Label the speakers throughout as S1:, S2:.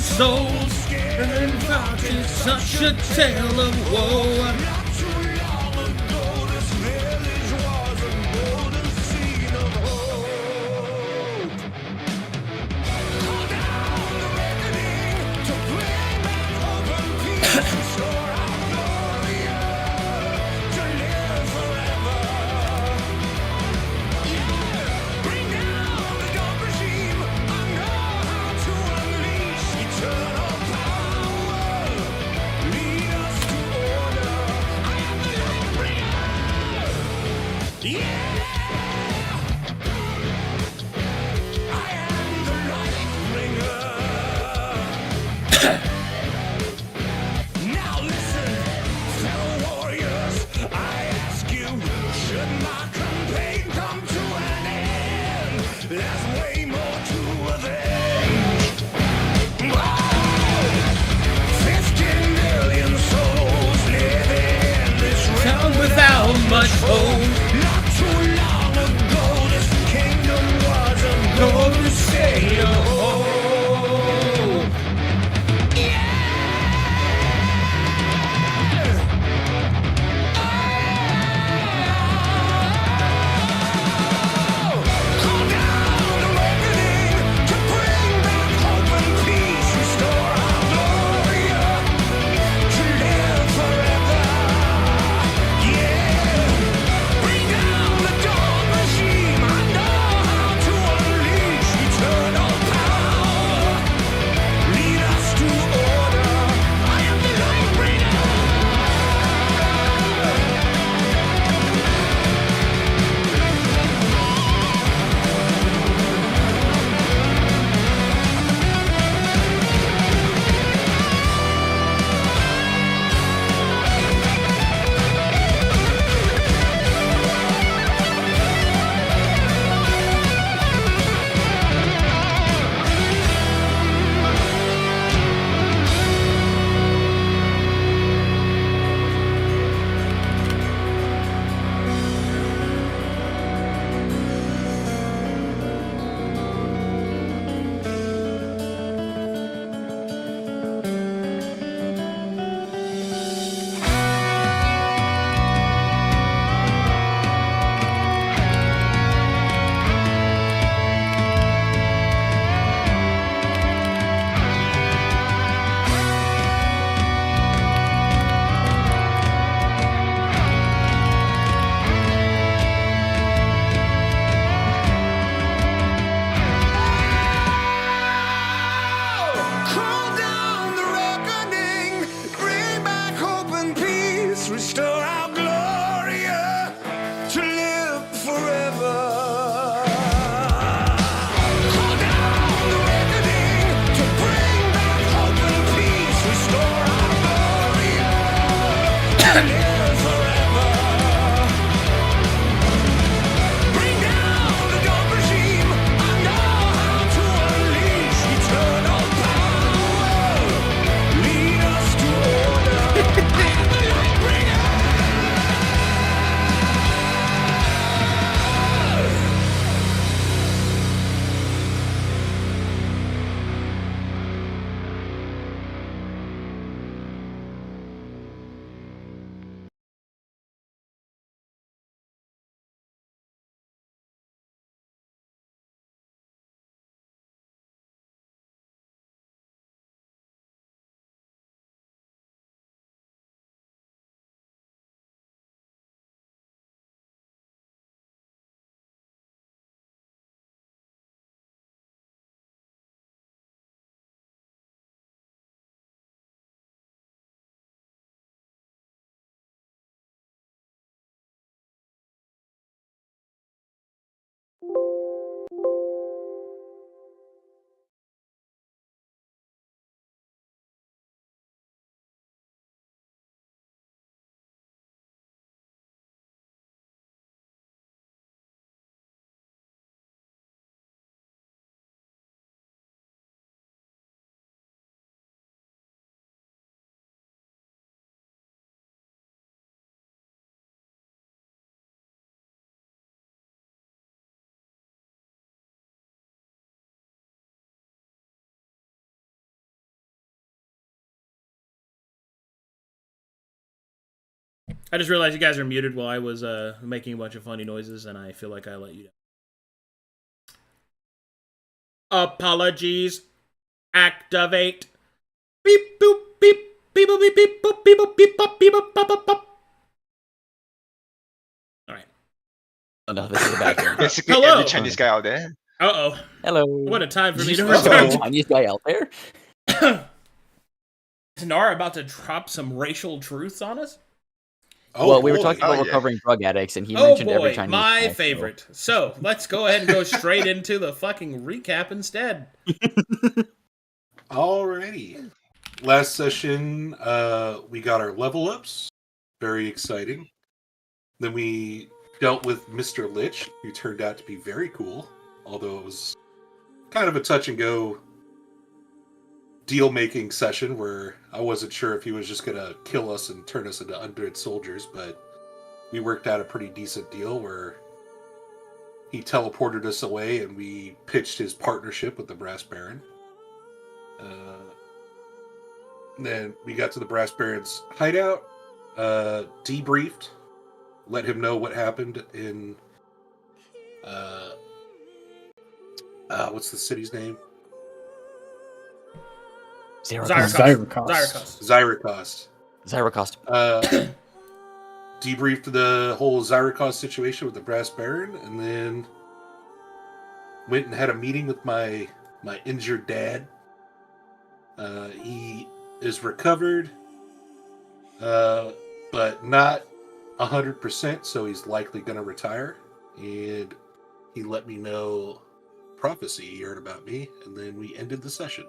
S1: souls, and then found it's such a tale of woe. I just realized you guys are muted while I was making a bunch of funny noises, and I feel like I let you down. Apologies. Activate. Beep boop beep beep boop beep beep boop beep boop beep boop beep boop boop boop. All right.
S2: Oh, no, this is the bathroom.
S3: Basically,
S1: Hello.
S3: every Chinese guy out there.
S1: Uh-oh.
S2: Hello.
S1: What a time for me to
S2: There's a
S1: return.
S2: Chinese guy out there?
S1: Is Nara about to drop some racial truths on us?
S4: Oh,
S2: well, we were
S4: boy.
S2: talking about
S3: yeah.
S2: recovering drug addicts, and he
S1: Oh
S2: mentioned every
S1: boy,
S2: Chinese
S1: my
S2: guy,
S1: favorite. So let's go ahead and go straight into the fucking recap instead.
S4: Alrighty. Last session, we got our level ups. Very exciting. Then we dealt with Mr. Lich, who turned out to be very cool, although it was kind of a touch and go deal-making session where I wasn't sure if he was just going to kill us and turn us into undead soldiers, but we worked out a pretty decent deal where he teleported us away and we pitched his partnership with the Brass Baron. Then we got to the Brass Baron's hideout, debriefed, let him know what happened in what's the city's name?
S2: Zyracost.
S4: Debriefed the whole Zyracost situation with the Brass Baron, and then went and had a meeting with my injured dad. He is recovered, but not 100%, so he's likely going to retire. And he let me know prophecy he heard about me, and then we ended the session.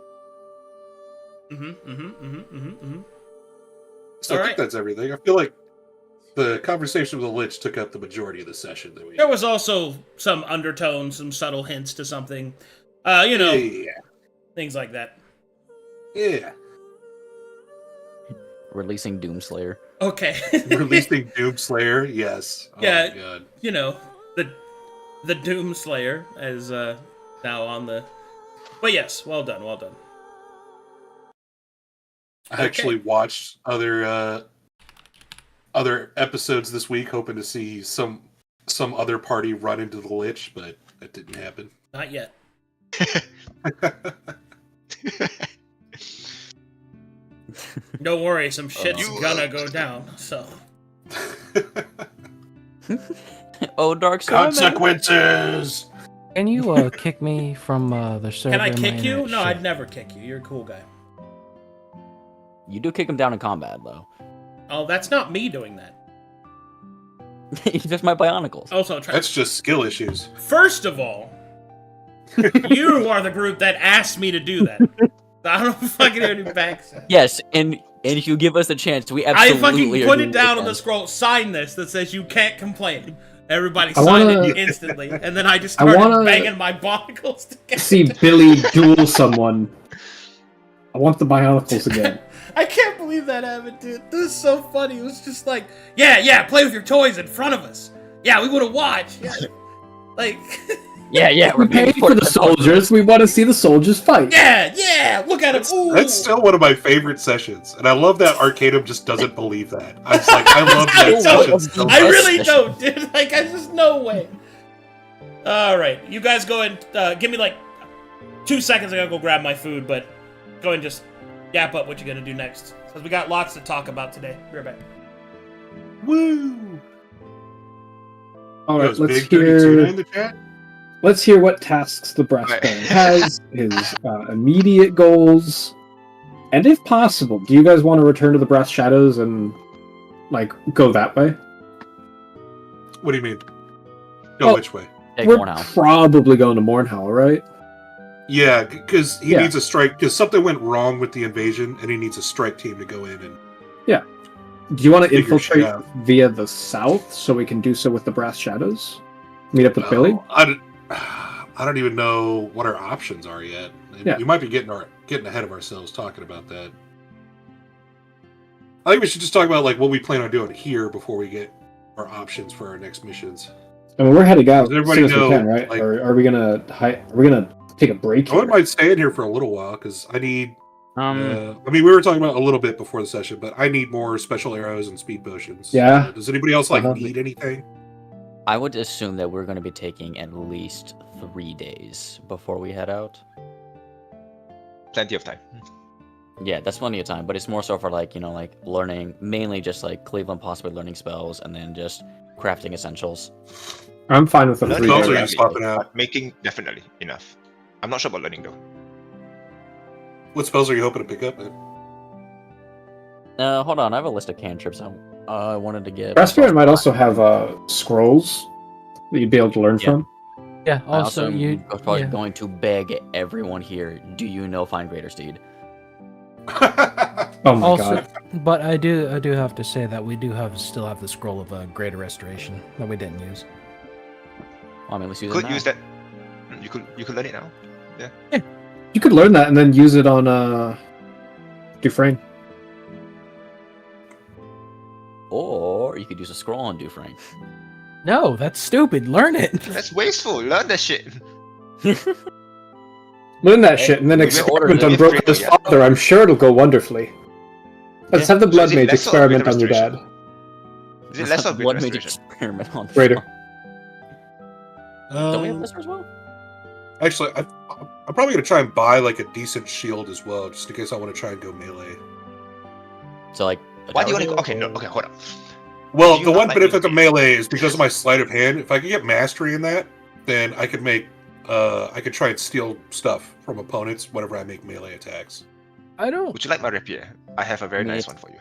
S4: So I think that's everything. I feel like the conversation with the Lich took up the majority of the session.
S1: There was also some undertones, some subtle hints to something. Things like that.
S4: Yeah.
S2: Releasing Doomslayer.
S1: Okay.
S4: Releasing Doomslayer, yes.
S1: Yeah,
S4: my God.
S1: The Doomslayer is now on the... But yes, well done.
S4: I actually watched other episodes this week, hoping to see some other party run into the Lich, but that didn't happen.
S1: Not yet. Don't worry, some shit's gonna go down, so...
S2: Oh, Dark Side.
S4: Consequences!
S5: Can you kick me from the server?
S1: Can I kick
S5: man?
S1: you? No,
S5: Shit.
S1: I'd never kick you. You're a cool guy.
S2: You do kick him down in combat, though.
S1: Oh, that's not me doing that.
S2: He's just my Bionicles.
S1: Also,
S4: That's just skill issues.
S1: First of all, you are the group that asked me to do that. I don't fucking have any backs.
S2: Yes, and if you give us a chance, we
S1: I
S2: absolutely
S1: fucking put
S2: are
S1: it down on
S2: doing
S1: the
S2: this.
S1: scroll. Sign this that says you can't complain. Everybody
S5: I
S1: signed
S5: wanna-
S1: it instantly, and then I just started
S5: wanna-
S1: banging my barnacles together.
S5: See Billy duel someone. I want the Bionicles again.
S1: I can't believe that happened, dude. This is so funny. It was just like, yeah, play with your toys in front of us. Yeah, we want to watch. Yeah. Like,
S2: Yeah,
S5: We paid for the soldiers. We want to see the soldiers fight.
S1: yeah, look at him. Ooh.
S4: That's still one of my favorite sessions, and I love that Arcadum just doesn't believe that. I was like, I love
S1: I
S4: that
S1: don't.
S4: session so
S1: I
S4: much.
S1: really don't, dude. Like, I just no way. All right, you guys go and give me like 2 seconds. I gotta go grab my food, but go and just yap up what you're gonna do next, because we got lots to talk about today. Be right back.
S4: Woo!
S5: All right, let's
S4: Big Dirty Tuna
S5: hear.
S4: in the chat.
S5: Let's hear what tasks the Brass
S3: Right.
S5: Baron has, his immediate goals, and if possible, do you guys want to return to the Brass Shadows and like go that way?
S4: What do you mean? Go
S5: Well,
S4: which way?
S2: Take
S5: We're
S2: Mournhouse.
S5: probably going to Mournhall, right?
S4: Yeah, because he
S5: Yeah.
S4: needs a strike. Because something went wrong with the invasion, and he needs a strike team to go in and.
S5: Do you want to
S4: Figure shit
S5: infiltrate
S4: out.
S5: via the south so we can do so with the Brass Shadows? Meet up with Billy?
S4: I don't even know what our options are yet.
S5: Yeah.
S4: We might be getting ahead of ourselves talking about that. I think we should just talk about like what we plan on doing here before we get our options for our next missions.
S5: I mean, we're heading out
S4: Does everybody
S5: as soon as we
S4: know,
S5: can, right?
S4: like-
S5: or are we gonna take a break
S4: I wouldn't
S5: here?
S4: mind staying here for a little while because I need I mean, we were talking about a little bit before the session, but I need more special arrows and speed potions.
S5: Yeah.
S4: Does anybody else like
S5: Uh-huh.
S4: need anything?
S2: I would assume that we're going to be taking at least 3 days before we head out.
S3: Plenty of time.
S2: Yeah, that's plenty of time, but it's more so for like, like learning, mainly just like Cleveland possibly learning spells and then just crafting essentials.
S5: I'm fine with the
S3: Learning
S5: 3
S4: Spells are
S5: days.
S4: just swapping out.
S3: but making definitely enough. I'm not sure about learning though.
S4: What spells are you hoping to pick up, man?
S2: Hold on, I have a list of cantrips I wanted to get.
S5: Brass Spirit might also have scrolls that you'd be able to learn
S2: Yeah.
S5: from.
S6: Yeah.
S2: I
S6: Also,
S2: am
S6: you.
S2: probably
S6: Yeah.
S2: going to beg everyone here, do you know Find Greater Steed?
S5: Oh my
S6: Also,
S5: god.
S6: but I do have to say that we still have the scroll of greater restoration that we didn't use.
S2: Well, I mean, let's use
S3: Could
S2: it now.
S3: use that. You could learn it now.
S5: You could learn that and then use it on Dufresne.
S2: Or you could use a scroll on Dufresne.
S6: No, that's stupid. Learn it.
S3: That's wasteful. Learn that shit.
S5: Learn that shit and then
S2: we
S5: experiment
S2: ordered
S5: on
S3: it.
S5: Broca's
S3: Yeah.
S5: father. I'm sure it'll go wonderfully. Let's have the
S3: So
S5: Blood
S3: is it
S5: Mage
S3: lesser or
S5: experiment
S3: greater
S5: on your dad.
S3: restoration? Is it
S2: Let's
S3: less
S2: have
S3: of
S2: Blood
S3: greater
S2: Mage
S3: restoration?
S2: experiment on
S5: Greater.
S2: Don't we have this as well?
S4: Actually, I'm probably gonna try and buy like a decent shield as well, just in case I want to try and go melee.
S2: So like. a
S3: Why do you
S2: tower
S3: want to?
S2: shield
S3: Okay, no.
S2: or-
S3: Okay, hold on.
S4: Well,
S3: Do you
S4: the
S3: not
S4: one
S3: like
S4: benefit of
S3: being-
S4: melee is because of my sleight of hand. If I could get mastery in that, then I could make I could try and steal stuff from opponents whenever I make melee attacks.
S6: I don't.
S3: Would you like my rapier? I have a very
S2: I mean,
S3: nice
S2: it's-
S3: one for you.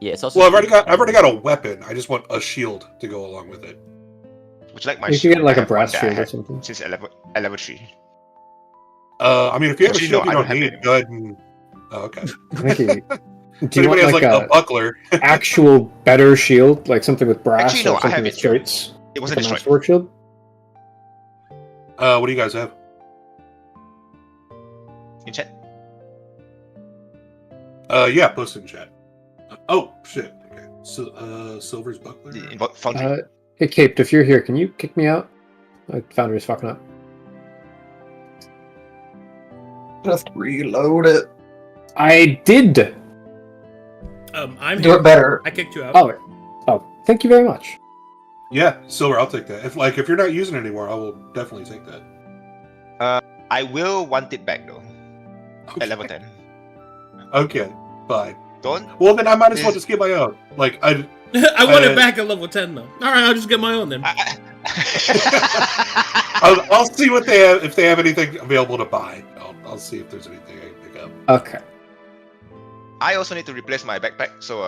S2: Yeah, it's also.
S4: Well, I've already got a weapon. I just want a shield to go along with it.
S3: Would you like my
S5: You should
S3: shield?
S5: get like
S3: I
S5: a
S3: have one
S5: brass
S3: that I
S5: shield or
S3: had
S5: something.
S3: Since at level 3.
S4: I mean, if you have
S3: Actually,
S4: a shield,
S3: no,
S4: you
S3: I
S4: don't
S3: don't have
S4: need.
S3: it.
S4: Go ahead and. Oh, okay.
S5: Thank you.
S4: If
S5: Do you want
S4: anybody has
S5: like
S4: like a buckler,
S5: actual better shield, like something with brass
S3: Actually, no,
S5: or
S3: I
S5: something
S3: have
S5: with
S3: it.
S5: traits?
S3: It wasn't
S5: Like a
S3: destroyed.
S5: masterwork shield?
S4: what do you guys have?
S3: In chat.
S4: Yeah, post it in chat. Oh shit. Okay. So, Silver's buckler.
S3: The foundry.
S5: Hey, Caped, if you're here, can you kick me out? My Foundry's fucking up.
S7: Just reload it.
S5: I did!
S1: I'm
S7: Do
S1: here.
S7: it better.
S1: I kicked you out.
S5: Oh, thank you very much.
S4: Yeah, Silver. I'll take that. If you're not using it anymore, I will definitely take that.
S3: I will want it back though. At level 10.
S4: Okay, fine.
S3: Don't.
S4: Well, then I might as well
S3: Is-
S4: just get my own. Like I.
S1: I want it back at level 10 though. All right, I'll just get my own then.
S4: I'll see what they have if they have anything available to buy. I'll see if there's anything I can pick up.
S5: Okay.
S3: I also need to replace my backpack, so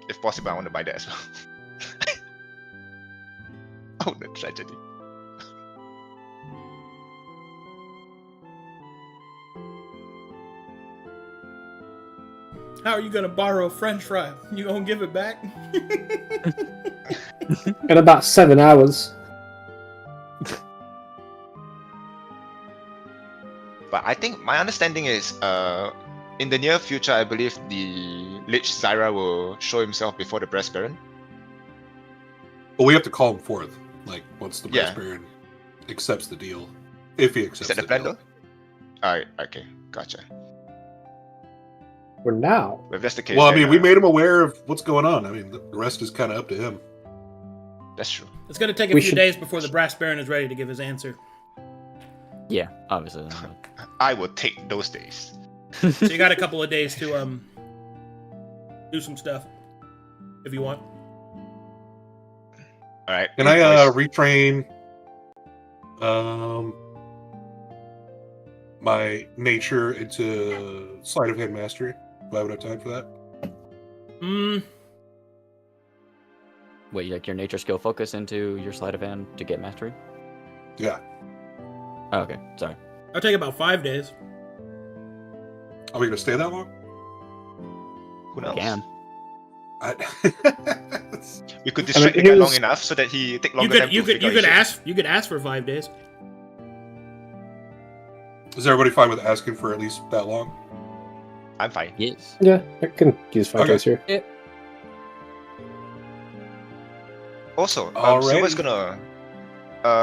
S3: if possible, I want to buy that as well. Oh, the tragedy.
S1: How are you gonna borrow a French fry? You gonna give it back?
S5: In about 7 hours.
S3: But I think my understanding is, in the near future, I believe the Lich Zyra will show himself before the Brass Baron.
S4: But we have to call him forth. Like once the
S3: Yeah.
S4: Brass Baron accepts the deal, if he
S3: Is
S4: accepts
S3: that the
S4: the
S3: plan
S4: deal.
S3: though? Alright, okay, gotcha.
S5: For now.
S3: If that's the case,
S4: Well, I
S3: then,
S4: mean, we made him aware of what's going on. I mean, the rest is kind of up to him.
S3: That's true.
S1: It's gonna take a
S5: We
S1: few
S5: should-
S1: days before the Brass Baron is ready to give his answer.
S2: Yeah, obviously.
S3: I will take those days.
S1: So you got a couple of days to do some stuff if you want.
S3: Alright.
S4: Can I
S3: boys.
S4: retrain my nature into sleight of hand mastery? Do I have enough time for that?
S2: Wait, like your nature skill focus into your sleight of hand to get mastery?
S4: Yeah.
S2: Oh, okay, sorry.
S1: I'll take about 5 days.
S4: Are we gonna stay that long?
S3: Who knows?
S2: Can.
S3: We could distract the guy
S5: here's-
S3: long enough so that he take longer time to figure out his shit.
S1: You could ask for 5 days.
S4: Is everybody fine with asking for at least that long?
S3: I'm fine.
S2: Yes.
S5: Yeah, I can use 5
S4: Okay.
S5: days here.
S3: Also,
S4: Alrighty.
S3: Silver's gonna.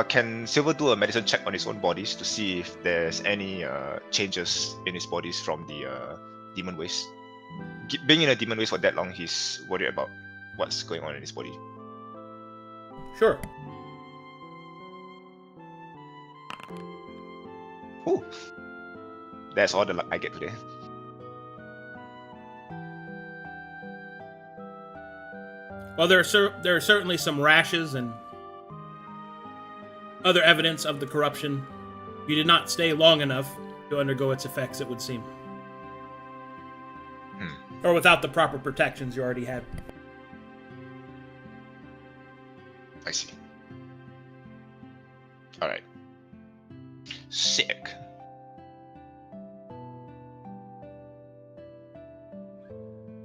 S3: Can Silver do a medicine check on his own bodies to see if there's any changes in his bodies from the demon waste. Being in a demon waste for that long, he's worried about what's going on in his body.
S1: Sure.
S3: Ooh. That's all the luck I get today.
S1: Well, there are certainly some rashes and other evidence of the corruption. You did not stay long enough to undergo its effects, it would seem. Or without the proper protections you already had.
S3: I see. Alright. Sick.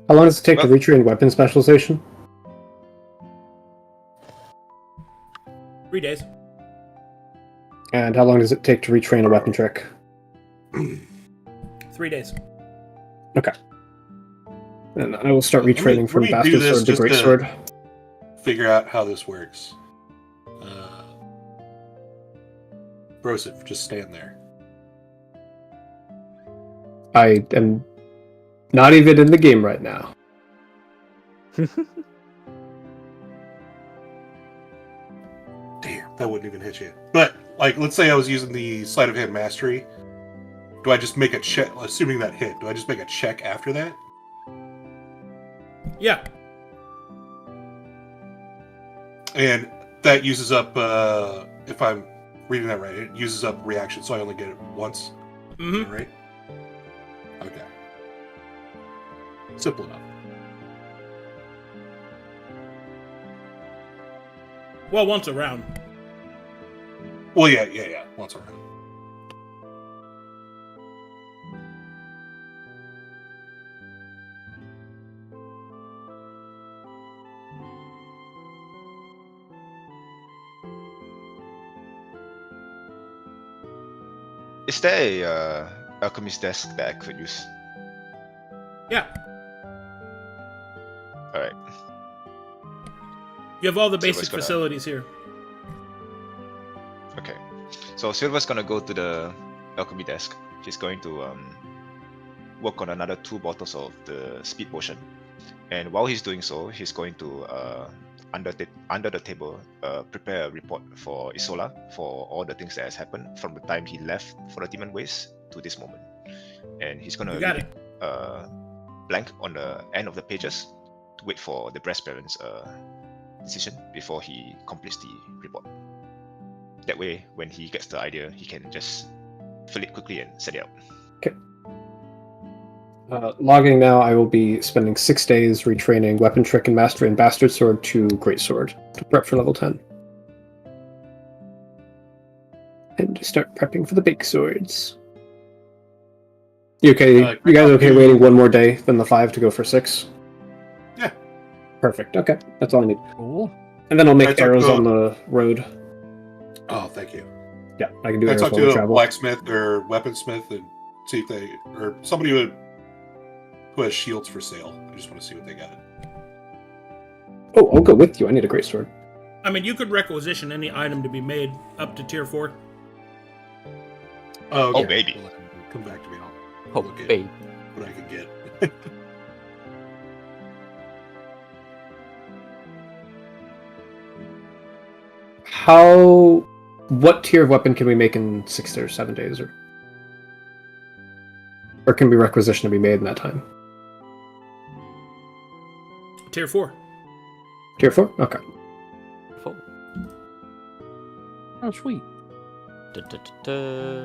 S5: How long does it take to retrain weapon specialization?
S1: 3 days.
S5: And how long does it take to retrain a weapon trick?
S1: 3 days.
S5: Okay. And I will start
S4: Let me-
S5: retraining from
S4: let me do
S5: Bastard
S4: this
S5: Sword to
S4: just
S5: Great
S4: to-
S5: Sword.
S4: Figure out how this works. Broseph, just stand there.
S5: I am not even in the game right now.
S4: Damn, that wouldn't even hit you. But, like, let's say I was using the sleight of hand mastery. Do I just make a check, assuming that hit, do I just make a check after that?
S1: Yeah.
S4: And that uses up, if I'm reading that right, it uses up reaction, so I only get it once,
S1: Mm-hmm.
S4: right? Okay. Simple enough.
S1: Well, once a round.
S4: Well, yeah, once around.
S3: Is there a alchemist desk that I could use?
S1: Yeah.
S3: Alright.
S1: You have all the
S3: So
S1: basic
S3: what's gonna-
S1: facilities here.
S3: Okay. So Silver's gonna go to the alchemy desk. He's going to work on another 2 bottles of the speed potion. And while he's doing so, he's going to under the table prepare a report for Isola for all the things that has happened from the time he left for the demon waste to this moment. And he's gonna
S1: You got
S3: leave blank on the end of the pages to wait for the breast parent's decision before he completes the report. That way, when he gets the idea, he can just fill it quickly and set it up.
S5: Logging now, I will be spending 6 days retraining Weapon Trick and Mastery and Bastard Sword to Great Sword to prep for level 10. And to start prepping for the big swords. You okay? You guys okay waiting one more day than the 5 to go for 6?
S4: Yeah.
S5: Perfect. Okay, that's all I need.
S6: Cool.
S5: And then I'll make
S4: That's
S5: arrows
S4: cool.
S5: on the road.
S4: Oh, thank you.
S5: Yeah, I can do
S4: I
S5: arrows
S4: talked
S5: while we
S4: to a
S5: travel.
S4: blacksmith or weaponsmith and see if they, or somebody who has shields for sale. I just want to see what they got.
S5: Oh, I'll go with you. I need a great sword.
S1: I mean, you could requisition any item to be made up to tier 4.
S4: Oh, okay.
S3: Oh, baby.
S4: Well, come back to me. I'll
S2: Oh,
S4: look at
S2: babe.
S4: what I can get.
S5: What tier of weapon can we make in 6 or 7 days, or can we requisition to be made in that time?
S1: Tier 4.
S5: Tier 4? Okay.
S2: Full.
S6: Oh, sweet.
S2: Da, da, da,
S6: I
S2: da.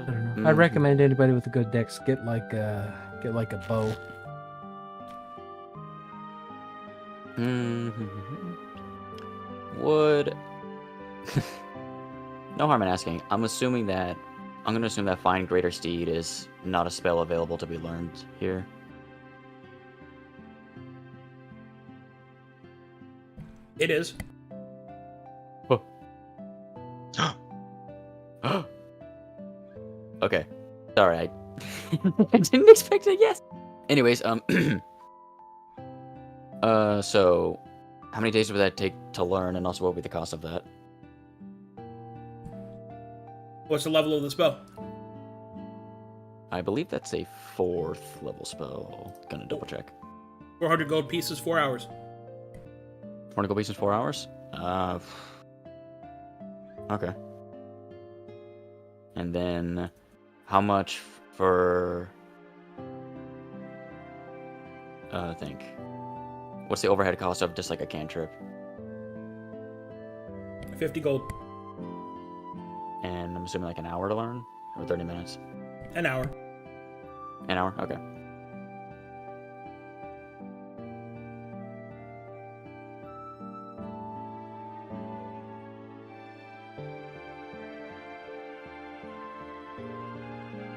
S6: don't know. I
S2: Mhm.
S6: recommend anybody with a good dex get like a bow.
S2: Mhm. Would no harm in asking. I'm gonna assume that Find Greater Steed is not a spell available to be learned here.
S1: It is.
S2: Okay. Sorry, I I didn't expect it, yes. Anyways, so how many days would that take to learn, and also what would be the cost of that?
S1: What's the level of the spell?
S2: I believe that's a 4th level spell. Gonna double check.
S1: 400 gold pieces, 4 hours.
S2: 400 gold pieces, 4 hours? Okay. And then, how much for... I think. What's the overhead cost of just like a cantrip?
S1: 50 gold.
S2: And I'm assuming like an hour to learn? Or 30 minutes?
S1: An hour.
S2: An hour? Okay.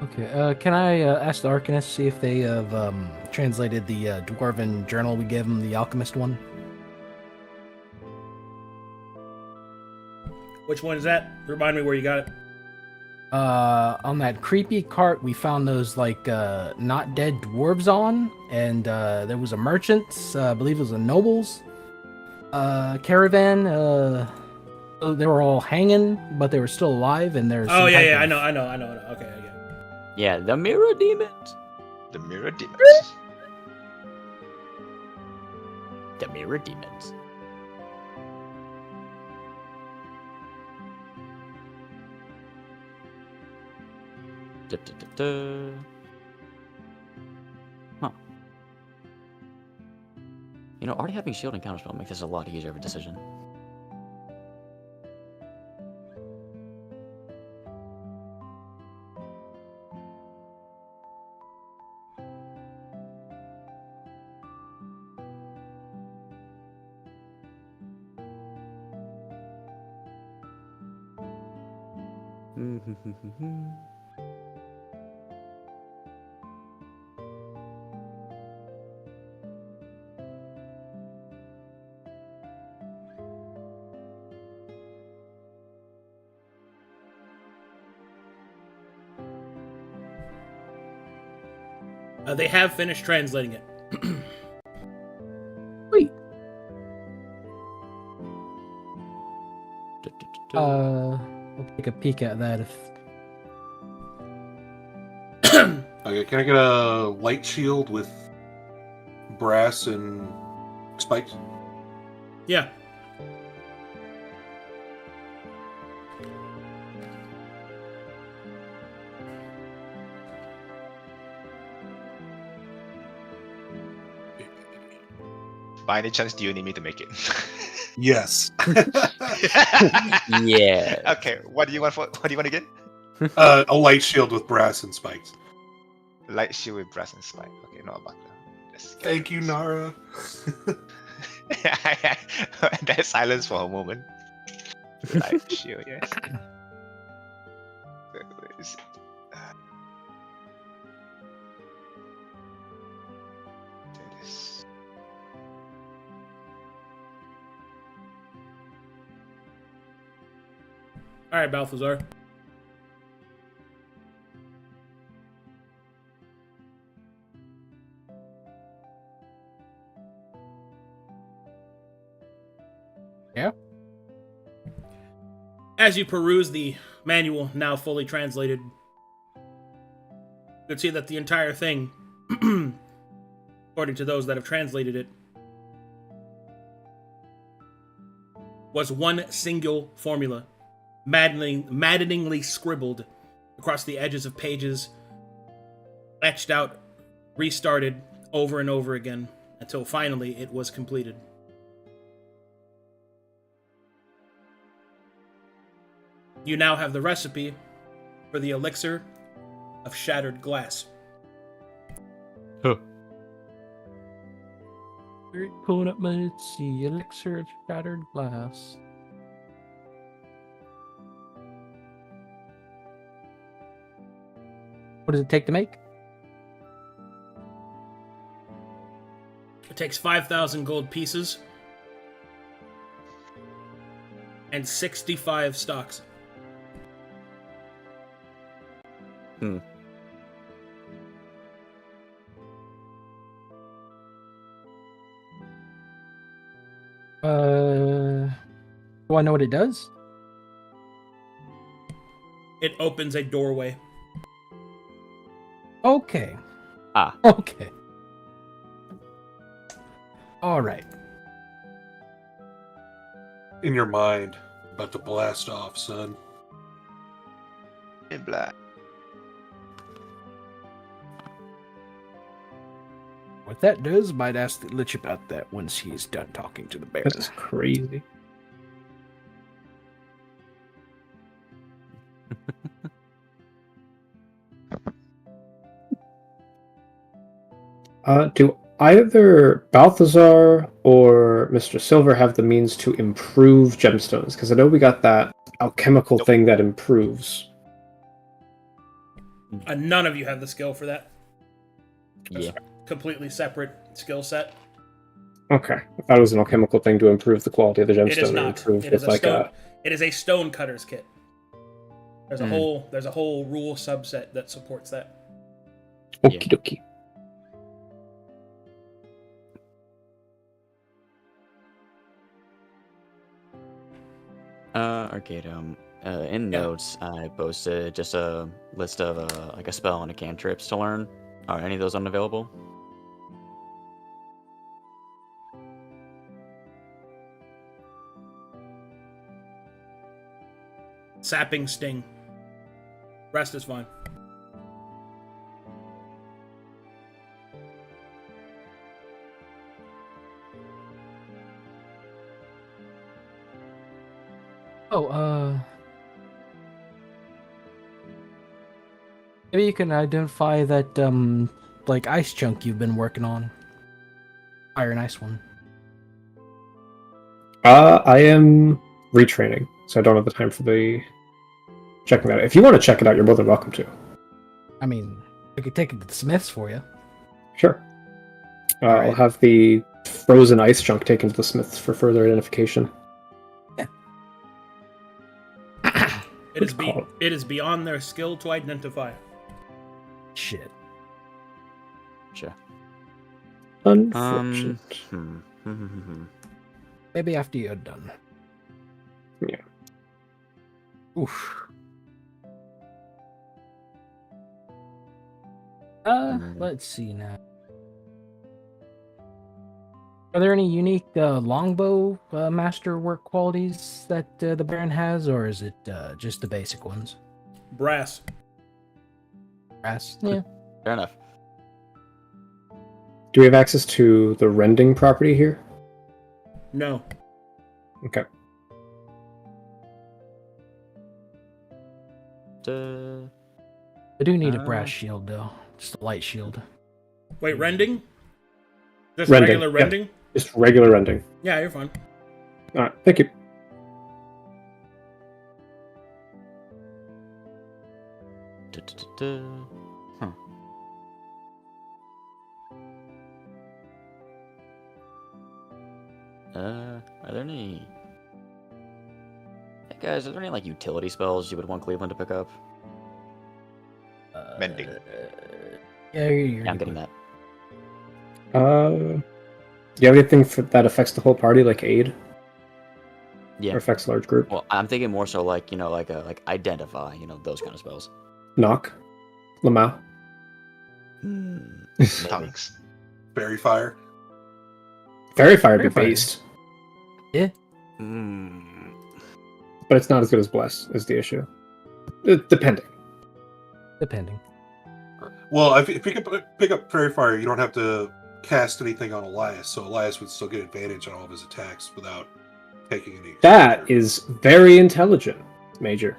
S6: Okay, can I ask the Arcanist, see if they have translated the Dwarven journal we gave them, the Alchemist one?
S1: Which one is that? Remind me where you got it.
S6: On that creepy cart, we found those, like, not dead dwarves on, and there was a merchant, I believe it was a noble's caravan. They were all hanging, but they were still alive, and there's...
S1: Oh, yeah, I know. Okay, I get it.
S2: Yeah, the Mirror Demons.
S3: The Mirror Demons.
S2: The Mirror Demons. Da, da, da, da. Huh. You know, already having shield and counterspell makes this a lot easier of a decision.
S1: They have finished translating it.
S6: Sweet.
S2: Da, da, da, da.
S6: We'll take a peek at that if...
S4: Okay, can I get a light shield with brass and spikes?
S1: Yeah.
S3: By any chance, do you need me to make it?
S4: Yes.
S2: Yeah.
S3: Okay. What do you want again?
S4: A light shield with brass and spikes.
S3: Light shield with brass and spike. Okay, not a buckler. Just
S4: Thank you, Nara.
S3: That silence for a moment. Light shield, yes. Where is it? There it is.
S1: All right, Balthazar.
S6: Yeah?
S1: As you peruse the manual, now fully translated, you can see that the entire thing, according to those that have translated it, was one single formula, maddeningly scribbled across the edges of pages, etched out, restarted over and over again, until finally it was completed. You now have the recipe for the elixir of shattered glass.
S6: Pulling up my, let's see, elixir of shattered glass. What does it take to make?
S1: It takes 5,000 gold pieces and 65 stocks.
S6: Do I know what it does?
S1: It opens a doorway.
S6: Okay.
S2: Ah.
S6: Okay. All right.
S4: In your mind, about to blast off, son.
S3: In black.
S6: What that does, might ask the Lich about that once he's done talking to the bear.
S5: That's crazy. Do either Balthazar or Mr. Silver have the means to improve gemstones? Because I know we got that alchemical
S3: Nope.
S5: thing that improves.
S1: None of you have the skill for that.
S2: Yeah.
S1: Completely separate skill set.
S5: Okay, I thought it was an alchemical thing to improve the quality of the gemstone.
S1: It is
S5: or
S1: not.
S5: improve
S1: It is
S5: with
S1: a
S5: like
S1: stone. It is a stone cutter's kit. There's a
S2: Hmm.
S1: whole. There's a whole rule subset that supports that.
S5: Okie dokie.
S2: Arcadum. In
S1: Yeah.
S2: notes, I posted just a list of like a spell and a cantrips to learn. Are any of those unavailable?
S1: Sapping sting. Rest is fine.
S6: Oh, maybe you can identify that, like, ice chunk you've been working on. Fire and ice one.
S5: I am retraining, so I don't have the time for the checking that out. If you want to check it out, you're more than welcome to.
S6: I mean, I could take it to the smiths for you.
S5: Sure. I'll
S6: Alright.
S5: have the frozen ice chunk taken to the smiths for further identification.
S1: It is
S5: call it?
S1: It is beyond their skill to identify.
S6: Shit.
S2: Sure.
S5: Unfortunate.
S6: Maybe after you're done.
S5: Yeah.
S6: Oof. Let's see now. Are there any unique longbow masterwork qualities that the Baron has, or is it just the basic ones?
S1: Brass.
S6: Brass? Yeah.
S2: Fair enough.
S5: Do we have access to the rending property here?
S1: No.
S5: Okay.
S6: I do need a brass shield, though. Just a light shield.
S1: Wait, rending? Just
S5: Rending,
S1: regular
S5: yeah.
S1: rending?
S5: Just regular rending.
S1: Yeah, you're fine.
S5: Alright, thank you.
S2: Huh. Are there any? Hey guys, are there any like utility spells you would want Cleveland to pick up?
S3: Mending.
S6: Yeah, you're
S2: Yeah, I'm getting that.
S5: Do you have anything that affects the whole party, like aid?
S2: Yeah.
S5: Or affects a large group?
S2: Well, I'm thinking more so like like identify, those kind of spells.
S5: Knock? Lamau?
S2: Maybe.
S3: Tongues.
S4: Fairy fire.
S5: Fairy Fire would be
S6: Fairy Fire.
S5: based,
S2: Mm.
S5: but it's not as good as Bless, is the issue. Depending.
S6: Depending.
S4: Well, if you pick up fairy fire, you don't have to cast anything on Elias, so Elias would still get advantage on all of his attacks without taking any.
S5: That
S4: exposure.
S5: is very intelligent, Major.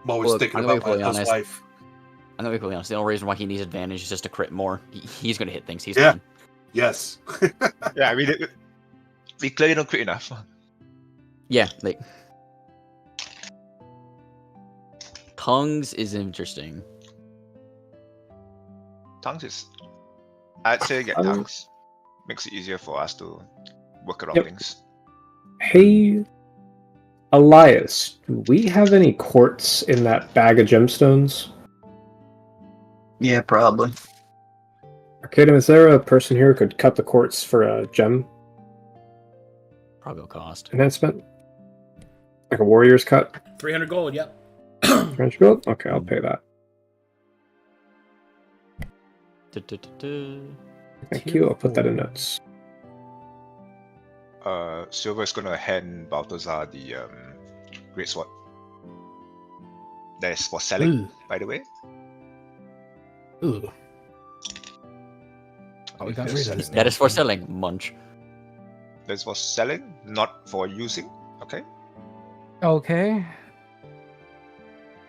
S4: I'm always
S2: Look,
S4: thinking
S2: I'm gonna
S4: about
S2: be
S4: my
S2: fully
S4: how's
S2: honest.
S4: life.
S2: I'm gonna be completely honest. The only reason why he needs advantage is just to crit more. He's gonna hit things. He's
S4: Yeah.
S2: fine.
S4: Yes.
S3: Yeah, I mean, we clearly don't crit enough.
S2: Yeah, like tongues is interesting.
S3: Tongues is. I'd say get
S5: Um,
S3: tongues. Makes it easier for us to work around
S5: Yep.
S3: things.
S5: Hey, Elias, do we have any quartz in that bag of gemstones?
S7: Yeah, probably.
S5: Arcadum, is there a person here who could cut the quartz for a gem
S2: Probably will cost.
S5: enhancement? Like a warrior's cut?
S1: 300 gold, yep.
S5: 300 gold? Okay, I'll pay that. Thank you. I'll put that in notes.
S3: Silver is gonna hand Balthazar the great sword. That is for selling,
S6: Ooh.
S3: by the way.
S6: Ooh. Oh, we got rid of this.
S2: That is for
S6: thing.
S2: selling, Munch.
S3: That is for selling, not for using. Okay.
S6: Okay.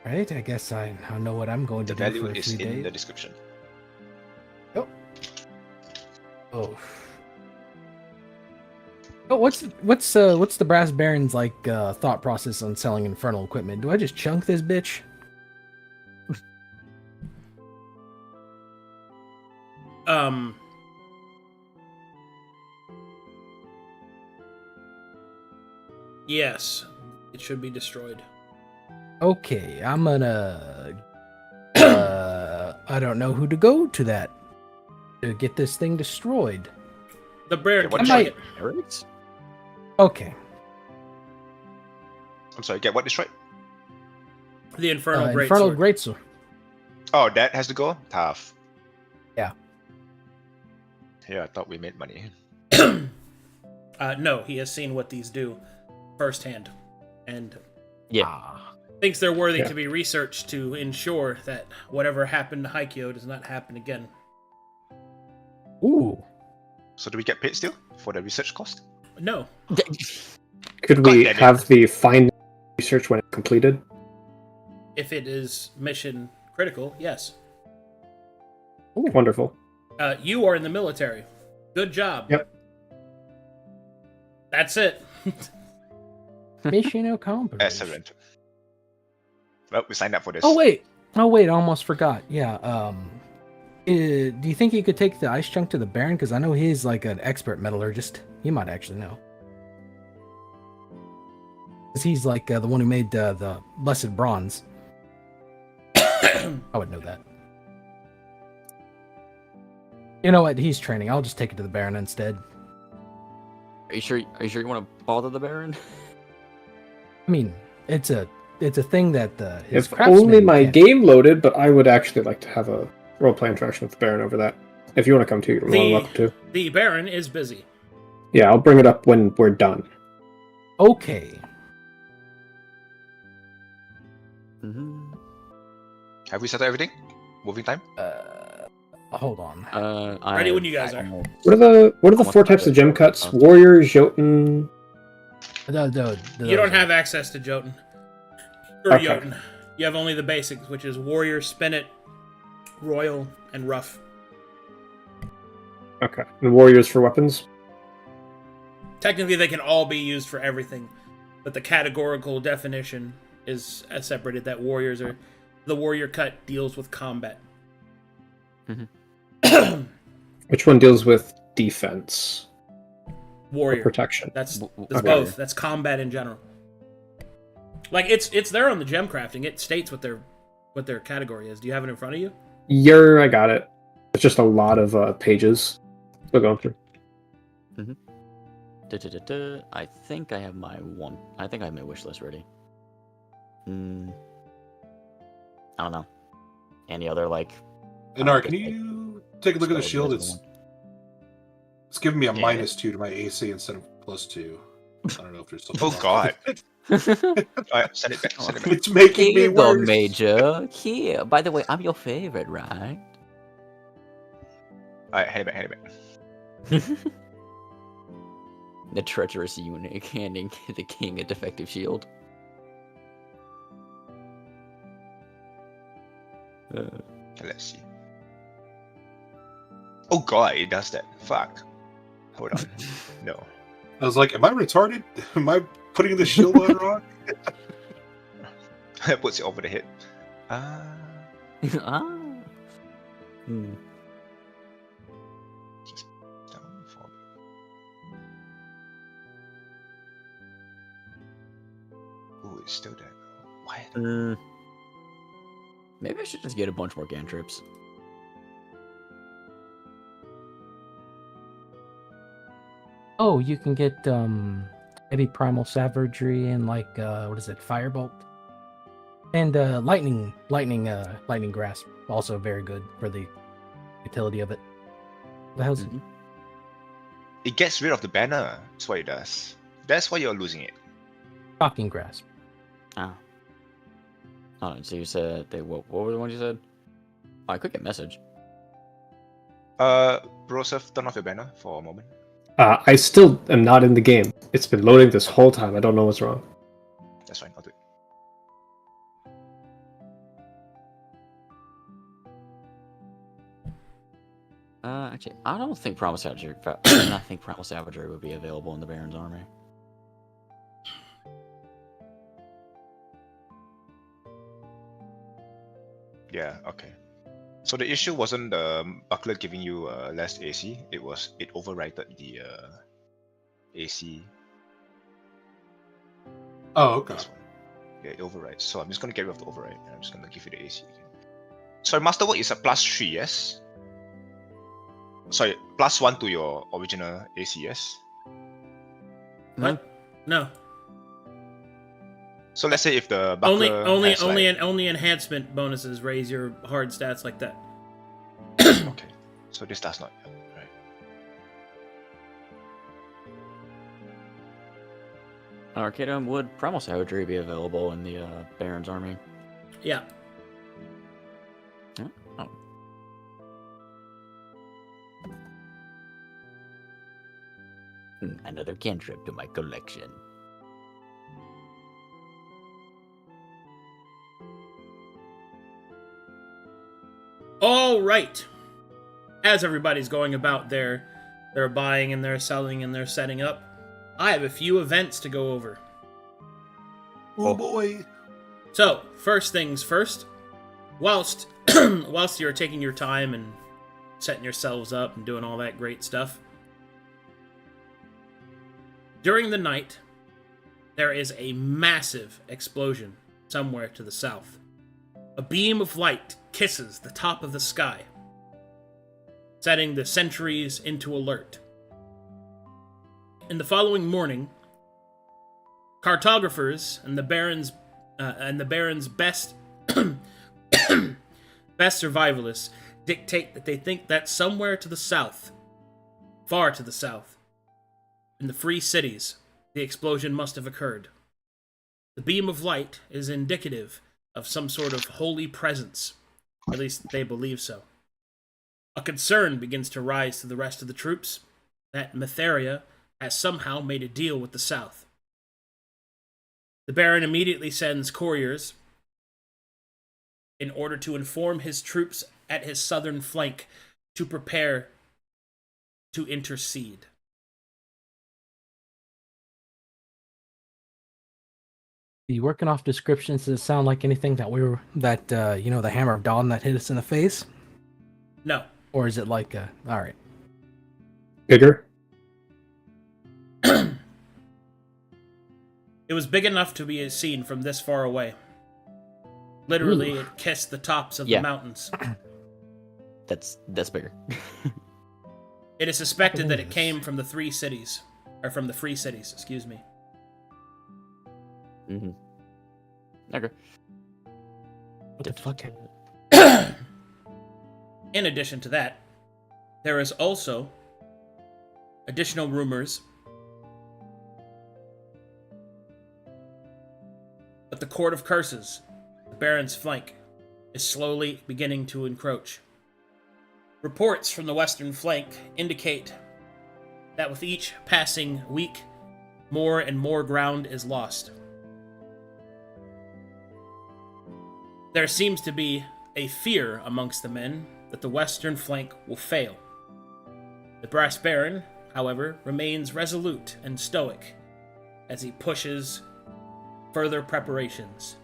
S6: Right, I guess I know what I'm going
S3: The
S6: to do
S3: value
S6: for a
S3: is
S6: few
S3: in
S6: days.
S3: the description.
S6: Oh. Oh, what's the Brass Baron's like thought process on selling infernal equipment? Do I just chunk this bitch?
S1: Yes, it should be destroyed.
S6: Okay, I'm gonna. I don't know who to go to that to get this thing destroyed.
S1: The Baron
S3: Okay,
S1: can
S3: what
S1: take
S3: is
S1: it.
S2: Carrots?
S6: Okay,
S3: I'm sorry, get what destroyed?
S1: The Infernal Greatsword.
S6: infernal greatsword.
S3: Oh, that has to go? Tough.
S6: Yeah.
S3: Yeah, I thought we made money.
S1: No, he has seen what these do firsthand, and
S2: Yeah.
S1: thinks they're worthy
S5: Yeah.
S1: to be researched to ensure that whatever happened to Haikyo does not happen again.
S6: Ooh.
S3: So do we get paid still for the research cost?
S1: No,
S5: Could
S3: God
S5: we
S3: damn it.
S5: have the find research when it's completed?
S1: if it is mission critical, yes.
S5: Wonderful.
S1: You are in the military. Good job.
S5: Yep.
S1: That's it.
S6: Mission accomplished.
S3: Excellent. Well, we signed up for this.
S6: Oh wait, I almost forgot. Yeah. Do you think you could take the ice chunk to the Baron? Because I know he's like an expert metallurgist. He might actually know. Because he's like the one who made the blessed bronze. I would know that. You know what? He's training. I'll just take it to the Baron instead.
S2: Are you sure you want to bother the Baron?
S6: I mean, it's a thing that his
S5: If
S6: craftsman
S5: only my
S6: can't-
S5: game loaded, but I would actually like to have a roleplay interaction with the Baron over that. If you want to come too, you're more than welcome to.
S1: The Baron is busy.
S5: Yeah, I'll bring it up when we're done.
S6: Okay.
S2: Mm-hmm.
S3: Have we settled everything? Moving time?
S6: Hold on.
S1: Ready when you guys are.
S5: What are the four types of gem cuts? Warrior, Jotun.
S1: You don't have access to Jotun. Or
S5: Okay.
S1: Jotun. You have only the basics, which is Warrior, Spinet, Royal, and Rough.
S5: Okay. And warriors for weapons?
S1: Technically, they can all be used for everything, but the categorical definition is separated that warriors are... The warrior cut deals with combat.
S5: Which one deals with defense or
S1: Warrior.
S5: protection?
S1: That's
S2: Okay.
S1: both. That's combat in general. Like it's there on the gem crafting. It states what their category is. Do you have it in front of you?
S5: I got it. It's just a lot of pages. Still going through.
S2: I think I have my wish list ready. I don't know. Any other like?
S4: Anar, can you take a look at the shield? It's giving me a
S3: Yeah.
S4: -2 to my AC instead of +2. I don't know if there's something.
S3: Oh
S4: wrong.
S3: god. Alright, send it back. Send it back.
S4: It's making me
S2: Here, though,
S4: worse.
S2: Major. Here. By the way, I'm your favorite, right?
S3: Alright, hand it back.
S2: The treacherous eunuch handing the king a defective shield.
S3: Let's see. Oh god, it does that. Fuck. Hold on. No.
S4: I was like, am I retarded? Am I putting the shield on wrong?
S3: It puts it over the head.
S2: Ah.
S3: Just down for me. Ooh, it's still there. Why?
S2: Maybe I should just get a bunch more cantrips.
S6: Oh, you can get maybe primal savagery and like what is it, firebolt, and lightning grasp. Also very good for the utility of it. The hell's
S2: Mhm.
S3: It gets rid of the banner. That's what it does. That's why you're losing it.
S6: shocking grasp?
S2: Oh. Oh, so you said they what were the ones you said? Oh, I could get message.
S3: Broseph, turn off your banner for a moment.
S5: I still am not in the game. It's been loading this whole time. I don't know what's wrong.
S3: That's fine, I'll do it.
S2: Actually, I don't think Primal Savagery. I don't think Primal Savagery would be available in the Baron's army.
S3: Yeah, okay. So the issue wasn't the buckler giving you less AC, it was it overrided the AC.
S4: Oh, okay.
S3: This one. Yeah, it overrides. So I'm just gonna get rid of the override and I'm just gonna give you the AC again. Sorry, Masterwork is a +3, yes? Sorry, +1 to your original AC, yes?
S1: What? No.
S3: So let's say if the buckler has, like...
S1: Only enhancement bonuses raise your hard stats like that.
S3: Okay, so this does not. Right.
S2: Arcadum, would Primal Savagery be available in the Baron's army?
S1: Yeah.
S2: Yeah? Oh. Another cantrip to my collection.
S1: All right. As everybody's going about their buying and their selling and their setting up, I have a few events to go over.
S4: Oh boy.
S1: So, first things first, whilst you're taking your time and setting yourselves up and doing all that great stuff, during the night, there is a massive explosion somewhere to the south. A beam of light kisses the top of the sky, setting the sentries into alert. In the following morning, cartographers and the Baron's best best survivalists dictate that they think that somewhere to the south, far to the south, in the free cities, the explosion must have occurred. The beam of light is indicative of some sort of holy presence. At least they believe so. A concern begins to rise to the rest of the troops that Matheria has somehow made a deal with the south. The Baron immediately sends couriers in order to inform his troops at his southern flank to prepare to intercede.
S6: The working off descriptions, does it sound like anything that the Hammer of Dawn that hit us in the face?
S1: No.
S6: Or is it like alright.
S5: Bigger?
S1: It was big enough to be seen from this far away. Literally,
S6: Ooh.
S1: it kissed the tops of
S2: Yeah.
S1: the mountains.
S2: That's bigger.
S1: It is suspected that it
S6: Yes.
S1: came from the free cities, excuse me.
S2: Mm-hmm. Okay.
S6: What the fuck?
S1: In addition to that, there is also additional rumors that the Court of Curses, the Baron's flank, is slowly beginning to encroach. Reports from the western flank indicate that with each passing week, more and more ground is lost. There seems to be a fear amongst the men that the western flank will fail. The Brass Baron, however, remains resolute and stoic as he pushes further preparations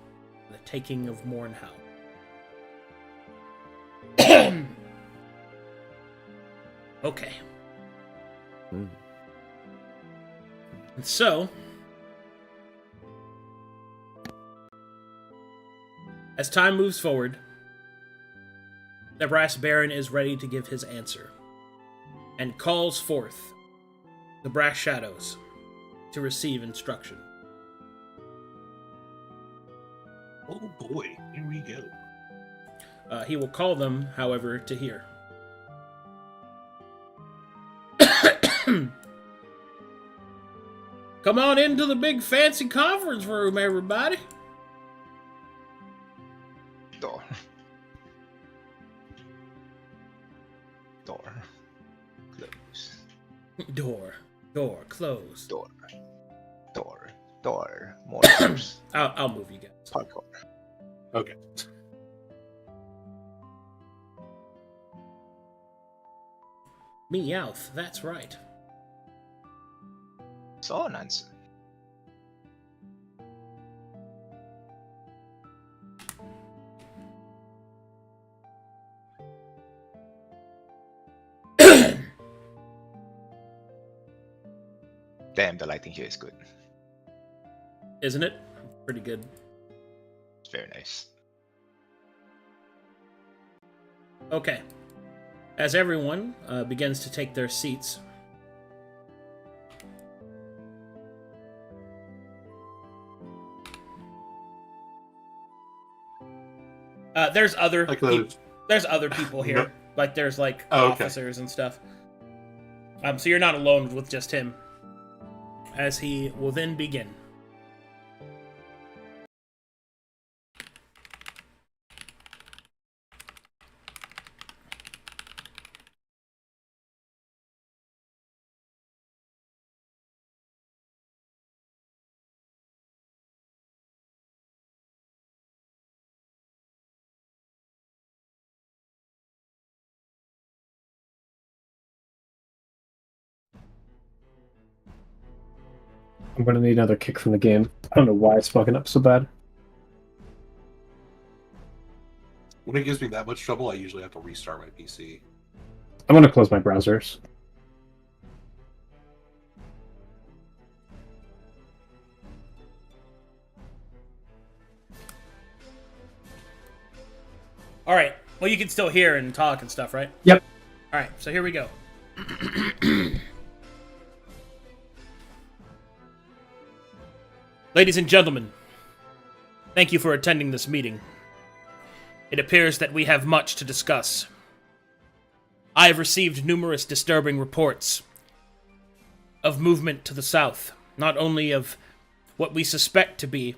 S1: for the taking of Mornhow. Okay.
S2: Mm.
S1: And so, as time moves forward, the Brass Baron is ready to give his answer, and calls forth the Brass Shadows to receive instruction.
S4: Oh boy, here we go.
S1: He will call them, however, to hear. Come on into the big fancy conference room, everybody.
S3: Door. Door. Close.
S1: Door, close.
S3: Door. More doors.
S1: I'll move you guys.
S3: Parkour.
S4: Okay.
S1: Meowth, that's right.
S3: So, Nancy. Damn, the lighting here is good.
S1: Isn't it? Pretty good.
S3: It's very nice.
S1: Okay. As everyone begins to take their seats, there's other there's other people here.
S4: No.
S1: Like there's like
S4: Oh, okay.
S1: officers and stuff. So you're not alone with just him. As he will then begin.
S5: I'm gonna need another kick from the game. I don't know why it's fucking up so bad.
S4: When it gives me that much trouble, I usually have to restart my PC.
S5: I'm gonna close my browsers.
S1: All right. Well, you can still hear and talk and stuff, right?
S5: Yep.
S1: All right. So here we go. Ladies and gentlemen, thank you for attending this meeting. It appears that we have much to discuss. I have received numerous disturbing reports of movement to the south, not only of what we suspect to be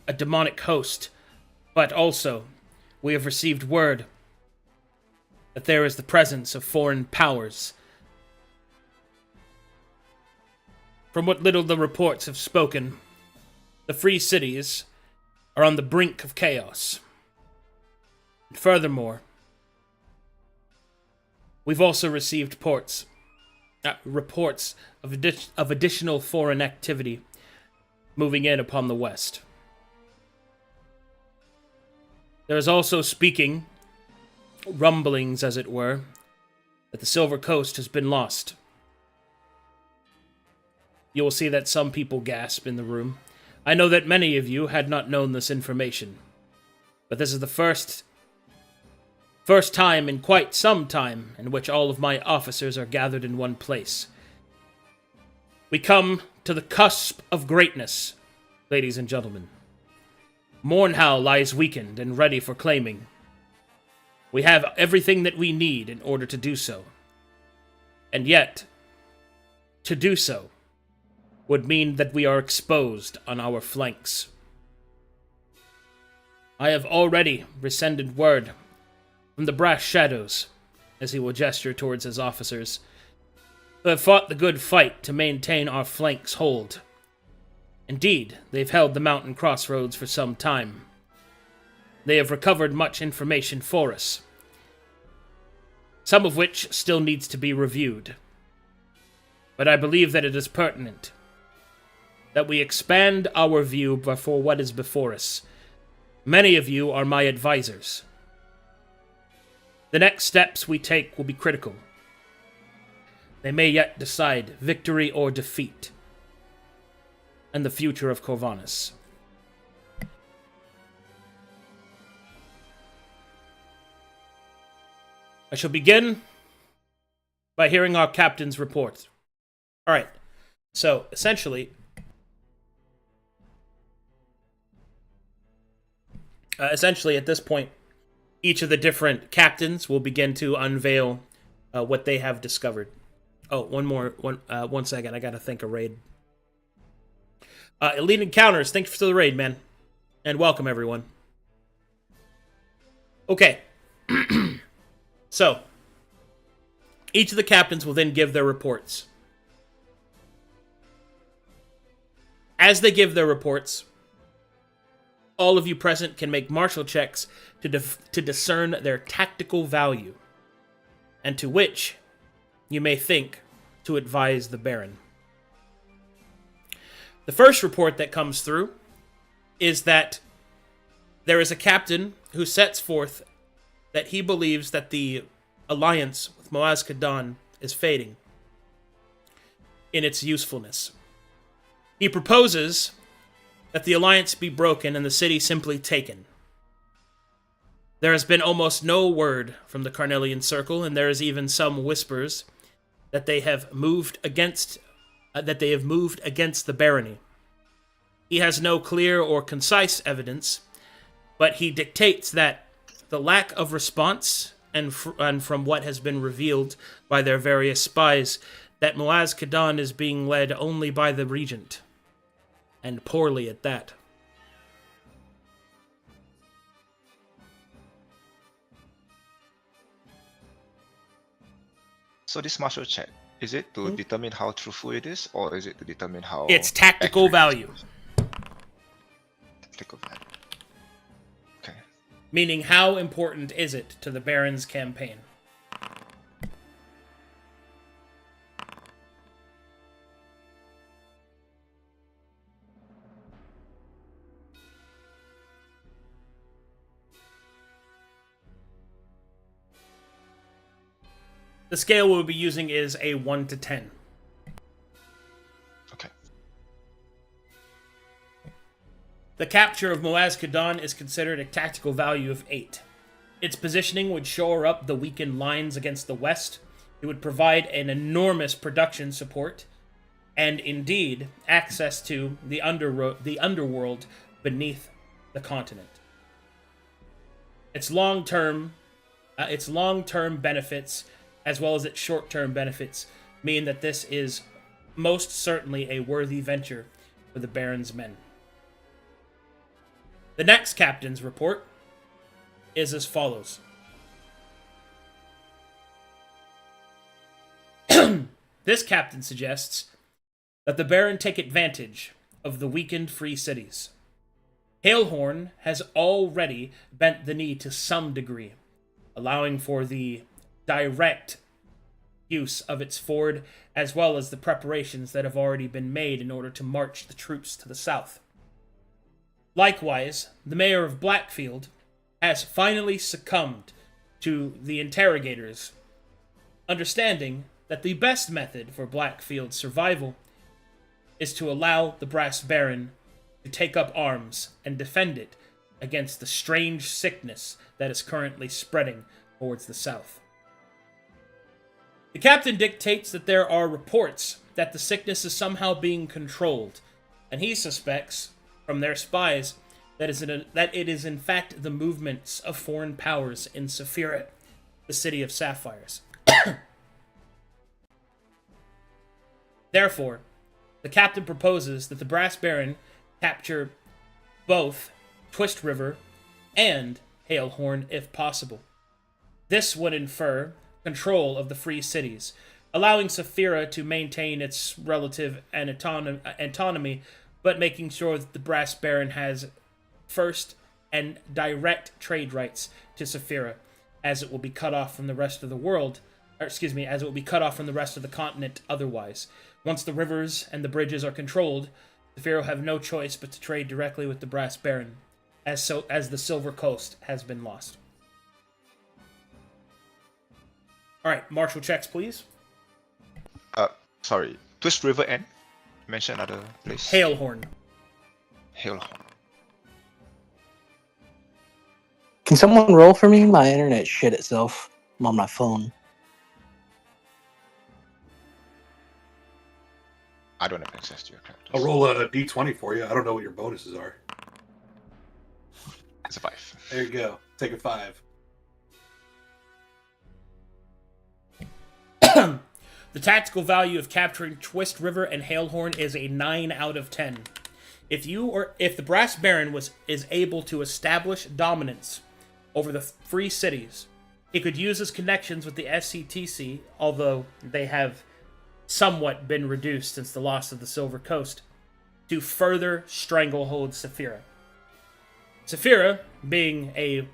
S1: a demonic host, but also we have received word that there is the presence of foreign powers. From what little the reports have spoken, the free cities are on the brink of chaos. And furthermore, we've also received reports of additional foreign activity moving in upon the west. There is also rumblings, as it were, that the Silver Coast has been lost. You will see that some people gasp in the room. I know that many of you had not known this information, but this is the first time in quite some time in which all of my officers are gathered in one place. We come to the cusp of greatness, ladies and gentlemen. Mornhow lies weakened and ready for claiming. We have everything that we need in order to do so. And yet, to do so would mean that we are exposed on our flanks. I have already rescinded word from the brass shadows, as he will gesture towards his officers, who have fought the good fight to maintain our flanks hold. Indeed, they've held the mountain crossroads for some time. They have recovered much information for us, some of which still needs to be reviewed. But I believe that it is pertinent that we expand our view for what is before us. Many of you are my advisors. The next steps we take will be critical. They may yet decide victory or defeat, and the future of Corvanus. I shall begin by hearing our captain's report. Alright, so essentially, at this point, each of the different captains will begin to unveil what they have discovered. Oh, one second, I gotta think a raid. Elite Encounters, thanks for the raid, man. And welcome, everyone. Okay. So, each of the captains will then give their reports. As they give their reports, all of you present can make martial checks to discern their tactical value, and to which you may think to advise the Baron. The first report that comes through is that there is a captain who sets forth that he believes that the alliance with Moaz Kadan is fading in its usefulness. He proposes that the alliance be broken and the city simply taken. There has been almost no word from the Carnelian Circle, and there is even some whispers that they have moved against the barony. He has no clear or concise evidence, but he dictates that the lack of response and from what has been revealed by their various spies, that Moaz Kadan is being led only by the regent, and poorly at that.
S3: So this martial check, is it to determine how truthful it is, or is it to determine how...
S1: It's tactical
S3: accurate
S1: value.
S3: Tactical value. Okay.
S1: Meaning, how important is it to the Baron's campaign? The scale we'll be using is a 1 to 10.
S3: Okay.
S1: The capture of Moaz Kadan is considered a tactical value of 8. Its positioning would shore up the weakened lines against the west. It would provide an enormous production support, and indeed access to the underworld beneath the continent. Its long-term benefits, as well as its short-term benefits, mean that this is most certainly a worthy venture for the Baron's men. The next captain's report is as follows. This captain suggests that the Baron take advantage of the weakened free cities. Hailhorn has already bent the knee to some degree, allowing for the direct use of its ford, as well as the preparations that have already been made in order to march the troops to the south. Likewise, the mayor of Blackfield has finally succumbed to the interrogators, understanding that the best method for Blackfield's survival is to allow the Brass Baron to take up arms and defend it against the strange sickness that is currently spreading towards the south. The captain dictates that there are reports that the sickness is somehow being controlled, and he suspects, from their spies, that it is in fact the movements of foreign powers in Sephiroth, the city of sapphires. Therefore, the captain proposes that the Brass Baron capture both Twist River and Hailhorn if possible. This would infer control of the free cities, allowing Sephiroth to maintain its relative autonomy, but making sure that the Brass Baron has first and direct trade rights to Sephiroth, as it will be cut off from the rest of the world, as it will be cut off from the rest of the continent otherwise. Once the rivers and the bridges are controlled, Sephiroth have no choice but to trade directly with the Brass Baron, as the Silver Coast has been lost. Alright, martial checks, please.
S3: Sorry. Twist River and? Mention another place.
S1: Hailhorn.
S3: Hailhorn.
S7: Can someone roll for me? My internet shit itself. I'm on my phone.
S3: I don't have access to your characters.
S4: I'll roll a d20 for you. I don't know what your bonuses are.
S3: It's a 5.
S4: There you go. Take a 5.
S1: The tactical value of capturing Twist River and Hailhorn is a 9 out of 10. If the Brass Baron is able to establish dominance over the free cities, he could use his connections with the SCTC, although they have somewhat been reduced since the loss of the Silver Coast, to further stranglehold Saphira. Saphira, being an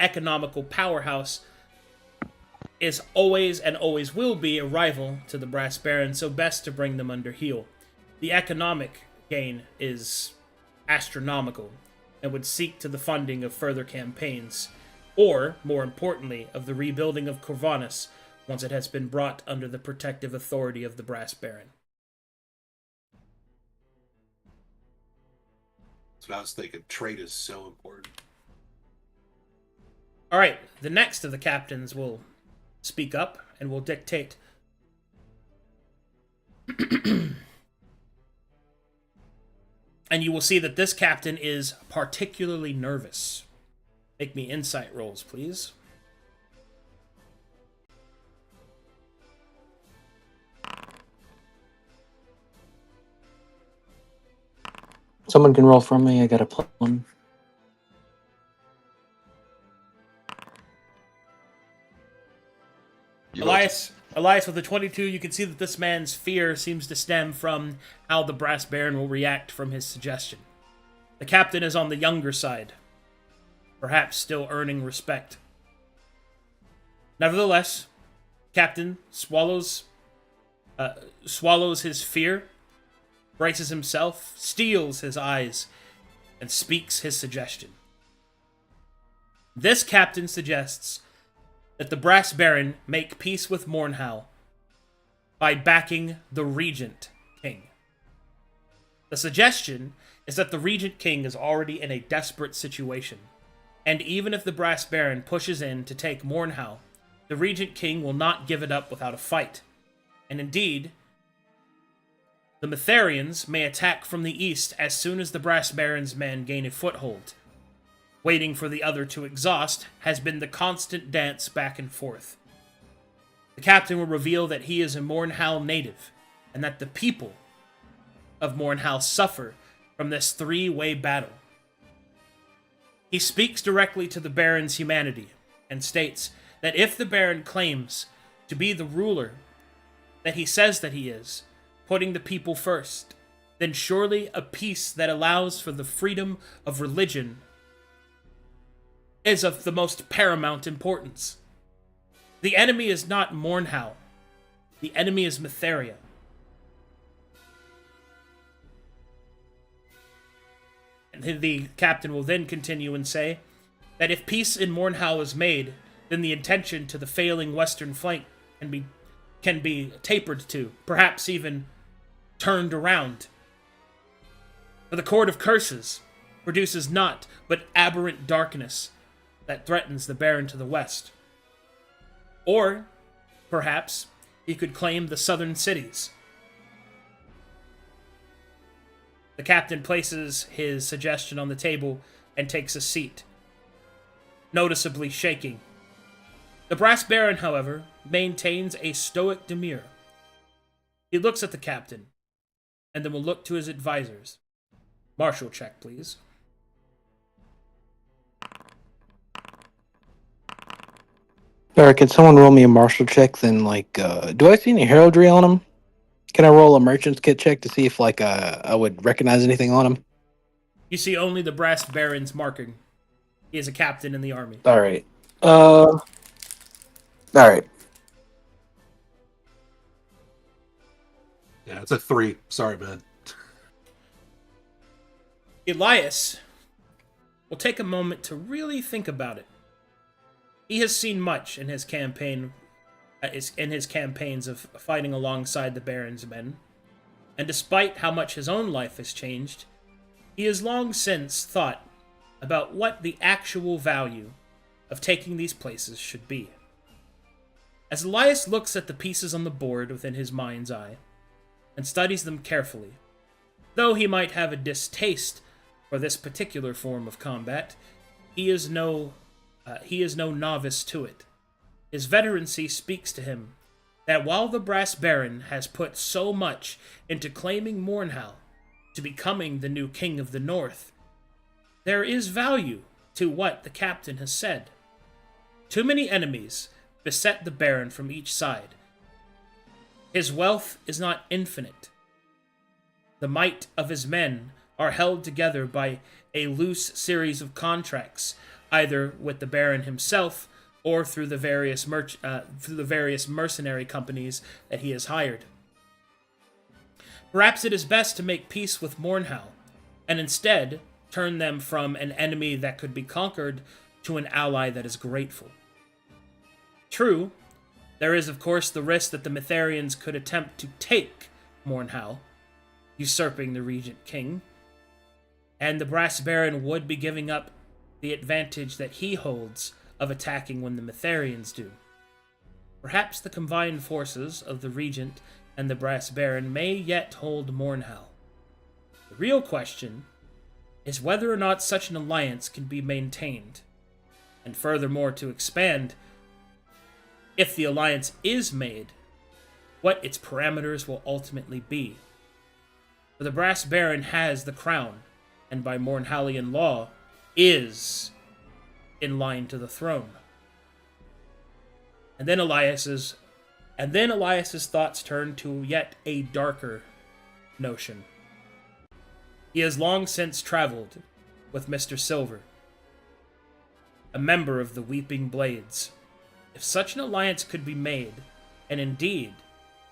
S1: economical powerhouse, is always and always will be a rival to the Brass Baron, so best to bring them under heel. The economic gain is astronomical, and would seek to the funding of further campaigns, or, more importantly, of the rebuilding of Corvanus once it has been brought under the protective authority of the Brass Baron.
S4: That's what I was thinking. Trade is so important.
S1: Alright, the next of the captains will speak up and will dictate. And you will see that this captain is particularly nervous. Make me insight rolls, please.
S7: Someone can roll for me. I got a +1.
S1: Elias with a 22, you can see that this man's fear seems to stem from how the Brass Baron will react from his suggestion. The captain is on the younger side, perhaps still earning respect. Nevertheless, Captain swallows his fear, braces himself, steels his eyes, and speaks his suggestion. This captain suggests that the Brass Baron make peace with Mornhow by backing the Regent King. The suggestion is that the Regent King is already in a desperate situation, and even if the Brass Baron pushes in to take Mornhow, the Regent King will not give it up without a fight. And indeed, the Metharians may attack from the east as soon as the Brass Baron's men gain a foothold. Waiting for the other to exhaust has been the constant dance back and forth. The captain will reveal that he is a Mornhow native, and that the people of Mornhow suffer from this three-way battle. He speaks directly to the Baron's humanity, and states that if the Baron claims to be the ruler that he says that he is, putting the people first, then surely a peace that allows for the freedom of religion is of the most paramount importance. The enemy is not Mornhow. The enemy is Metheria. And the captain will then continue and say that if peace in Mornhow is made, then the intention to the failing western flank can be tapered to, perhaps even turned around. For the Court of Curses produces naught but aberrant darkness that threatens the Baron to the west. Or, perhaps, he could claim the southern cities. The captain places his suggestion on the table and takes a seat, noticeably shaking. The Brass Baron, however, maintains a stoic demeanor. He looks at the captain, and then will look to his advisors. Marshal check, please.
S7: Alright, can someone roll me a martial check? Then, do I see any heraldry on him? Can I roll a merchant's kit check to see if, I would recognize anything on him?
S1: You see only the Brass Baron's marking. He is a captain in the army.
S7: Alright. Alright.
S4: Yeah, it's a 3. Sorry, man.
S1: Elias will take a moment to really think about it. He has seen much in his campaigns of fighting alongside the Baron's men, and despite how much his own life has changed, he has long since thought about what the actual value of taking these places should be. As Elias looks at the pieces on the board within his mind's eye, and studies them carefully, though he might have a distaste for this particular form of combat, he is no novice to it. His veterancy speaks to him that while the Brass Baron has put so much into claiming Mornhal to becoming the new king of the North, there is value to what the captain has said. Too many enemies beset the Baron from each side. His wealth is not infinite. The might of his men are held together by a loose series of contracts, either with the Baron himself or through the various mercenary companies that he has hired. Perhaps it is best to make peace with Mornhal, and instead turn them from an enemy that could be conquered to an ally that is grateful. True, there is of course the risk that the Mitharians could attempt to take Mornhal, usurping the Regent King, and the Brass Baron would be giving up the advantage that he holds of attacking when the Mitharians do. Perhaps the combined forces of the Regent and the Brass Baron may yet hold Mornhal. The real question is whether or not such an alliance can be maintained, and furthermore to expand, if the alliance is made, what its parameters will ultimately be. For the Brass Baron has the crown, and by Mornhalian law, is in line to the throne. And then Elias's thoughts turned to yet a darker notion. He has long since traveled with Mr. Silver, a member of the Weeping Blades. If such an alliance could be made, and indeed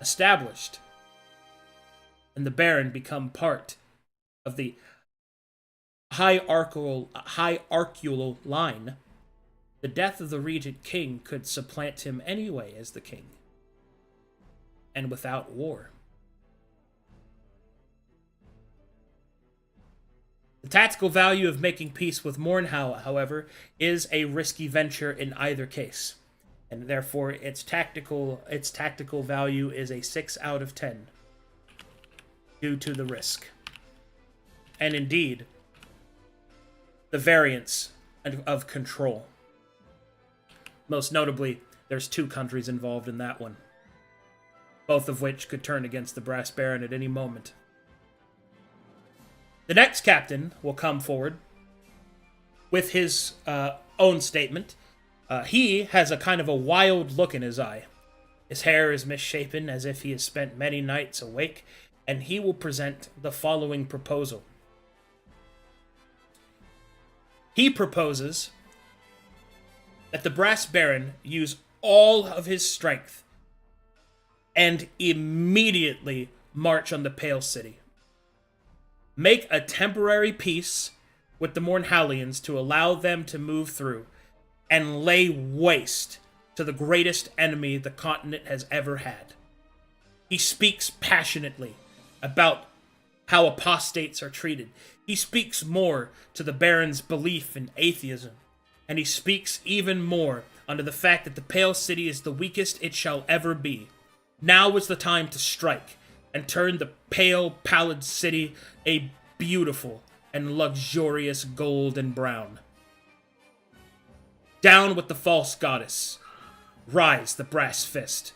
S1: established, and the Baron become part of the hierarchical line, the death of the Regent King could supplant him anyway as the king, and without war. The tactical value of making peace with Mornhal, however, is a risky venture in either case, and therefore its tactical value is a 6 out of 10 due to the risk. And indeed, the variance of control. Most notably, there's 2 countries involved in that one, both of which could turn against the Brass Baron at any moment. The next captain will come forward with his own statement. He has a kind of a wild look in his eye. His hair is misshapen as if he has spent many nights awake, and he will present the following proposal. He proposes that the Brass Baron use all of his strength and immediately march on the Pale City. Make a temporary peace with the Mornhalians to allow them to move through, and lay waste to the greatest enemy the continent has ever had. He speaks passionately about how apostates are treated. He speaks more to the Baron's belief in atheism, and he speaks even more under the fact that the Pale City is the weakest it shall ever be. Now is the time to strike, and turn the pallid city a beautiful and luxurious gold and brown. Down with the false goddess. Rise the brass fist.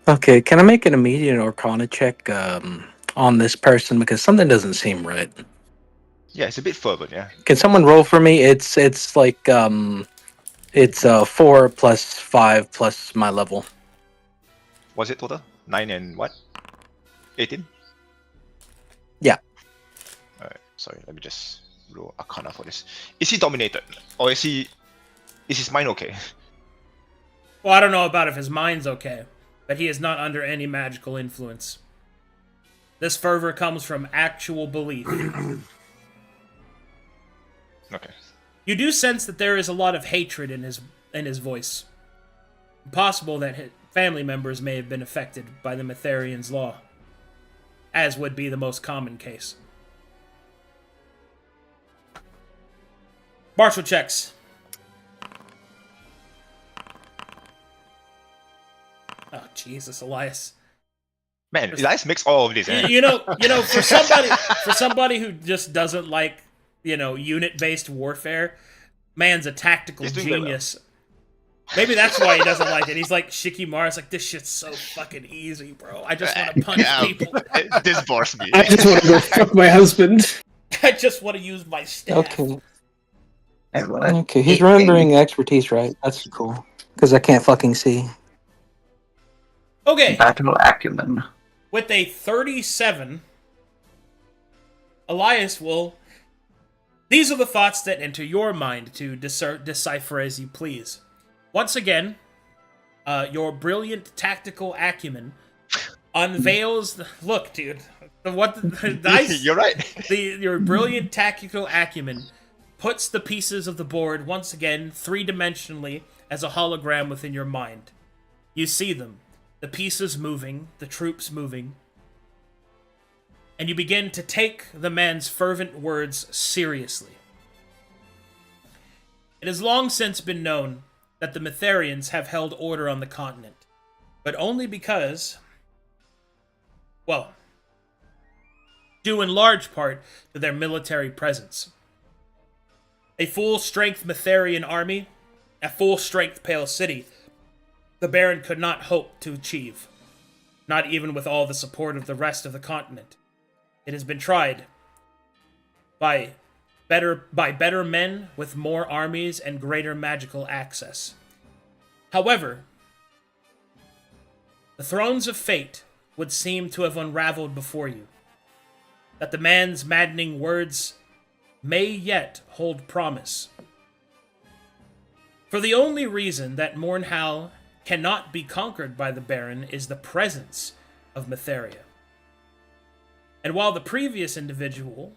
S7: Okay, can I make an immediate Arcana check on this person because something doesn't seem right?
S3: Yeah, it's a bit fervent, yeah.
S7: Can someone roll for me? It's like it's 4 plus 5 plus my level.
S3: What's it total? 9 and what? 18?
S7: Yeah.
S3: Alright, sorry, let me just roll Arcana for this. Is he dominated? Or is his mind okay?
S1: Well, I don't know about if his mind's okay, but he is not under any magical influence. This fervor comes from actual belief.
S3: Okay.
S1: You do sense that there is a lot of hatred in his voice. Possible that his family members may have been affected by the Mitharians' law, as would be the most common case. Martial checks. Oh Jesus, Elias.
S3: Man, Elias makes all of this, eh?
S1: You know, for somebody who just doesn't like, unit-based warfare, man's a tactical
S3: He's doing very well.
S1: genius. Maybe that's why he doesn't like it. He's like Shikimara's like, this shit's so fucking easy, bro. I just want to punch people.
S3: This bores me.
S5: I just want to go fuck my husband.
S1: I just want to use my staff.
S7: Okay.
S8: Everyone.
S7: Okay, he's rendering expertise, right? That's cool. Because I can't fucking see.
S1: Okay,
S8: Battle acumen.
S1: with a 37, Elias will... These are the thoughts that enter your mind to decipher as you please. Once again, your brilliant tactical acumen unveils... Look, dude. The dice...
S3: You're right.
S1: Your brilliant tactical acumen puts the pieces of the board once again 3-dimensionally as a hologram within your mind. You see them, the pieces moving, the troops moving, and you begin to take the man's fervent words seriously. It has long since been known that the Mytharians have held order on the continent, but only because, well, due in large part to their military presence. A full-strength Mytharian army, a full-strength Pale City, the Baron could not hope to achieve, not even with all the support of the rest of the continent. It has been tried by better men with more armies and greater magical access. However, the thrones of fate would seem to have unraveled before you, that the man's maddening words may yet hold promise. For the only reason that Mornhal cannot be conquered by the Baron is the presence of Mytheria. And while the previous individual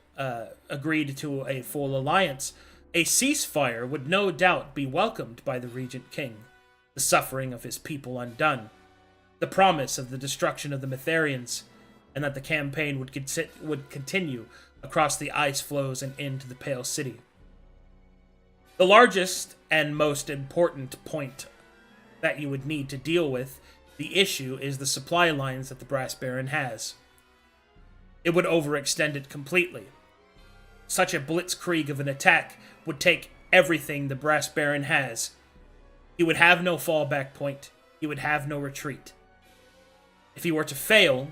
S1: agreed to a full alliance, a ceasefire would no doubt be welcomed by the Regent King, the suffering of his people undone, the promise of the destruction of the Mytharians, and that the campaign would continue across the ice floes and into the Pale City. The largest and most important point that you would need to deal with the issue is the supply lines that the Brass Baron has. It would overextend it completely. Such a blitzkrieg of an attack would take everything the Brass Baron has. He would have no fallback point. He would have no retreat. If he were to fail,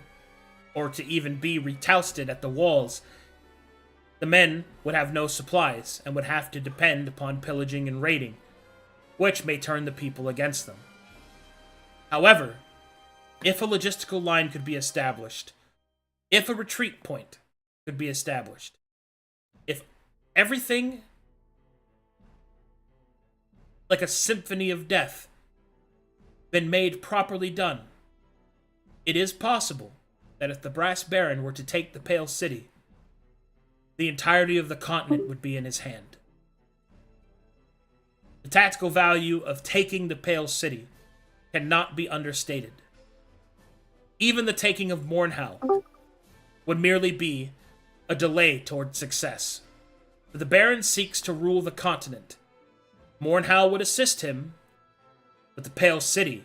S1: or to even be retousted at the walls, the men would have no supplies and would have to depend upon pillaging and raiding, which may turn the people against them. However, if a logistical line could be established, if a retreat point could be established, if everything, like a symphony of death, been made properly done, it is possible that if the Brass Baron were to take the Pale City, the entirety of the continent would be in his hand. The tactical value of taking the Pale City cannot be understated. Even the taking of Mornhal would merely be a delay toward success. If the Baron seeks to rule the continent, Mornhal would assist him, but the Pale City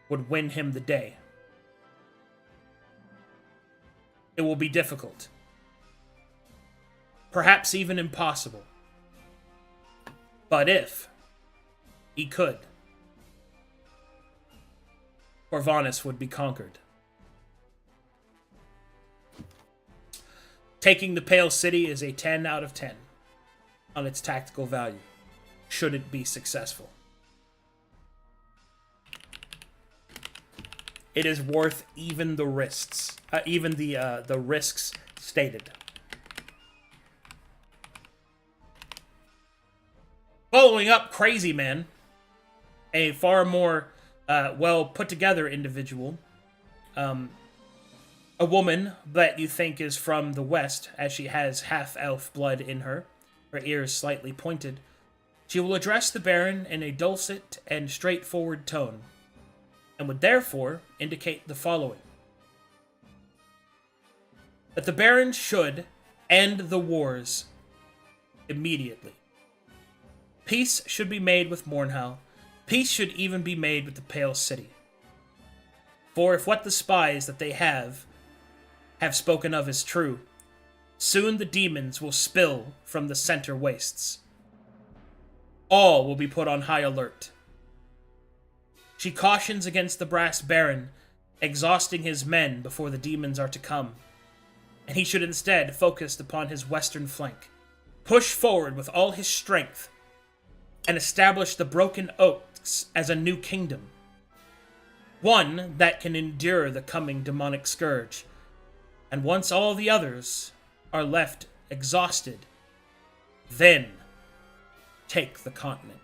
S1: would win him the day. It will be difficult. Perhaps even impossible. But if he could, Corvinus would be conquered. Taking the Pale City is a 10 out of 10 on its tactical value, should it be successful. It is worth even the risks, the risks stated. Following up Crazy Man, a far more well put together individual, a woman that you think is from the West, as she has half-elf blood in her ears slightly pointed. She will address the Baron in a dulcet and straightforward tone, and would therefore indicate the following. That the Baron should end the wars immediately. Peace should be made with Mornhal. Peace should even be made with the Pale City. For if what the spies that they have spoken of is true, soon the demons will spill from the center wastes. All will be put on high alert. She cautions against the Brass Baron exhausting his men before the demons are to come, and he should instead focus upon his western flank, push forward with all his strength, and establish the Broken Oaks as a new kingdom. One that can endure the coming demonic scourge, and once all the others are left exhausted, then take the continent.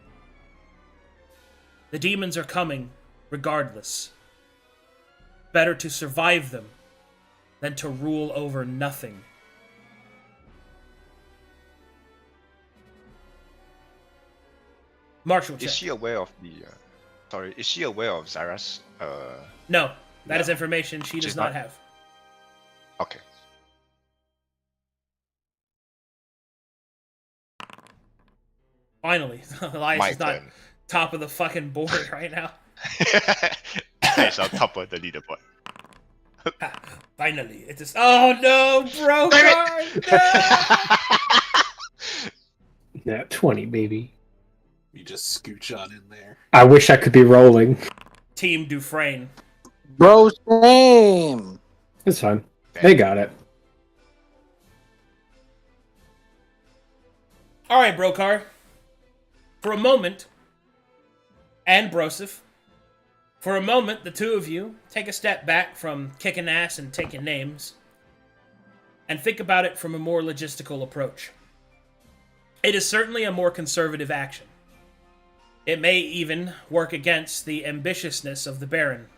S1: The demons are coming regardless. Better to survive them than to rule over nothing. Marshal check.
S3: Is she aware of the? Is she aware of Zara's?
S1: No, that
S3: No.
S1: is information she does
S3: She's
S1: not
S3: not?
S1: have.
S3: Okay.
S1: Finally, Elias
S3: My
S1: is not
S3: turn.
S1: top of the fucking board right now.
S3: It's on top of the leaderboard.
S1: Finally, it is. Oh no, bro!
S3: Damn
S1: No!
S5: Yeah, 20, baby.
S4: You just scooch on in there.
S5: I wish I could be rolling.
S1: Team Dufresne.
S7: Bro, same.
S5: It's fine. They got it.
S1: All right, Brokar. For a moment, and Broseph, for a moment, the two of you take a step back from kicking ass and taking names, and think about it from a more logistical approach. It is certainly a more conservative action. It may even work against the ambitiousness of the Baron.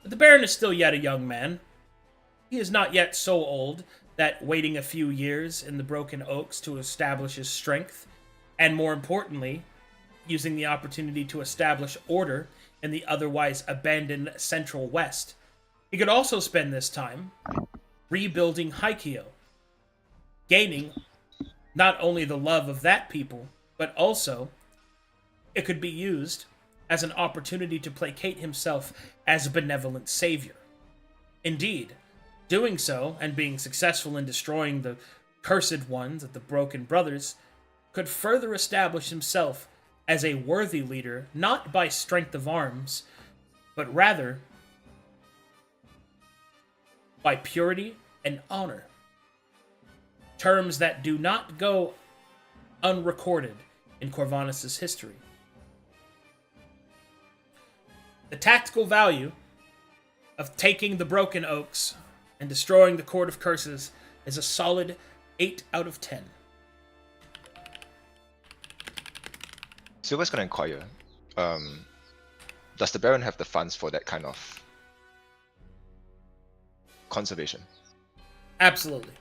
S1: But the Baron is still yet a young man. He is not yet so old that waiting a few years in the Broken Oaks to establish his strength, and more importantly, using the opportunity to establish order in the otherwise abandoned Central West. He could also spend this time rebuilding Haikio, gaining not only the love of that people, but also it could be used as an opportunity to placate himself as a benevolent savior. Indeed, doing so and being successful in destroying the cursed ones of the Broken Brothers could further establish himself as a worthy leader, not by strength of arms, but rather by purity and honor. Terms that do not go unrecorded in Corvanus' history. The tactical value of taking the Broken Oaks and destroying the Court of Curses is a solid 8 out of 10.
S3: Silver's gonna inquire. Does the Baron have the funds for that kind of conservation?
S1: Absolutely.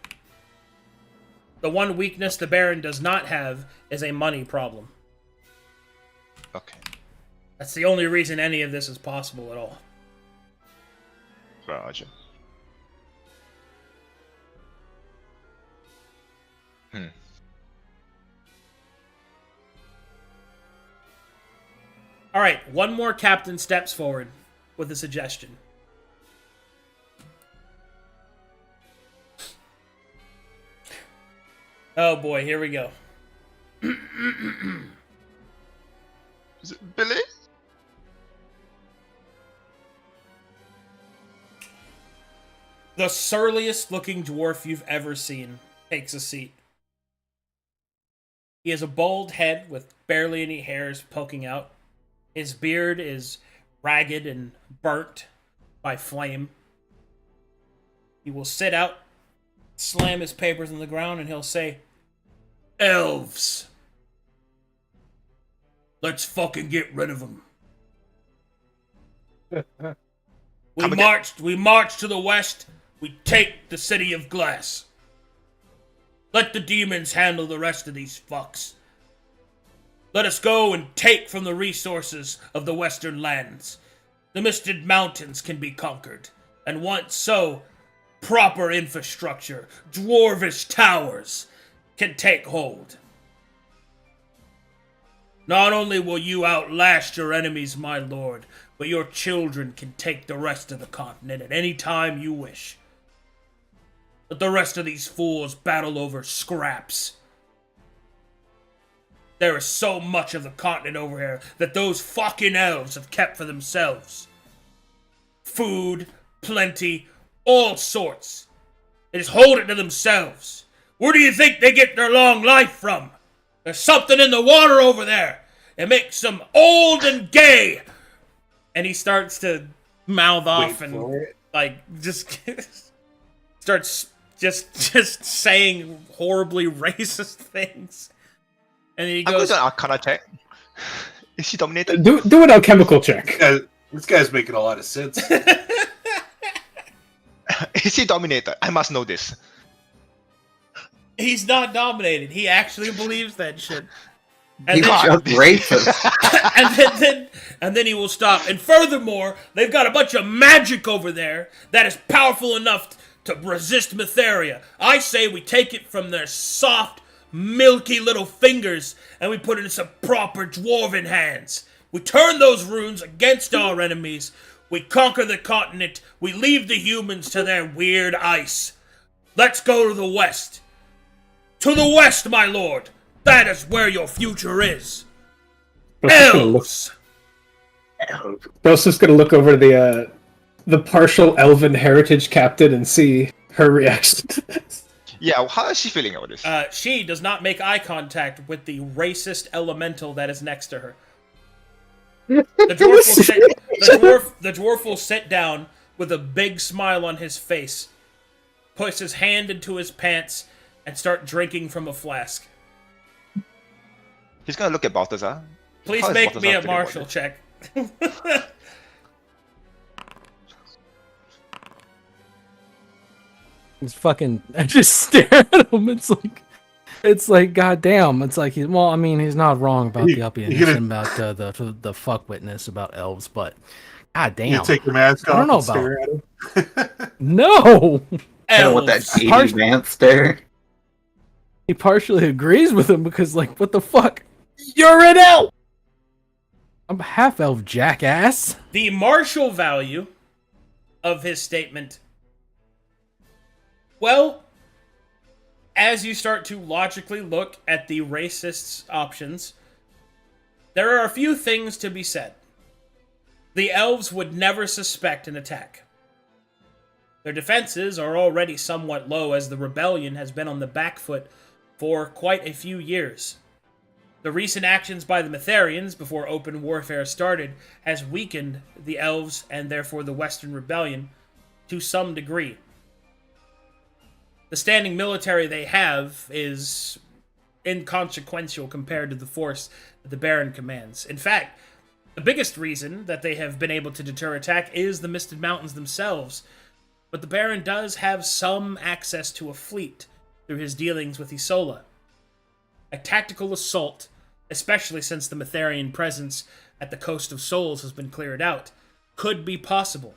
S1: The one weakness the Baron does not have is a money problem.
S3: Okay.
S1: That's the only reason any of this is possible at all.
S3: Roger.
S1: All right, one more captain steps forward with a suggestion. Oh boy, here we go.
S3: Is it Billy?
S1: The surliest looking dwarf you've ever seen takes a seat. He has a bald head with barely any hairs poking out. His beard is ragged and burnt by flame. He will sit out, slam his papers on the ground, and he'll say, "Elves. Let's fucking get rid of them. We march to the west. We take the city of glass. Let the demons handle the rest of these fucks. Let us go and take from the resources of the western lands. The misted mountains can be conquered, and once so, proper infrastructure, dwarvish towers, can take hold. Not only will you outlast your enemies, my lord, but your children can take the rest of the continent at any time you wish. Let the rest of these fools battle over scraps. There is so much of the continent over here that those fucking elves have kept for themselves. Food, plenty, all sorts. They just hold it to themselves. Where do you think they get their long life from? There's something in the water over there. It makes them old and gay. And he starts to mouth off and like just starts just saying horribly racist things. And then he
S3: I'm going
S1: goes,
S3: to Arcana check. Is he dominated?
S5: Do an alchemical check.
S4: This guy's making a lot of sense.
S3: Is he dominated? I must know this.
S1: he's not dominated. He actually believes that shit. And
S8: He's
S1: then,
S8: just racist.
S1: and then he will stop. And furthermore, they've got a bunch of magic over there that is powerful enough to resist Mytheria. I say we take it from their soft, milky little fingers and we put it in some proper dwarven hands. We turn those runes against our enemies. We conquer the continent. We leave the humans to their weird ice. Let's go to the west. To the west, my lord. That is where your future is. Elves!
S5: Bro's just gonna look over the partial elven heritage captain and see her reaction to this.
S3: Yeah, how is she feeling about this?
S1: She does not make eye contact with the racist elemental that is next to her. The dwarf will sit down with a big smile on his face, puts his hand into his pants, and start drinking from a flask.
S3: He's gonna look at Balthazar.
S1: Please
S3: How is
S1: make
S3: Balthazar
S1: me a
S3: feeling about
S1: martial
S3: this?
S1: check.
S6: He's fucking. I just stare at him. It's like, goddamn. It's like, he's not wrong about the uppiness and about the fuck witness about elves, but goddamn.
S4: You take your mask off
S6: I don't know
S4: and stare at him.
S6: No.
S8: And with that
S1: Elves.
S8: shady man stare.
S6: He partially agrees with him because, like, what the fuck? You're an elf. I'm a half elf, jackass.
S1: The martial value of his statement. Well, as you start to logically look at the racist options, there are a few things to be said. The elves would never suspect an attack. Their defenses are already somewhat low as the rebellion has been on the back foot for quite a few years. The recent actions by the Mytharians before open warfare started has weakened the elves and therefore the Western Rebellion to some degree. The standing military they have is inconsequential compared to the force that the Baron commands. In fact, the biggest reason that they have been able to deter attack is the Misted Mountains themselves, but the Baron does have some access to a fleet through his dealings with Isola. A tactical assault, especially since the Mytharian presence at the Coast of Souls has been cleared out, could be possible.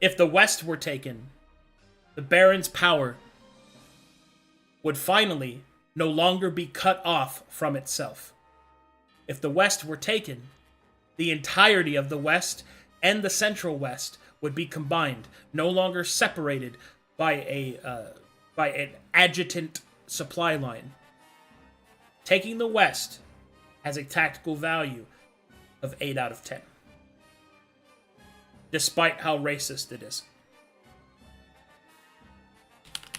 S1: If the West were taken, the Baron's power would finally no longer be cut off from itself. If the West were taken, the entirety of the West and the Central West would be combined, no longer separated by an adjutant supply line. Taking the West has a tactical value of 8 out of 10. Despite how racist it is.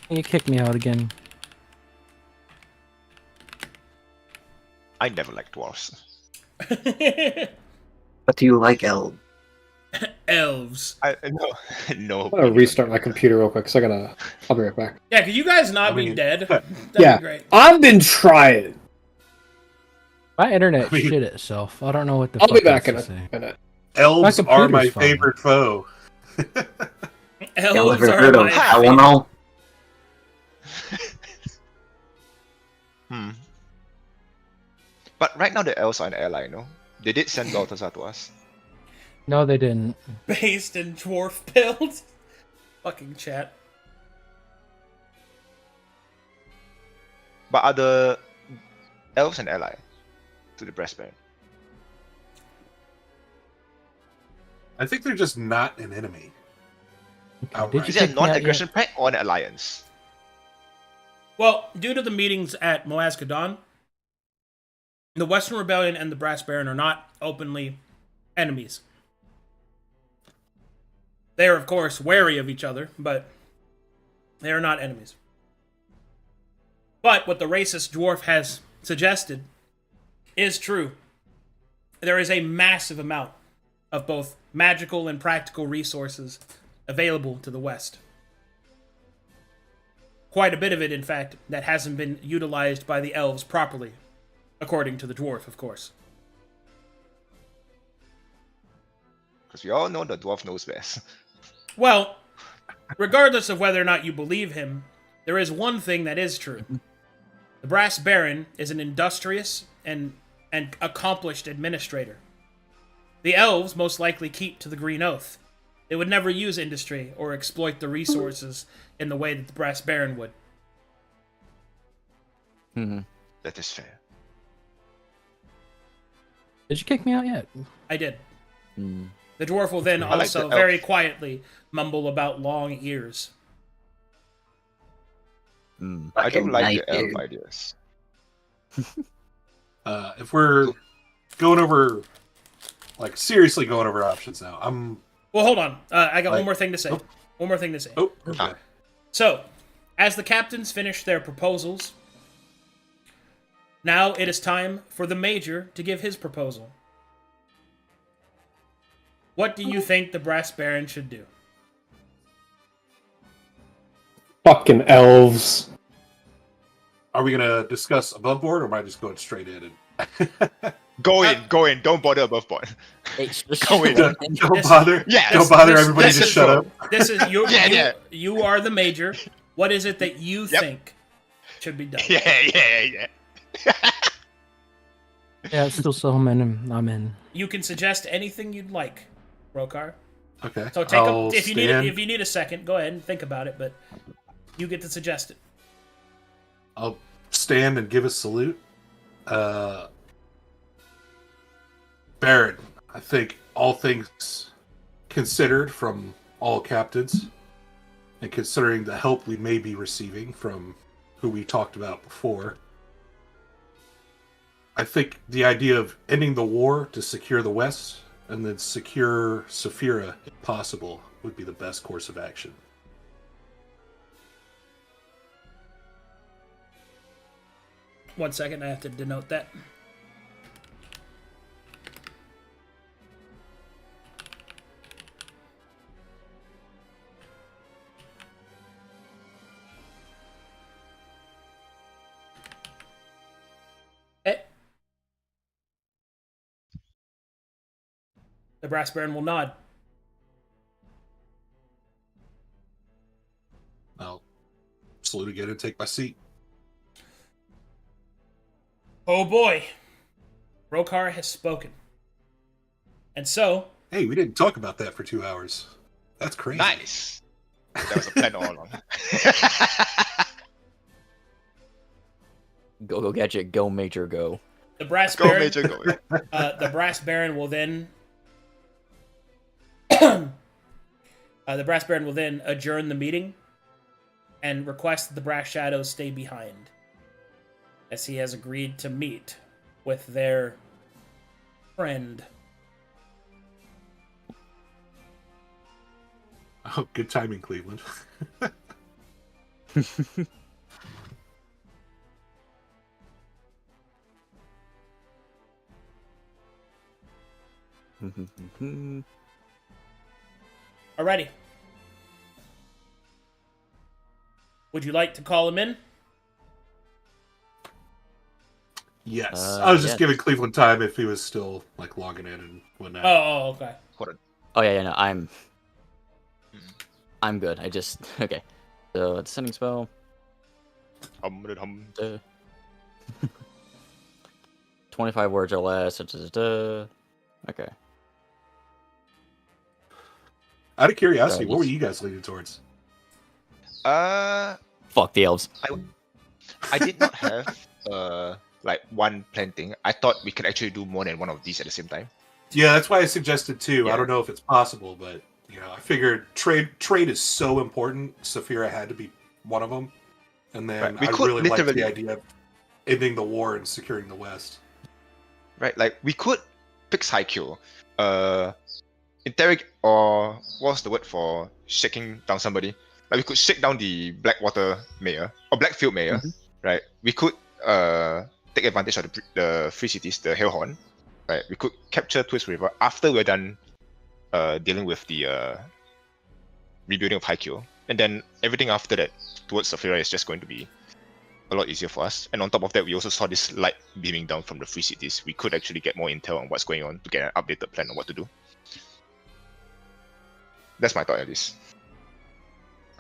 S6: You kicked me out again.
S3: I never liked dwarves.
S8: But do you like elves?
S1: Elves.
S3: No.
S5: I'm gonna restart my computer real quick, so I'll be right back.
S1: Yeah, could you guys not be dead? That'd
S5: Yeah.
S1: be great.
S5: I've been trying.
S6: My internet
S4: I mean-
S6: shit itself. I don't know what the
S5: I'll
S6: fuck
S5: be back in
S6: else to
S5: a
S6: say.
S5: minute.
S4: Elves
S6: My
S4: are my
S6: computer's fine.
S4: favorite foe.
S8: Y'all
S1: Elves
S8: ever
S1: are
S8: heard of
S1: my
S8: Howlnall?
S3: But right now the elves are an ally, no? They did send Balthazar to us.
S6: No, they didn't.
S1: based in dwarf build. Fucking chat.
S3: But are the elves an ally to the Breastbone?
S4: I think they're just not an enemy.
S6: Okay,
S4: Outright.
S6: did you
S3: Is it a
S6: kick me out
S3: non-aggression
S6: yet?
S3: pact or an alliance?
S1: Well, due to the meetings at Moazkadon, the Western Rebellion and the Brass Baron are not openly enemies. They are, of course, wary of each other, but they are not enemies. But what the racist dwarf has suggested is true. There is a massive amount of both magical and practical resources available to the West. Quite a bit of it, in fact, that hasn't been utilized by the elves properly, according to the dwarf, of course.
S3: Because we all know the dwarf knows best.
S1: Well, regardless of whether or not you believe him, there is one thing that is true. The Brass Baron is an industrious and accomplished administrator. The elves most likely keep to the Green Oath. They would never use industry or exploit the resources in the way that the Brass Baron would.
S3: That is fair.
S6: Did you kick me out yet?
S1: I did. The dwarf will then
S3: I like
S1: also
S3: the
S1: very
S3: elf.
S1: quietly mumble about long ears.
S3: I do
S8: Fucking
S3: like the
S8: night,
S3: elf
S8: dude.
S3: ideas.
S4: If we're going over, like, seriously going over options now,
S1: Well, hold on. I got one
S4: Like-
S1: more thing to say.
S4: oh.
S1: One more thing to say.
S4: okay.
S1: So, as the captains finish their proposals, now it is time for the Major to give his proposal. What do you think the Brass Baron should do?
S5: Fucking elves.
S4: Are we gonna discuss above board, or am I just going straight in? And
S3: Go in. Don't bother above board.
S2: Hey,
S3: Go in.
S4: don't
S1: This-
S4: bother.
S3: Yeah,
S4: Don't bother.
S1: this-
S4: Everybody,
S1: this
S4: just
S1: is-
S4: shut up.
S1: This is you.
S3: Yeah.
S1: You are the Major. What is it that you
S3: Yep.
S1: think should be done?
S3: Yeah.
S6: Yeah, it's still so I'm in.
S1: You can suggest anything you'd like, Rokar.
S4: Okay.
S1: So take
S4: I'll
S1: if you
S4: stand.
S1: if you need a second, go ahead and think about it. But you get to suggest it.
S4: I'll stand and give a salute. Baron, I think all things considered from all captains, and considering the help we may be receiving from who we talked about before, I think the idea of ending the war to secure the West and then secure Saphira, if possible, would be the best course of action.
S1: One second, I have to denote that. Eh. The Brass Baron will nod.
S4: I'll salute again and take my seat.
S1: Oh boy, Rokar has spoken. And so,
S4: Hey, we didn't talk about that for 2 hours. That's crazy.
S3: Nice. That was a plan all along.
S2: Go gadget, go major, go.
S1: the Brass
S3: Go,
S1: Baron,
S3: Major, go.
S1: the Brass Baron will then, the Brass Baron will then adjourn the meeting and request that the Brass Shadows stay behind, as he has agreed to meet with their friend.
S4: Oh, good timing, Cleveland.
S1: Alrighty. Would you like to call him in?
S4: Yes.
S2: Uh,
S4: I was just
S2: yes.
S4: giving Cleveland time if he was still like logging in and whatnot.
S1: Oh, okay.
S2: Oh yeah, no, I'm good. I just okay. So it's sending spell.
S3: Hum.
S2: 25 words or less. Okay.
S4: Out of curiosity,
S2: Sorry,
S4: what were
S2: yes.
S4: you guys leaning towards?
S3: I
S2: Fuck the elves.
S3: did not have like one plan thing. I thought we could actually do more than one of these at the same time.
S4: Yeah, that's why I suggested two.
S3: Yeah.
S4: I don't know if it's possible, but I figured trade is so important. Saphira had to be one of them. And then
S3: Right, we
S4: I
S3: could
S4: really liked the
S3: literally-
S4: idea of ending the war and securing the West.
S3: Right, like we could fix Haikyuu, interrogate, or what's the word for shaking down somebody? Like we could shake down the Blackwater mayor or Blackfield mayor, right? We could take advantage of the free cities, the Hailhorn, right? We could capture Twist River after we're done dealing with the rebuilding of Haikyuu, and then everything after that towards Saphira is just going to be a lot easier for us. And on top of that, we also saw this light beaming down from the free cities. We could actually get more intel on what's going on to get an updated plan on what to do. That's my thought at least.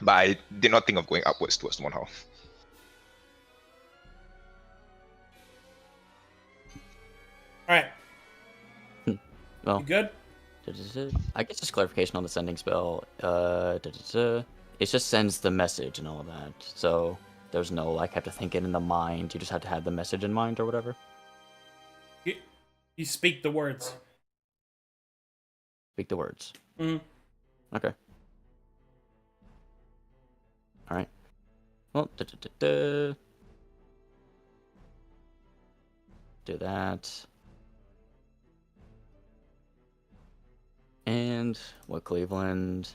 S3: But I did not think of going upwards towards the Monhao.
S1: Alright.
S2: Well,
S1: You good?
S2: I guess just clarification on the sending spell. It just sends the message and all of that. So there's no like have to think it in the mind. You just have to have the message in mind or whatever.
S1: You speak the words.
S2: Speak the words.
S1: Mm-hmm.
S2: Okay. All right. Well, do that. And what Cleveland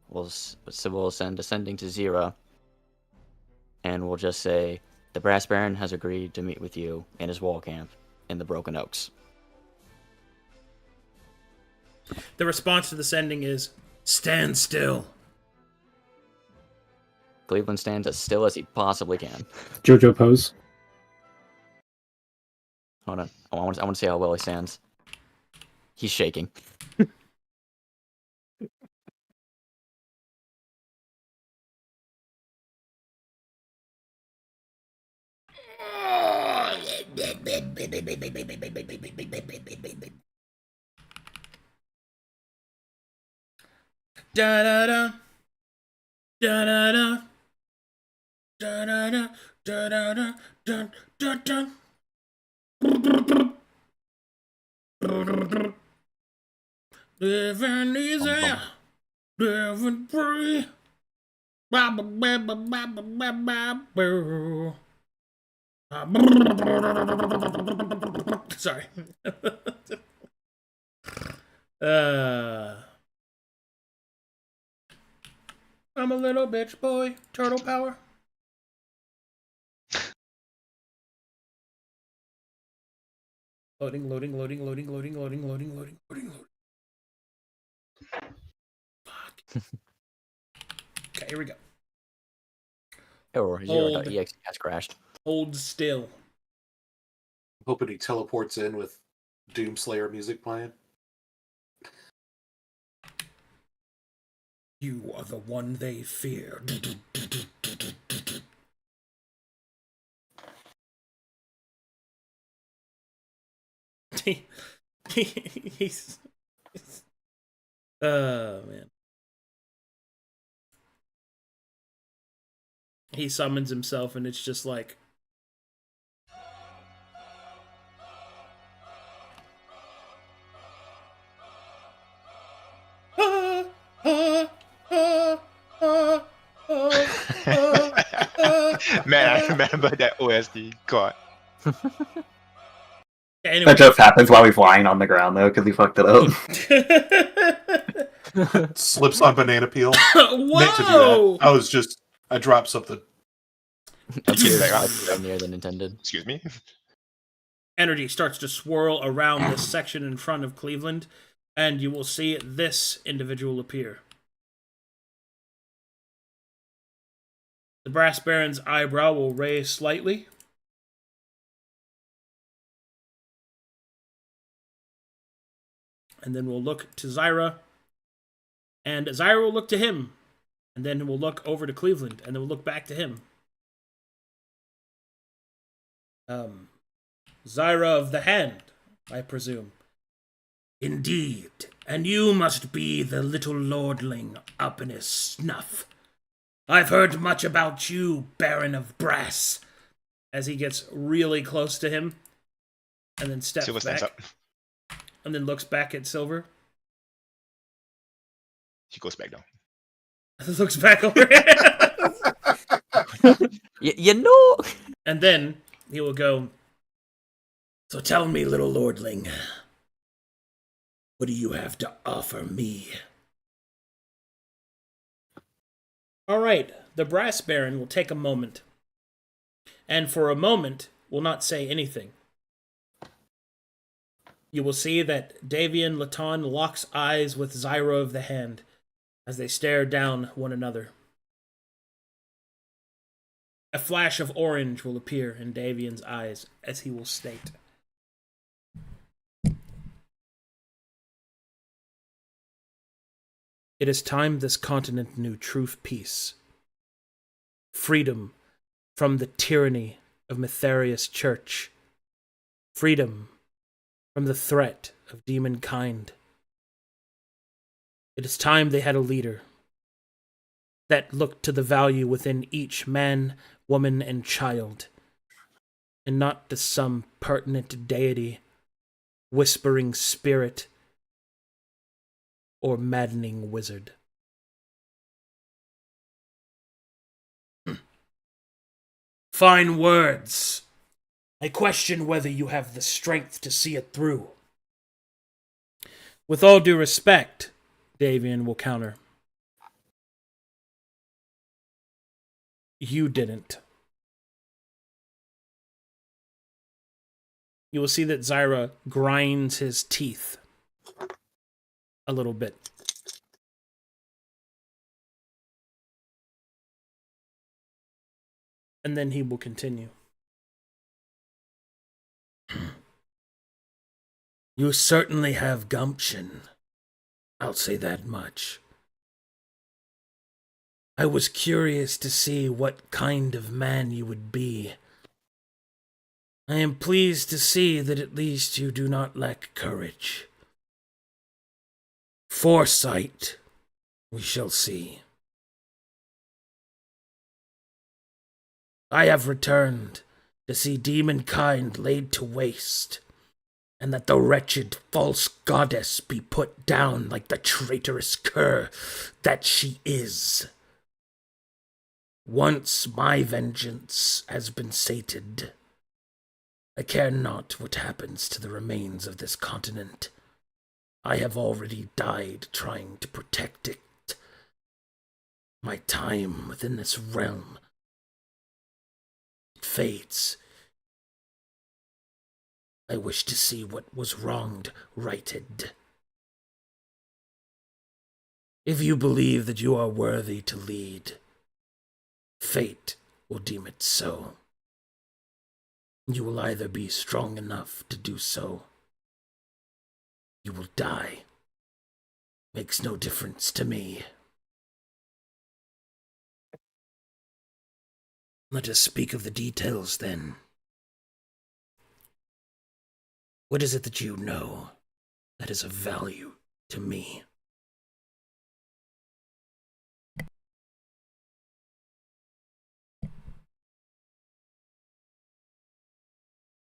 S2: will send ascending to Zira, and we'll just say the Brass Baron has agreed to meet with you in his wall camp in the Broken Oaks.
S1: The response to the sending is, stand still.
S2: Cleveland stands as still as he possibly can.
S5: Jojo pose.
S2: Hold on, I want to see how well he stands. He's shaking.
S1: Da da da. Da da da. Da da da. Da da da. Dun dun dun. Living easy. Living free. Ba ba ba ba ba ba ba ba boo. Sorry. I'm a little bitch boy. Turtle power. Loading, loading, loading, loading, loading, loading, loading, loading, loading, loading. Fuck. Okay, here we go.
S2: Or Zero.exe has crashed.
S1: Hold still.
S4: Hoping he teleports in with Doomslayer music playing.
S1: You are the one they fear. he's oh man. He summons himself and it's just like
S3: Man, I remember that OSD. God.
S1: anyway.
S8: That just happens while he's lying on the ground though, because he fucked it up.
S4: Slips on banana peel. Meant to do that. I dropped something.
S2: That's near than intended.
S3: Excuse me.
S1: Energy starts to swirl around this section in front of Cleveland, and you will see this individual appear. The Brass Baron's eyebrow will raise slightly. And then we'll look to Zyra. And Zyra will look to him. And then we'll look over to Cleveland. And then we'll look back to him. Zyra of the Hand, I presume. Indeed. And you must be the little lordling up in his snuff. I've heard much about you, Baron of Brass. As he gets really close to him. And then steps
S3: Silver stands
S1: back.
S3: up.
S1: And then looks back at Silver.
S3: He goes back down.
S1: Looks back over.
S2: You know.
S1: And then he will go, "So tell me, little lordling, what do you have to offer me?" All right, the Brass Baron will take a moment, and for a moment will not say anything. You will see that Davian Laton locks eyes with Zyra of the Hand as they stare down one another. A flash of orange will appear in Davian's eyes as he will state, "It is time this continent knew true peace. Freedom from the tyranny of Metharius Church. Freedom from the threat of demon kind. It is time they had a leader that looked to the value within each man, woman, and child, and not to some pertinent deity, whispering spirit, or maddening wizard." Fine words. I question whether you have the strength to see it through. With all due respect, Davian will counter, you didn't. You will see that Zyra grinds his teeth a little bit. And then he will continue. You certainly have gumption. I'll say that much. I was curious to see what kind of man you would be. I am pleased to see that at least you do not lack courage. Foresight, we shall see. I have returned to see demonkind laid to waste, and that the wretched false goddess be put down like the traitorous cur that she is. Once my vengeance has been sated, I care not what happens to the remains of this continent. I have already died trying to protect it. My time within this realm fades. I wish to see what was wronged righted. If you believe that you are worthy to lead, fate will deem it so. You will either be strong enough to do so. You will die. Makes no difference to me. Let us speak of the details then. What is it that you know that is of value to me?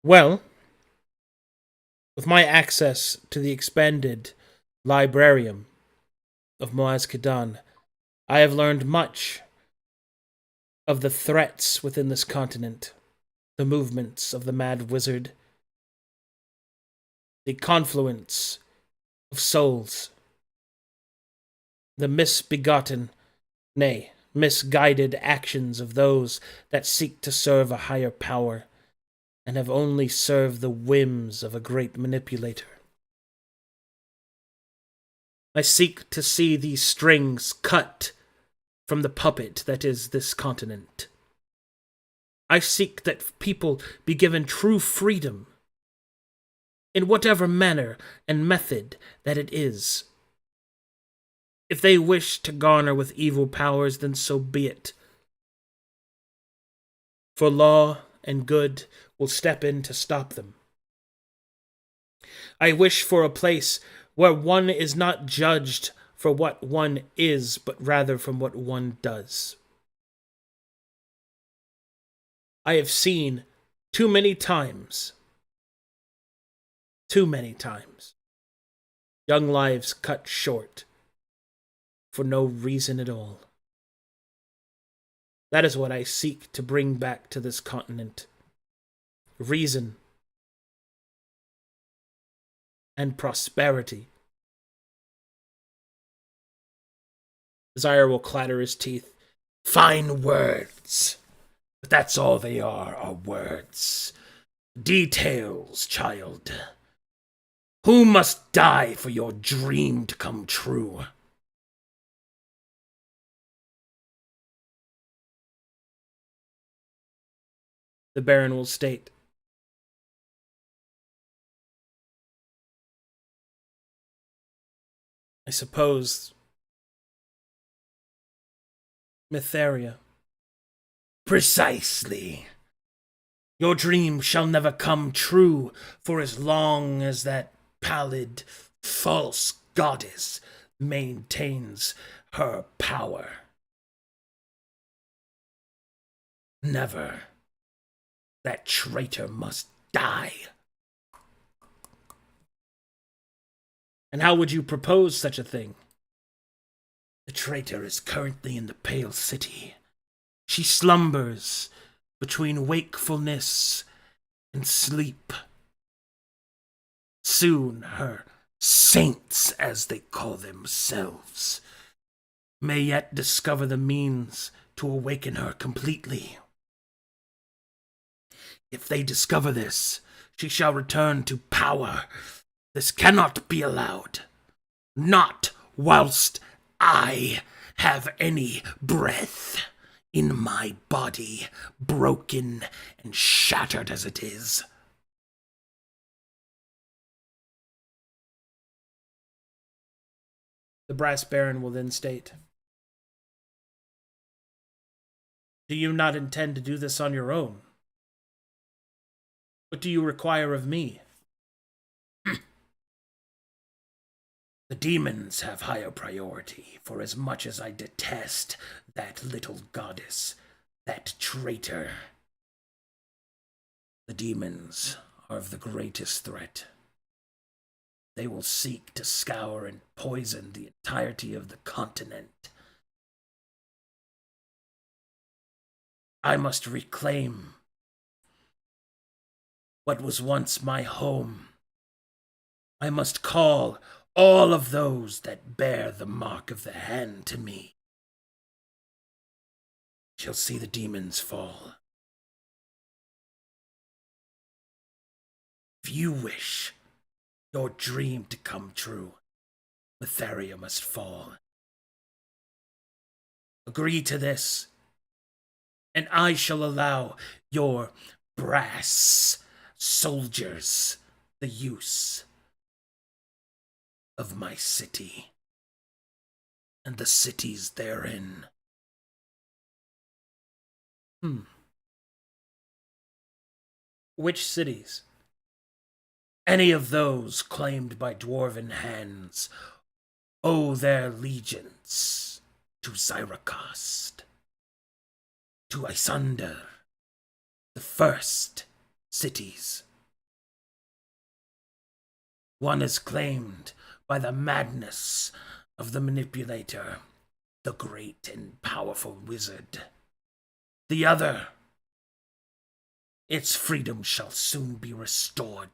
S1: Well, with my access to the expanded librarium of Moaz Kadan, I have learned much of the threats within this continent, the movements of the Mad Wizard, the confluence of souls, the misbegotten, nay, misguided actions of those that seek to serve a higher power and have only served the whims of a great manipulator. I seek to see these strings cut from the puppet that is this continent. I seek that people be given true freedom in whatever manner and method that it is. If they wish to garner with evil powers, then so be it. For law and good will step in to stop them. I wish for a place where one is not judged for what one is, but rather from what one does. I have seen too many times, young lives cut short for no reason at all. That is what I seek to bring back to this continent. Reason and prosperity. Desire will clatter his teeth. Fine words. But that's all they are words. Details, child. Who must die for your dream to come true? The Baron will state. I suppose Mytheria. Precisely. Your dream shall never come true for as long as that pallid, false goddess maintains her power. Never. That traitor must die. And how would you propose such a thing? The traitor is currently in the Pale City. She slumbers between wakefulness and sleep. Soon her saints, as they call themselves, may yet discover the means to awaken her completely. If they discover this, she shall return to power. This cannot be allowed. Not whilst I have any breath in my body, broken and shattered as it is. The Brass Baron will then state, do you not intend to do this on your own? What do you require of me? The demons have higher priority, for as much as I detest that little goddess, that traitor, the demons are of the greatest threat. They will seek to scour and poison the entirety of the continent. I must reclaim what was once my home. I must call all of those that bear the mark of the hand to me. Shall see the demons fall. If you wish your dream to come true, Mytheria must fall. Agree to this, and I shall allow your brass soldiers the use of my city and the cities therein. Which cities? Any of those claimed by dwarven hands owe their allegiance to Zyrakost, to Isander, the first cities. One is claimed by the madness of the manipulator, the great and powerful wizard. The other, its freedom shall soon be restored,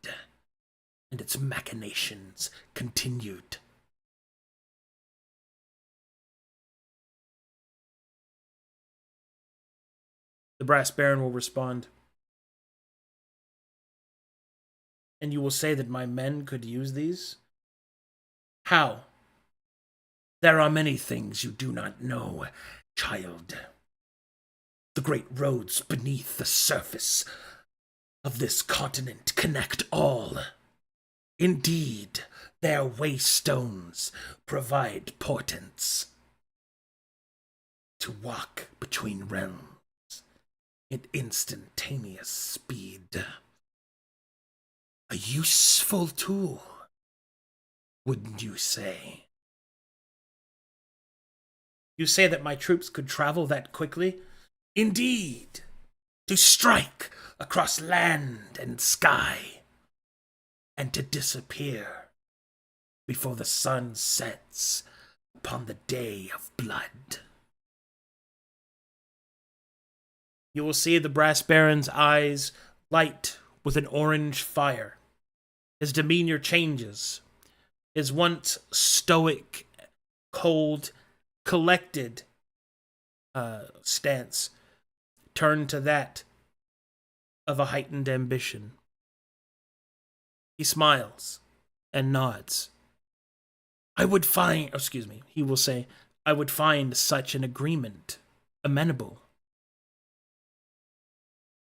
S1: and its machinations continued. The Brass Baron will respond. And you will say that my men could use these? How? There are many things you do not know, child. The great roads beneath the surface of this continent connect all. Indeed, their waystones provide portents to walk between realms at instantaneous speed. A useful tool, wouldn't you say? You say that my troops could travel that quickly? Indeed, to strike across land and sky, and to disappear before the sun sets upon the day of blood. You will see the Brass Baron's eyes light with an orange fire. His demeanor changes. His once stoic, cold, collected stance turned to that of a heightened ambition. He smiles and nods. He will say, I would find such an agreement amenable,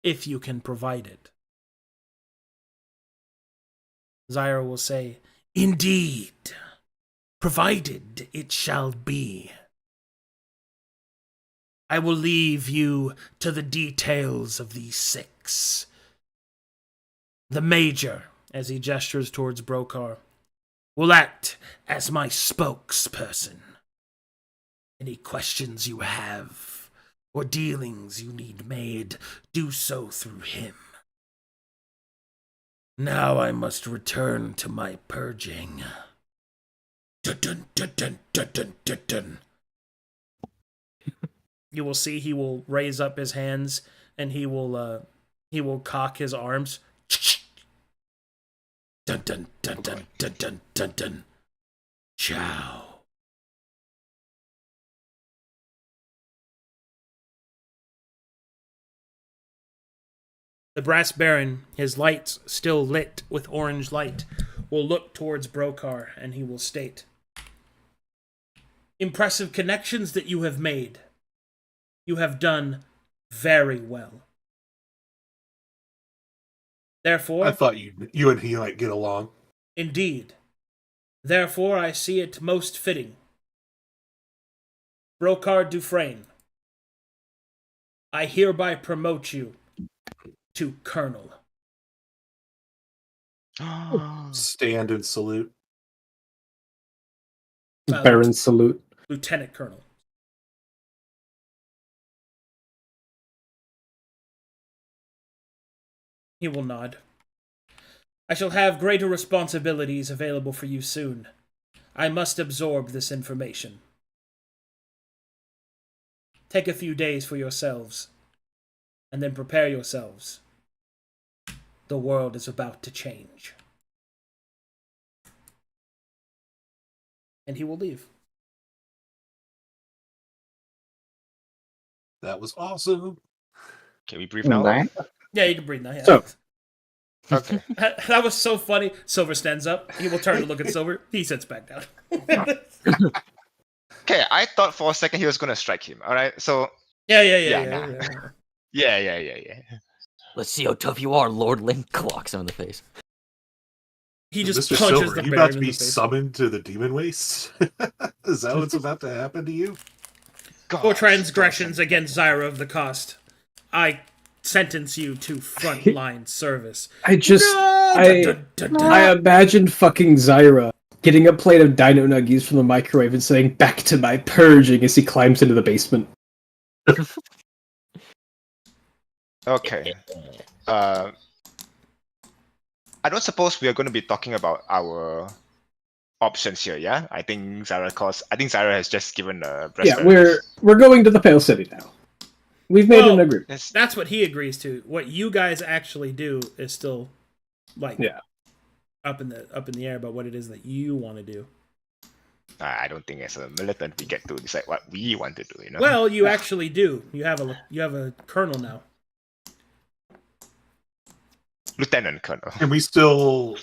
S1: if you can provide it. Zyra will say, indeed, provided it shall be. I will leave you to the details of these 6. The Major, as he gestures towards Brokar, will act as my spokesperson. Any questions you have, or dealings you need made, do so through him. Now I must return to my purging. Dun, dun, dun, dun, dun, dun, dun. You will see he will raise up his hands and he will cock his arms. Dun dun dun dun dun dun dun dun. Ciao. The Brass Baron, his lights still lit with orange light, will look towards Brokar and he will state, impressive connections that you have made. You have done very well. Therefore,
S4: I thought you and he might get along.
S1: Indeed. Therefore, I see it most fitting. Brokar Dufresne, I hereby promote you to Colonel.
S4: Stand and salute.
S5: Baron salute.
S1: Lieutenant Colonel. He will nod. I shall have greater responsibilities available for you soon. I must absorb this information. Take a few days for yourselves, and then prepare yourselves. The world is about to change. And he will leave.
S4: That was awesome.
S3: Can we breathe now?
S1: Yeah, you can breathe now. Yeah.
S5: So-
S3: Okay.
S1: That was so funny. Silver stands up. He will turn to look at Silver. He sits back down.
S3: Okay, I thought for a second he was gonna strike him. All right, so
S1: Yeah.
S3: yeah.
S2: Let's see how tough you are, Lord Link. Clocks him in the face.
S1: He just
S4: Mr.
S1: punches
S4: Silver,
S1: the
S4: you
S1: Baron
S4: about to
S1: in
S4: be
S1: the face.
S4: summoned to the demon waste? Is that what's about to happen to you?
S1: For transgressions against Zyra of the Cost, I sentence you to frontline service.
S5: I
S1: Dun, dun, dun.
S5: I imagine fucking Zyra getting a plate of dino nuggies from the microwave and saying, back to my purging, as he climbs into the basement.
S3: Okay. I don't suppose we are going to be talking about our options here, yeah? I think Zyra has just given a
S5: Yeah, we're going to the Pale City now. We've made an agreement.
S1: That's what he agrees to. What you guys actually do is still, like, up in the air about what it is that you want to do.
S3: I don't think as a militant we get to decide what we want to do, you know?
S1: Well, you actually do. You have a colonel now.
S3: Lieutenant Colonel.
S4: Can we still,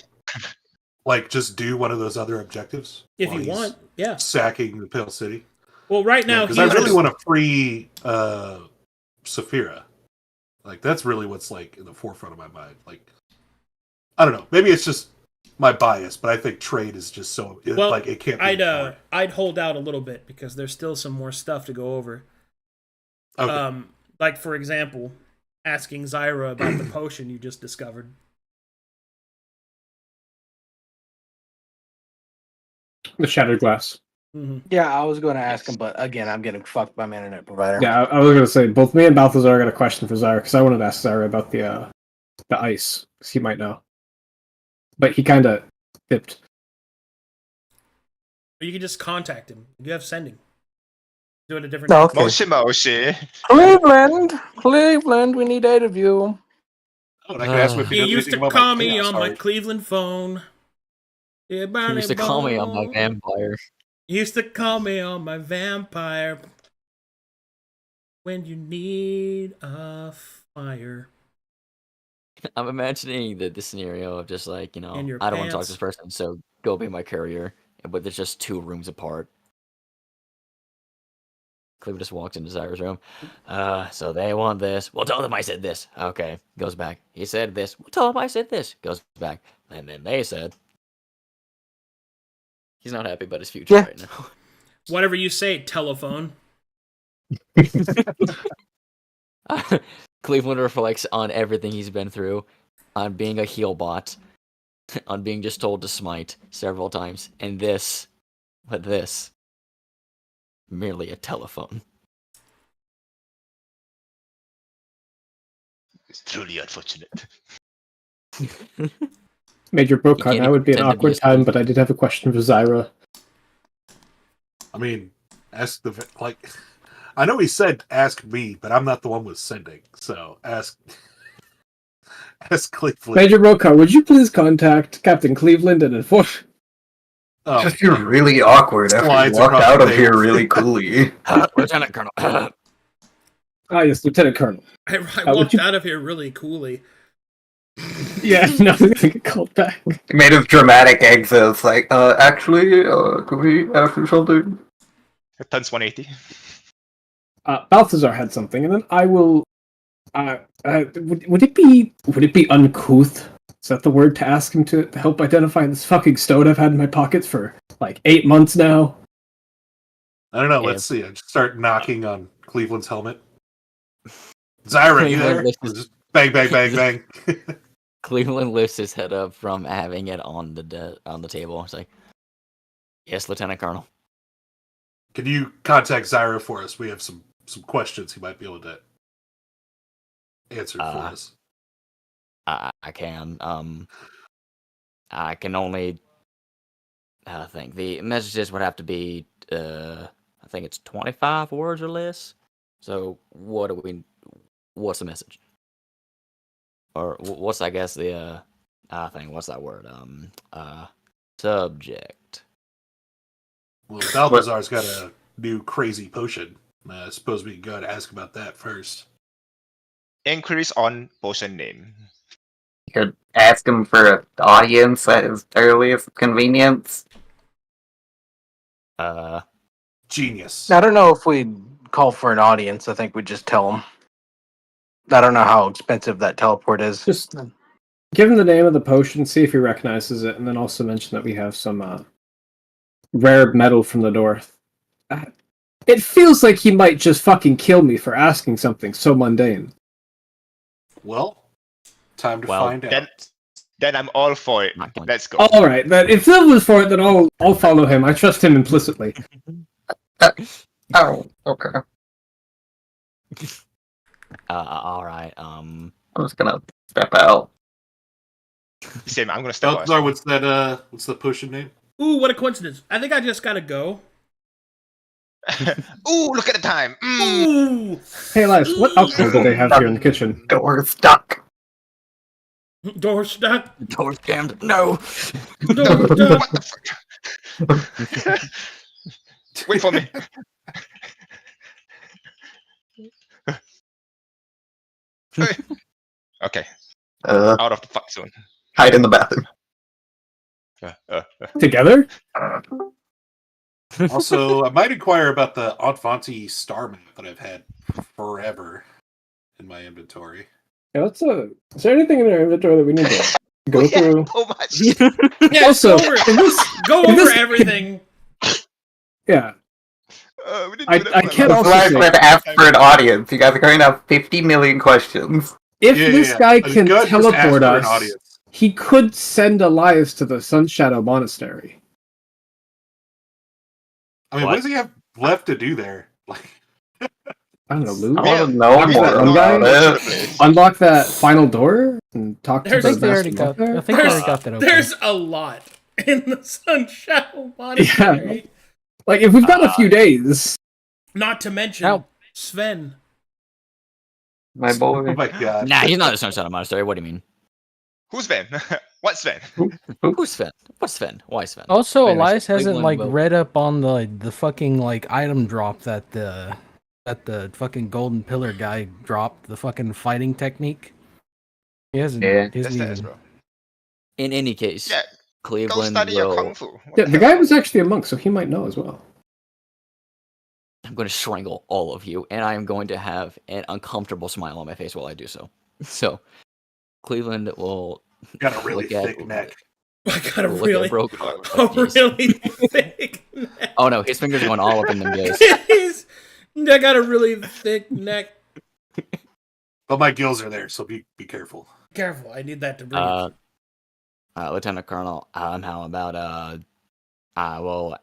S4: like, just do one of those other objectives?
S1: If
S4: while
S1: you
S4: he's
S1: want, yeah.
S4: Sacking the Pale City?
S1: Well, right now,
S4: Because I really want to free Saphira. Like, that's really what's, like, in the forefront of my mind. Like, I don't know. Maybe it's just my bias, but I think trade is just so, like, it can't be ignored.
S1: I'd hold out a little bit, because there's still some more stuff to go over.
S4: Okay.
S1: Like, for example, asking Zyra about the potion you just discovered.
S5: The Shattered Glass.
S1: Mm-hmm.
S7: Yeah, I was going to ask him, but again, I'm getting fucked by my internet provider.
S5: Yeah, I was going to say, both me and Balthazar got a question for Zyra, because I wanted to ask Zyra about the ice, because he might know. But he kind of dipped.
S1: Or you can just contact him. You have sending. Do it a different.
S7: No, okay.
S3: Moshi.
S7: Cleveland, we need 8 of you.
S4: Oh, and I can ask him if he
S1: He
S4: knows
S1: used
S4: anything
S1: to
S4: about
S1: call
S4: my
S1: me
S4: chaos
S1: on my
S4: art.
S1: Cleveland phone. Yeah,
S2: He used to call me on my vampire.
S1: Used to call me on my vampire. When you need a fire.
S2: I'm imagining the scenario of just like, you know,
S1: In your
S2: I don't want to talk to
S1: pants.
S2: this person, so go be my courier. But there's just 2 rooms apart. Cleveland just walks into Zyra's room. So they want this. Well, tell them I said this. Okay, goes back. He said this. Well, tell them I said this. Goes back. And then they said. He's not happy about his future
S7: Yeah.
S2: right now.
S1: Whatever you say, telephone.
S2: Cleveland reflects on everything he's been through, on being a heel bot, on being just told to smite several times, and this, merely a telephone.
S3: It's truly unfortunate.
S5: Major
S2: You
S5: Bokan,
S2: can't
S5: that would be an
S2: even pretend to be
S5: awkward
S2: a
S5: time,
S2: thief.
S5: but I did have a question for Zyra.
S4: I mean, ask the like. I know he said ask me, but I'm not the one with sending. So ask Cleveland.
S5: Major Bokan, would you please contact Captain Cleveland and inform?
S4: Oh,
S8: Just feel really awkward after
S4: Slides
S8: you walked
S4: across
S8: out
S4: the
S8: of here
S4: table.
S8: really coolly.
S2: Lieutenant Colonel.
S5: Ah, yes, Lieutenant Colonel.
S1: I
S5: would
S1: walked
S5: you-
S1: out of here really coolly.
S5: Yeah, no, I'm gonna get called back.
S8: He made his dramatic exit. It's like, actually, could we ask you something?
S3: It turns 180.
S5: Balthazar had something, and then I will. Would it be uncouth? Is that the word to ask him to help identify this fucking stone I've had in my pockets for like 8 months now?
S4: I don't know.
S2: Yeah.
S4: Let's see. I just start knocking on Cleveland's helmet. Zyra, you there?
S2: Cleveland lifts
S4: Just bang, bang, bang, bang.
S2: Cleveland lifts his head up from having it on the table. It's like, yes, Lieutenant Colonel.
S4: Can you contact Zyra for us? We have some questions he might be able to answer for us.
S2: I can. I can only think the messages would have to be. I think it's 25 words or less. So what's the message? Or what's, I guess, the thing? What's that word? Subject.
S4: Well, Balthazar's got a new crazy potion. I suppose we can go and ask about that first.
S3: Inquiries on potion name.
S8: You could ask him for an audience at his earliest convenience.
S4: Genius.
S7: I don't know if we'd call for an audience. I think we'd just tell him. I don't know how expensive that teleport is.
S5: Just give him the name of the potion, see if he recognizes it, and then also mention that we have some rare metal from the north. It feels like he might just fucking kill me for asking something so mundane.
S4: Well, time to
S2: Well,
S4: find out.
S3: Then I'm all for it.
S2: Not going-
S3: Let's go.
S5: All right, then if Phil was for it, then I'll follow him. I trust him implicitly.
S8: Oh, okay.
S2: All right.
S8: I'm just gonna step out.
S3: Same. I'm gonna step out.
S4: Balthazar, what's the potion name?
S1: Ooh, what a coincidence. I think I just gotta go.
S3: Ooh, look at the time.
S1: Ooh!
S5: Hey, Elias, what alcohol do they have here in the kitchen?
S8: Door stuck.
S1: Door stuck.
S2: Door's jammed. No.
S1: Door stuck.
S3: What the fuck? Wait for me. Okay, out of the fuck zone.
S8: Hide in the bathroom.
S5: Together?
S4: Also, I might inquire about the Advanti star map that I've had forever in my inventory.
S5: Yeah, is there anything in our inventory that we need to go
S3: Yeah,
S5: through?
S3: so much.
S1: Yeah,
S5: Also,
S1: go over,
S5: in this-
S1: go
S5: in
S1: over
S5: this-
S1: everything.
S5: Yeah,
S3: We didn't
S5: I
S3: do that
S5: can't
S3: well.
S8: That's
S5: also
S8: why I
S5: say-
S8: said ask for an audience. You guys are going to have 50 million questions.
S5: if this guy can
S4: Go ahead and just ask
S5: teleport
S4: for an
S5: us,
S4: audience.
S5: he could send Elias to the Sun Shadow Monastery.
S4: I mean,
S2: What?
S4: what does he have left to do there? Like,
S5: I don't know, loot.
S8: I
S3: Yeah,
S8: want to know
S5: I'm
S8: more
S5: that one
S8: about
S5: guy.
S8: it.
S5: Unlock that final door and talk to
S1: There's-
S5: the
S6: I think they already
S5: master
S6: got.
S5: monk
S6: I
S5: there?
S6: think they already got that open.
S1: There's a lot in the Sun Shadow Monastery.
S5: Like, if we've got a few days,
S1: Not to mention
S6: Help.
S1: Sven.
S8: My
S4: Oh
S8: boy.
S4: my god.
S2: Nah, he's not a Sunshine Monastery. What do you mean?
S3: Who's Sven? What's Sven?
S2: Who's Sven? What's Sven? Why Sven?
S6: Also,
S2: Anyways,
S6: Elias hasn't
S2: Cleveland
S6: like
S2: will-
S6: read up on the fucking like item drop that the fucking golden pillar guy dropped, the fucking fighting technique. He hasn't.
S8: Yeah.
S6: He
S3: That's
S6: hasn't
S3: that,
S6: even.
S3: bro.
S2: In any case,
S3: Yeah, go
S2: Cleveland
S3: study your kung
S2: will.
S3: fu. What
S5: Yeah,
S3: the
S5: the
S3: hell?
S5: guy was actually a monk, so he might know as well.
S2: I'm going to strangle all of you, and I am going to have an uncomfortable smile on my face while I do so. So, Cleveland will
S4: Got a really
S2: look at-
S4: thick neck.
S1: I got a
S2: will look
S1: really,
S2: at broken.
S1: a
S2: Oh, jeez.
S1: really thick neck.
S2: Oh no, his fingers are going all up in them gills.
S1: I got a really thick neck.
S4: But my gills are there, so be careful.
S1: Careful, I need that to breathe.
S2: Lieutenant Colonel, how about I will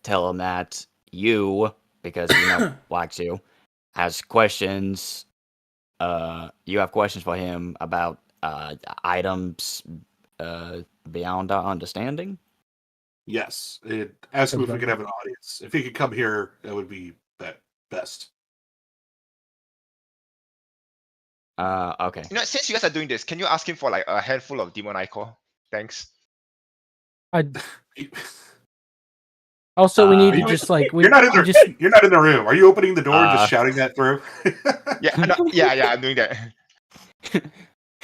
S2: tell him that you, because you know likes you, has questions. You have questions for him about items beyond our understanding.
S4: Yes. Ask him if we could have an audience. If he could come here, that would be best.
S2: Okay.
S3: You know, since you guys are doing this, can you ask him for like a handful of demon icon? Thanks.
S6: Also, we need to
S4: you-
S6: just like we
S4: You're not in
S6: we
S4: the
S6: just
S4: You're not in the room. Are you opening the door and just shouting that through?
S3: Yeah, yeah, I'm doing that.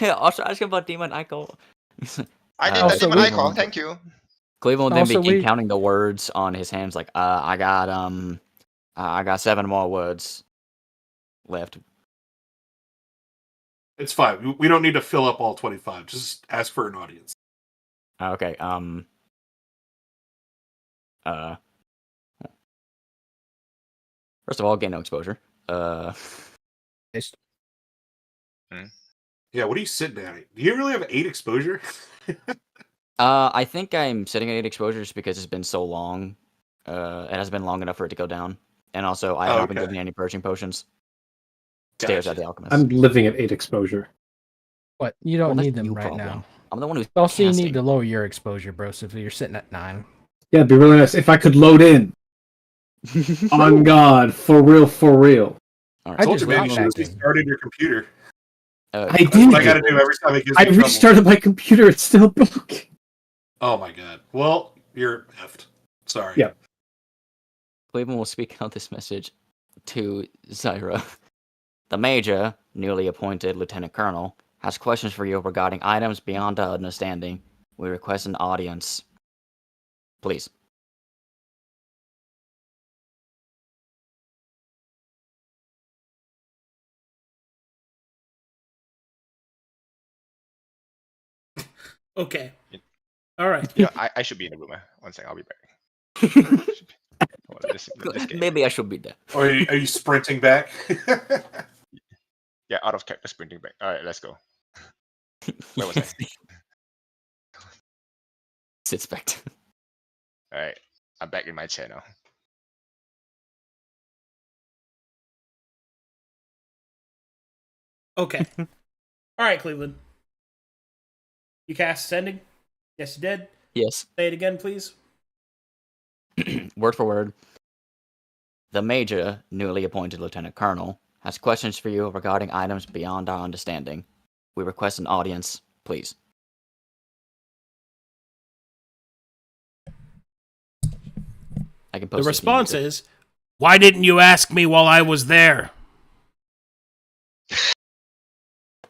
S2: Yeah, also ask him about Demon Icon.
S3: I did
S6: Also,
S3: the demon
S6: we-
S3: icon. Thank you.
S2: Cleveland will then
S6: Also,
S2: begin
S6: we-
S2: counting the words on his hands. Like, I got 7 more words left.
S4: It's fine. We don't need to fill up all 25. Just ask for an audience.
S2: Okay. First of all, gain no exposure.
S4: Yeah, what are you sitting at? Do you really have 8 exposure?
S2: I think I'm sitting at 8 exposures because it's been so long. It has been long enough for it to go down, and also I have not been
S4: Okay.
S2: given any purging potions. Stares at
S4: Gotcha.
S2: the alchemist.
S5: I'm living at 8 exposure.
S6: what you don't
S2: Well, that's
S6: need them
S2: your
S6: right
S2: problem.
S6: now.
S2: I'm the one who's
S6: Also, you
S2: casting.
S6: need to lower your exposure, bro. So if you're sitting at 9,
S5: Yeah, it'd be really nice if I could load in. On God, for real, for real.
S2: All
S6: I
S2: right.
S4: Told
S6: just
S4: you, man, you
S6: got
S4: should have
S6: back in.
S4: restarted your computer.
S5: I
S4: That's
S5: did.
S4: what I gotta do every time it gives
S5: I
S4: me trouble.
S5: restarted my computer. It's still broke.
S4: Oh my god. Well, you're effed. Sorry.
S5: Yeah.
S2: Cleveland will speak out this message to Zyra. The Major, newly appointed Lieutenant Colonel, has questions for you regarding items beyond our understanding. We request an audience. Please.
S1: Okay. All right.
S3: You know, I should be in the room. One second, I'll be back. Hold on, this game.
S2: Maybe I should be there.
S4: Or are you sprinting back?
S3: Yeah, out of character sprinting back. All right, let's go. Where was I?
S2: Sits back.
S3: All right, I'm back in my chair now.
S1: Okay. All right, Cleveland. You cast Ascending? Yes, you did.
S2: Yes.
S1: Say it again, please.
S2: Word for word. The Major, newly appointed Lieutenant Colonel, has questions for you regarding items beyond our understanding. We request an audience, please. I can post
S1: The
S2: this if you
S1: response
S2: need to.
S1: is, "Why didn't you ask me while I was there?"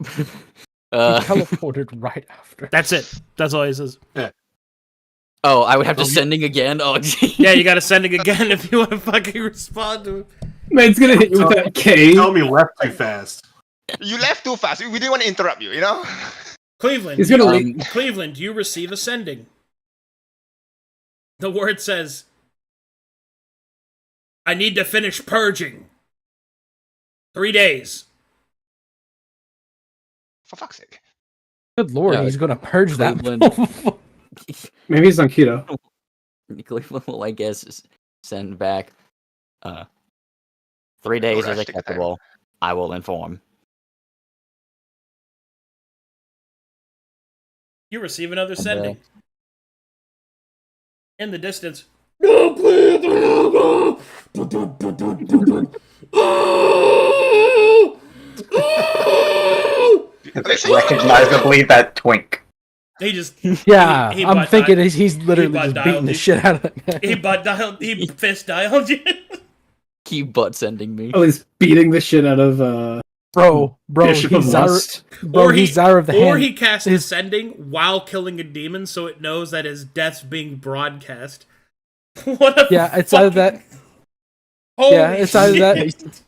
S6: he
S2: Uh,
S6: teleported right after.
S1: That's it. That's all he says.
S2: oh, I would have to
S4: Oh, you-
S2: sending again? Oh, gee.
S1: Yeah, you got to send it again if you want to fucking respond to him.
S5: Man, it's gonna hit you with that K.
S4: Tell me left too fast.
S3: You left too fast. We didn't want to interrupt you. You know.
S1: Cleveland,
S5: He's gonna
S1: you-
S5: leave.
S1: Cleveland, you receive Ascending. The word says, "I need to finish purging. 3 days."
S3: For fuck's sake.
S6: Good lord,
S2: Yeah,
S6: he's gonna purge that.
S2: Cleveland.
S5: Maybe he's on keto.
S2: Cleveland will, I guess, send back 3 days
S3: rush,
S2: is
S3: take your time.
S2: acceptable. I will inform.
S1: You receive another
S2: Okay.
S1: sending. In the distance, No, please. No, no. Dun, dun, dun, dun, dun, dun. Oh! Oh!
S8: It's recognizably that twink.
S1: He just
S6: Yeah,
S1: he
S6: I'm
S1: butt
S6: thinking
S1: dialed-
S6: he's literally
S1: butt
S6: just
S1: dialed
S6: beating the
S1: you.
S6: shit out of that guy.
S1: He butt dialed. He fist dialed you.
S2: Keep butt sending me.
S5: Oh, he's beating the shit out of
S6: Bro,
S5: Bishop of
S6: he's Zyra,
S5: Lust.
S6: bro, he's Zyra of the
S1: or
S6: Hand.
S1: he cast
S6: his-
S1: Ascending while killing a demon, so it knows that his death's being broadcast. What a
S6: Yeah, it's either that.
S1: Holy
S6: Yeah, it's either
S1: shit.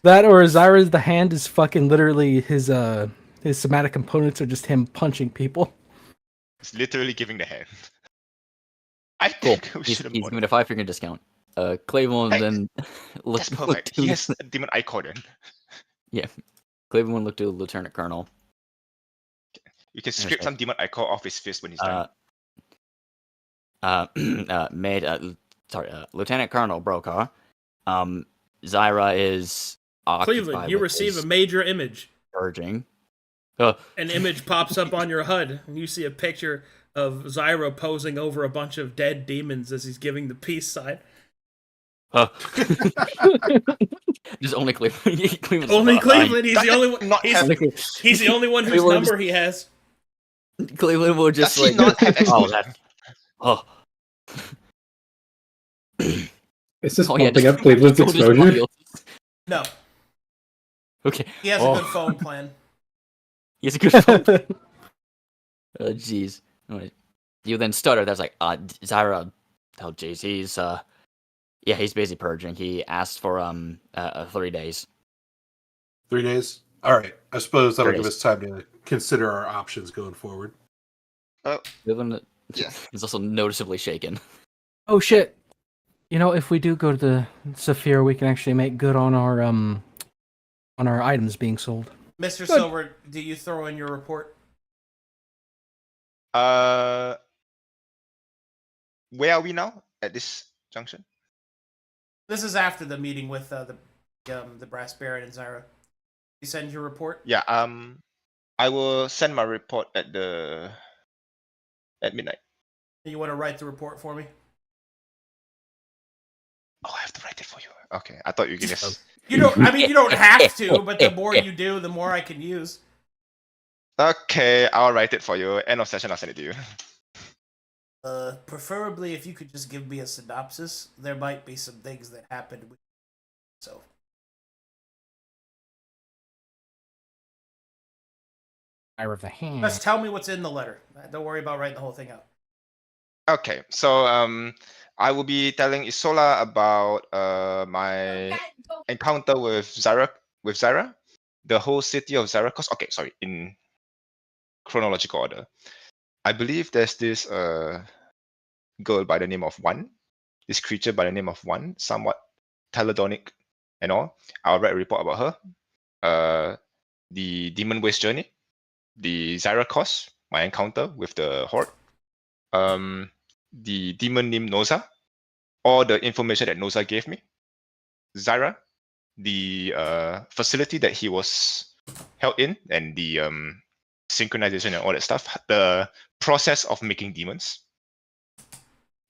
S6: that or Zyra of the Hand is fucking literally his somatic components are just him punching people.
S3: It's literally giving the hand. I
S2: Cool.
S3: think we
S2: He's
S3: should have
S2: giving a 5-finger discount. Cleveland
S3: Hey,
S2: then look.
S3: That's perfect. He has a demon icon then.
S2: Yeah. Cleveland looked to Lieutenant Colonel.
S3: You can scrape some demon icon off his fist when he's done.
S2: Lieutenant Colonel Brokaw. Zyra is
S1: Cleveland, you receive a major image.
S2: urging.
S1: An image pops up on your HUD, and you see a picture of Zyra posing over a bunch of dead demons as he's giving the peace sign.
S2: Just only Cleveland. Cleveland's
S1: Only
S2: like,
S1: Cleveland. He's the only one.
S3: Not have-
S1: He's the only one whose
S2: Cleveland
S1: number he has.
S2: Cleveland will just
S3: Does he
S2: like.
S3: not have
S2: Oh,
S3: exposure?
S2: that. Oh.
S5: It's just
S2: Oh, yeah,
S5: pumping
S2: just-
S5: up Cleveland's
S2: just
S5: exposure.
S2: audio.
S1: No,
S2: Okay.
S1: he has a good phone plan.
S2: He has a good phone. Oh, jeez. Alright. You then stutter. That's like, Zyra. Oh, jeez. He's yeah, he's busy purging. He asked for 3 days.
S4: 3 days. All right. I suppose that'll
S2: 3
S4: give
S2: days.
S4: us time to consider our options going forward.
S2: Cleveland
S3: Yeah.
S2: is also noticeably shaken.
S6: Oh shit! You know, if we do go to the Saphir, we can actually make good on our items being sold.
S1: Mr. Silver, do you throw in your report?
S3: Where are we now at this junction?
S1: This is after the meeting with the Brass Baron and Zyra. You send your report.
S3: Yeah. I will send my report at midnight.
S1: You want to write the report for me?
S3: Oh, I have to write it for you. Okay. I thought you were gonna.
S1: You don't. I mean, you don't have to, but the more you do, the more I can use.
S3: Okay, I'll write it for you. End of session, I'll send it to you.
S1: Preferably if you could just give me a synopsis. There might be some things that happened. So.
S6: Zyra of the Hand.
S1: Just tell me what's in the letter. Don't worry about writing the whole thing out.
S3: Okay, so I will be telling Isola about my encounter with Zyra, the whole city of Zyra. Okay, sorry, in chronological order. I believe there's this girl by the name of One, this creature by the name of One, somewhat teledonic and all. I'll write a report about her. The Demon Waste journey, the Zyra course, my encounter with the Horde. The demon named Noza, all the information that Noza gave me. Zyra, the facility that he was held in, and the synchronization and all that stuff. The process of making demons.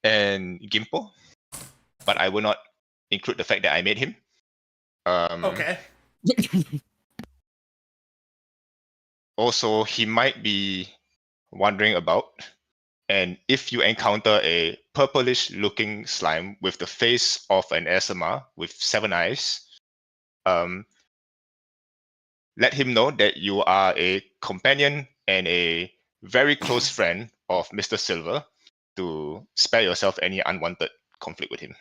S3: And Gimpo, but I will not include the fact that I made him.
S1: Okay.
S3: Also, he might be wandering about. And if you encounter a purplish looking slime with the face of an Asama with 7 eyes, let him know that you are a companion and a very close friend of Mr. Silver to spare yourself any unwanted conflict with him.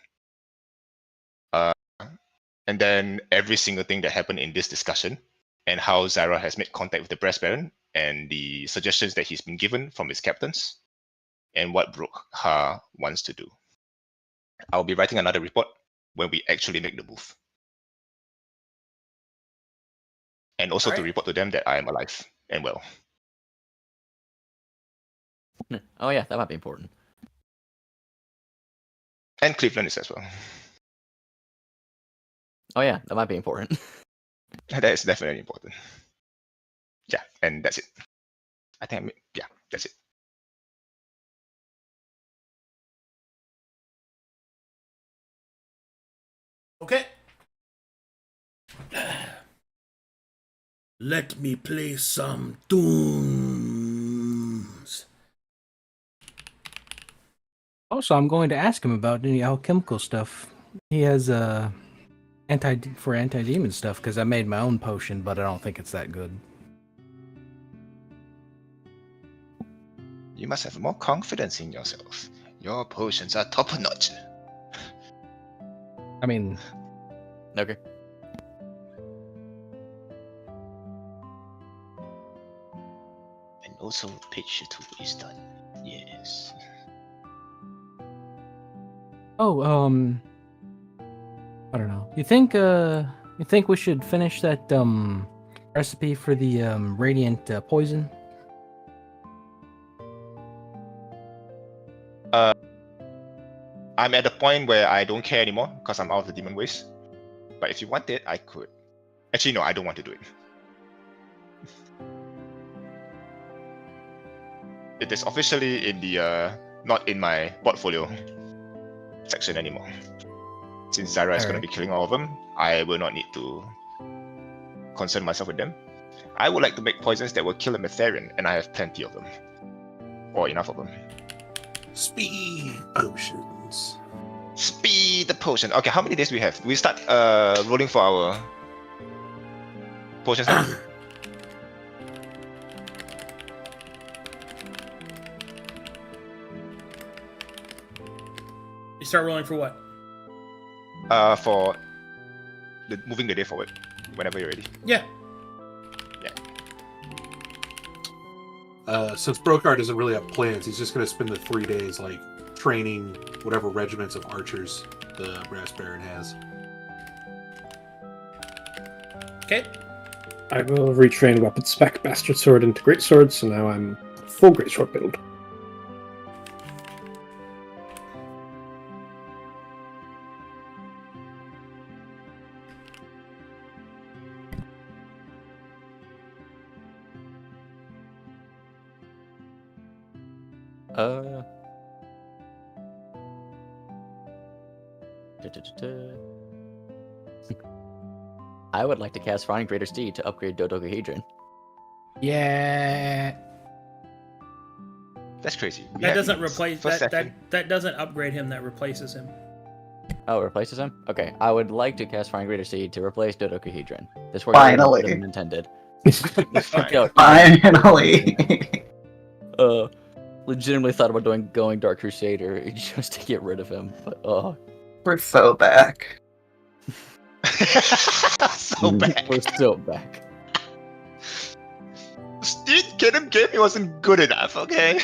S3: And then every single thing that happened in this discussion and how Zyra has made contact with the Brass Baron and the suggestions that he's been given from his captains and what Brookha wants to do. I'll be writing another report when we actually make the move. And also to report to them that I am alive and well.
S2: Oh yeah, that might be important.
S3: And Cleveland is as well.
S2: Oh yeah, that might be important.
S3: That is definitely important. Yeah, and that's it. I think yeah, that's it.
S1: Okay. Let me play some tunes.
S6: Also, I'm going to ask him about any alchemical stuff. He has anti-demon stuff because I made my own potion, but I don't think it's that good.
S3: You must have more confidence in yourself. Your potions are top notch.
S6: I mean,
S2: Okay.
S3: And also picture 2 is done. Yes.
S6: oh, I don't know. You think we should finish that recipe for the radiant poison?
S3: I'm at the point where I don't care anymore because I'm out of the demon waste. But if you want it, I could. Actually, no, I don't want to do it. It is officially in the not in my portfolio section anymore. Since Zyra is going to be killing all of them, I will not need to concern myself with them. I would like to make poisons that will kill a Metherian, and I have plenty of them. Or enough of them.
S4: Speed potions.
S3: Speed the potion. Okay, how many days do we have? We start rolling for our potions now?
S1: You start rolling for what?
S3: For moving the day forward. Whenever you're ready.
S1: Yeah.
S4: Since Brokar doesn't really have plans, he's just going to spend the 3 days like training whatever regiments of archers the Brass Baron has.
S1: Okay.
S5: I will retrain weapon spec Bastard Sword into Greatsword, so now I'm full Greatsword build.
S2: Uh. Da-da-da-da. I would like to cast Flying Greater Steed to upgrade Dodecahedron.
S6: Yeah.
S3: That's crazy. We
S1: That
S3: have
S1: doesn't
S3: units.
S1: replace
S3: First
S1: that,
S3: second.
S1: that doesn't upgrade him, that replaces him.
S2: Oh, it replaces him? Okay, I would like to cast Flying Greater Seed to replace Dodecahedron. This works
S8: Finally.
S2: better than intended.
S3: Fine.
S2: Yo,
S8: Finally.
S2: legitimately thought about going Dark Crusader just to get rid of him, but
S8: We're so back.
S3: So bad.
S2: we're still back.
S3: Steed Kingdom game wasn't good enough, okay?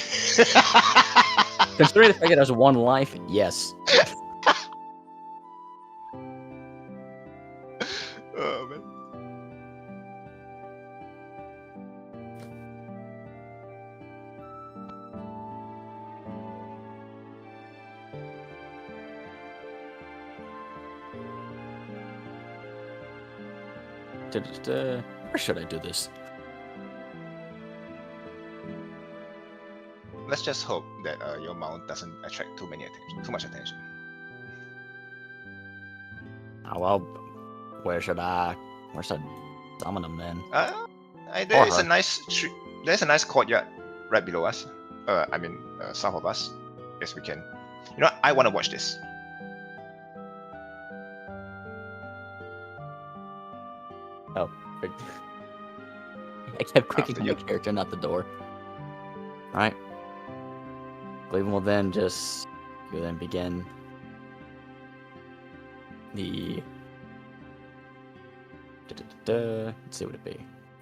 S2: Considering the fact it has 1 life, yes.
S3: Oh man.
S2: Where should I do this?
S3: Let's just hope that your mount doesn't attract too much attention.
S2: Oh, well, where should I summon him then?
S3: There is
S2: her.
S3: a nice there's a nice courtyard right below us. South of us. Yes, we can. You know what? I want to watch this.
S2: Oh. I kept clicking
S3: After
S2: on
S3: you.
S2: the character, not the door. Alright. Cleveland will then begin the... Let's see what it be.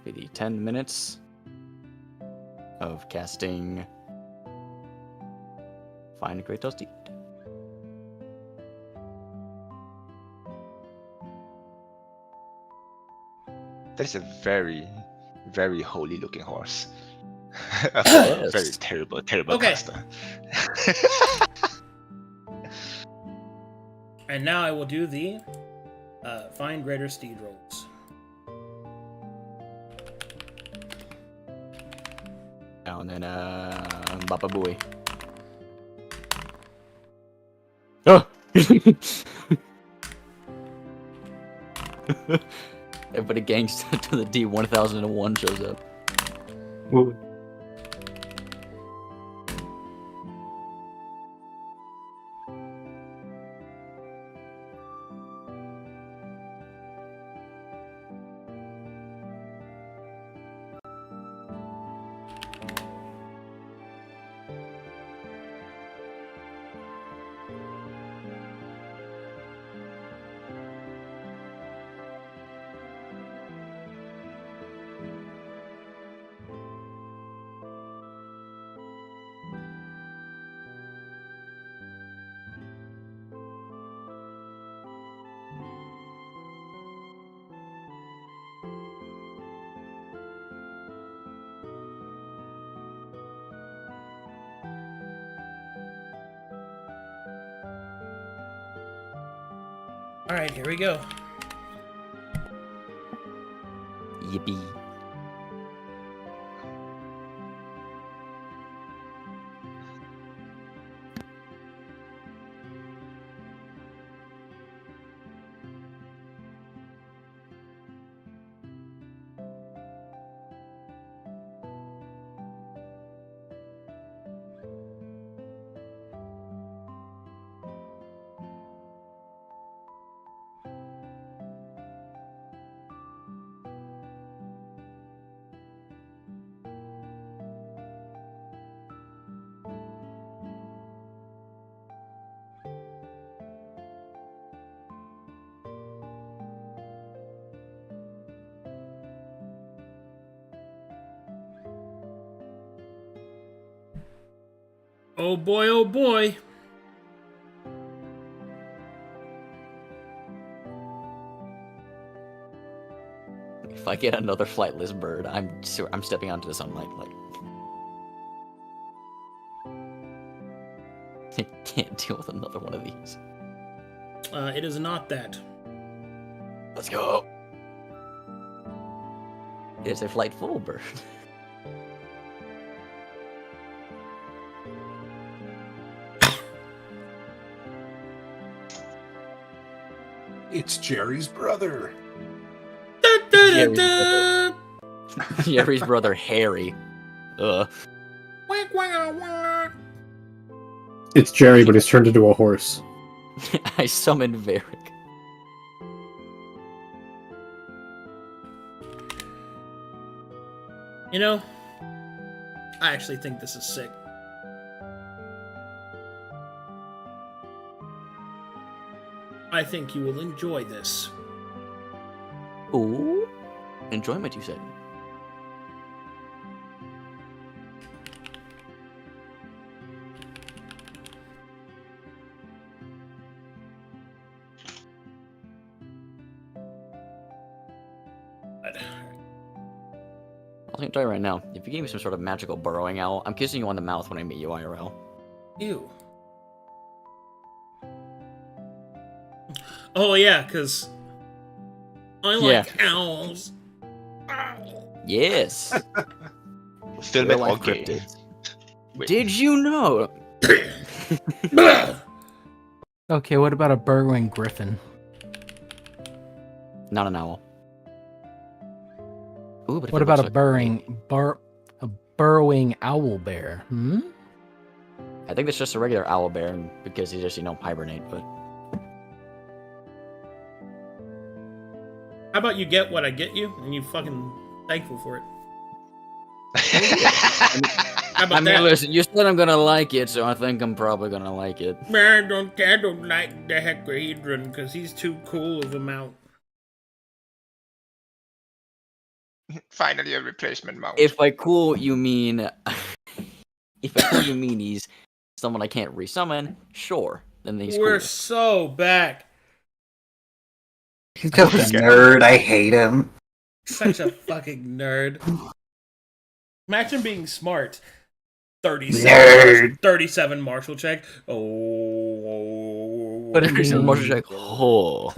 S2: Be the 10 minutes of casting Find a Great Toasty.
S3: That is a very, very holy looking horse.
S2: Yes.
S3: Very terrible
S1: Okay.
S3: caster.
S1: And now I will do the Find Greater Steed rolls.
S2: And then, Baba Booey. Oh! Everybody gangs to the D1001 shows up.
S8: Ooh.
S1: All right, here we go.
S2: Yippee.
S1: Oh boy, oh boy.
S2: If I get another flightless bird, I'm stepping onto the sunlight. Like, I can't deal with another one of these.
S1: It is not that.
S2: Let's go. It's a flightful bird.
S4: It's Jerry's brother.
S2: Jerry's brother. Jerry's brother Harry. Ugh.
S5: It's Jerry, but he's turned into a horse.
S2: I summoned Varric.
S1: You know, I actually think this is sick. I think you will enjoy this.
S2: Ooh. Enjoyment, you said. I'll tell you right now, if you give me some sort of magical burrowing owl, I'm kissing you on the mouth when I meet you IRL.
S1: Ew. Oh yeah, because I like owls.
S2: Yes.
S3: Film
S2: Real
S3: it
S2: life
S3: okay.
S2: cryptids.
S3: Wait.
S2: Did you know?
S6: Okay, what about a burrowing griffin?
S2: Not an owl. Ooh, but if
S6: What
S2: it
S6: about
S2: looks
S6: a burrowing owl bear? Hmm?
S2: I think it's just a regular owl bear because he just, hibernate, but...
S1: How about you get what I get you, and you fucking thankful for it? How about that?
S2: listen, you said I'm gonna like it, so I think I'm probably gonna like it.
S1: I don't like the Hecahedron because he's too cool of a mount.
S3: Finally, a replacement mount.
S2: If by cool you mean... if by cool you mean he's someone I can't resummon, sure, then he's
S1: We're
S2: cool.
S1: so back.
S8: He's just a nerd. I hate him.
S1: Such a fucking nerd. Imagine being smart. 37 Marshall check. Oh.
S2: But if you're Marshall check, oh.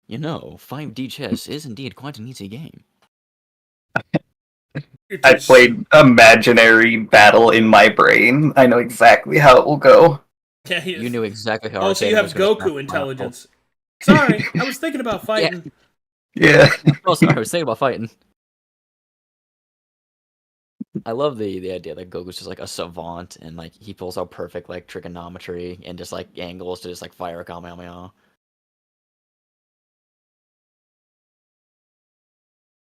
S2: 5D chess is indeed quite an easy game.
S8: I played imaginary battle in my brain. I know exactly how it will go.
S1: Yeah,
S2: You knew exactly how.
S1: Also, you
S2: Arcadum
S1: have
S2: was gonna snap
S1: Goku
S2: my
S1: intelligence. Sorry, I was thinking about fighting.
S8: Yeah.
S2: Oh, sorry, I was thinking about fighting. I love the idea that Goku's just like a savant and like he pulls out perfect like trigonometry and just like angles to just like fire a Kamehameha.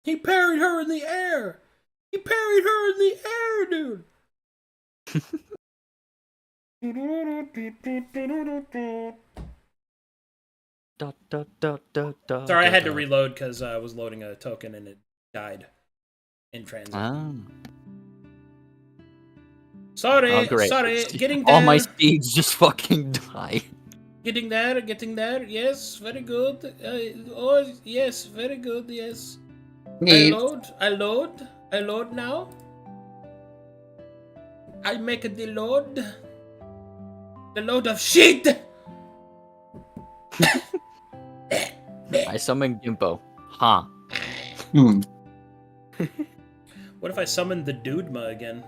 S1: He parried her in the air. He parried her in the air, dude. Sorry, I had to reload because I was loading a token and it died in transit.
S2: Oh.
S1: Sorry,
S2: Oh, great.
S1: sorry, getting there.
S2: All my speeds just fucking die.
S1: Getting there, getting there. Yes, very good. Oh, yes, very good. Yes. I load now. I make the load. The load of shit.
S2: I summon Gimpo. Huh.
S8: Hmm.
S1: What if I summon the Dudema again?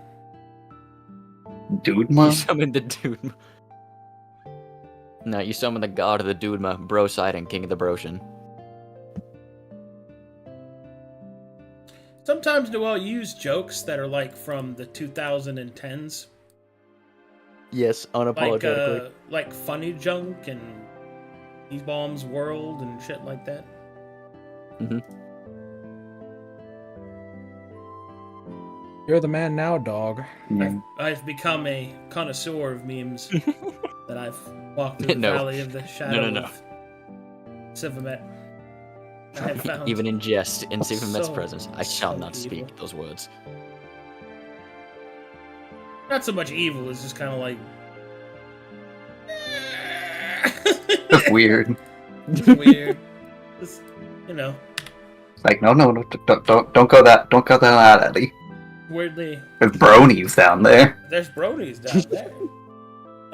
S8: Dude,
S2: You
S8: man.
S2: summon the Dudema. No, you summon the god of the Dudema, Broside, and King of the Broshin.
S1: Sometimes Noel use jokes that are like from the 2010s,
S2: Yes, unapologetically.
S1: like Funny Junk and E-Bomb's World and shit like that.
S6: You're the man now, dog.
S8: Yeah.
S1: I've become a connoisseur of memes that I've walked through the
S2: No.
S1: valley of the shadow
S2: no.
S1: of Sivamet. I have found
S2: Even in jest, in Sivamet's
S1: so-
S2: presence, I shall
S1: so
S2: not speak
S1: evil.
S2: those words.
S1: not so much evil, it's just kind of like
S8: That's weird.
S1: it's weird. Just, you know,
S8: It's like, no, don't go that alley.
S1: weirdly.
S8: There's bronies down there.
S1: There's bronies down there.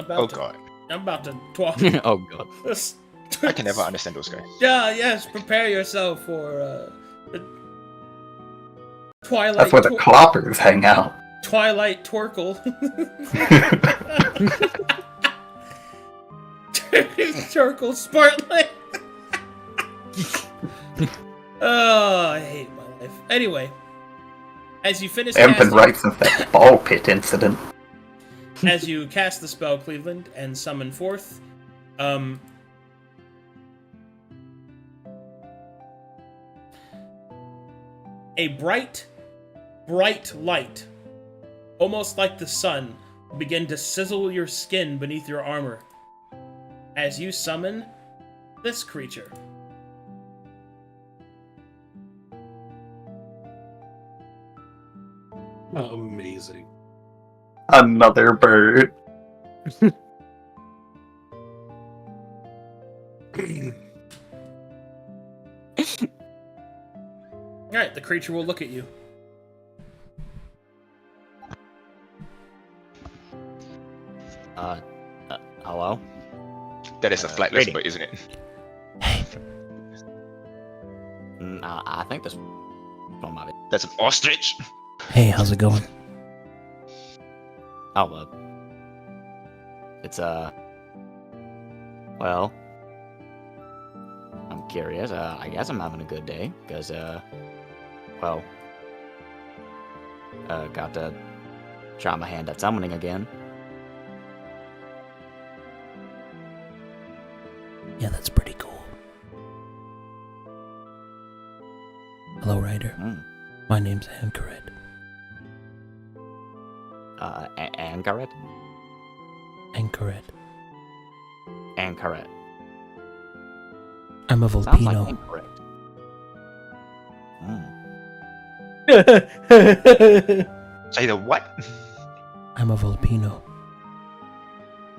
S3: Oh god,
S1: I'm about to twat.
S2: Oh god.
S1: This.
S3: I can never understand those guys.
S1: Yeah, yes. Prepare yourself for the Twilight.
S8: That's where the cloppers hang out.
S1: Twilight Twerkle. Twerkle Sparklet. Oh, I hate my life. Anyway, as you finish
S8: Haven't been
S1: casting,
S8: right since that ball pit incident.
S1: as you cast the spell, Cleveland, and summon forth, a bright light, almost like the sun, will begin to sizzle your skin beneath your armor as you summon this creature.
S4: Amazing.
S8: Another bird.
S1: Alright, the creature will look at you.
S2: Hello?
S3: That is a flightless
S2: Rating.
S3: bird, isn't it?
S2: I think this one might be.
S3: That's an ostrich.
S6: Hey, how's it going?
S2: Oh, it's, well, I'm curious. I guess I'm having a good day, because, well, got to try my hand at summoning again.
S6: Yeah, that's pretty cool. Hello, Ryder.
S2: Mm.
S6: My name's Ankaret.
S2: Ankaret?
S6: Ankaret.
S2: Ankaret.
S6: I'm a
S2: Sounds like
S6: Volpino.
S2: incorrect.
S3: Say the what?
S6: I'm a Volpino.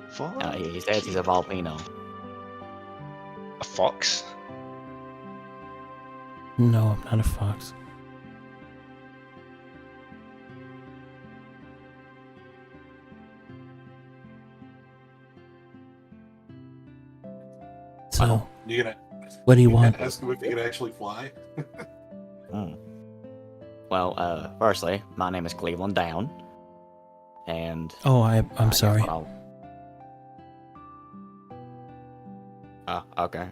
S3: For
S2: He says he's a Volpino.
S3: a fox?
S6: No, I'm not a fox. So,
S4: You gonna
S6: what do you want?
S4: ask him if he can actually fly?
S2: Hmm. Well, firstly, my name is Cleveland Down, and
S6: Oh, I'm
S2: I guess
S6: sorry.
S2: what I'll- Okay.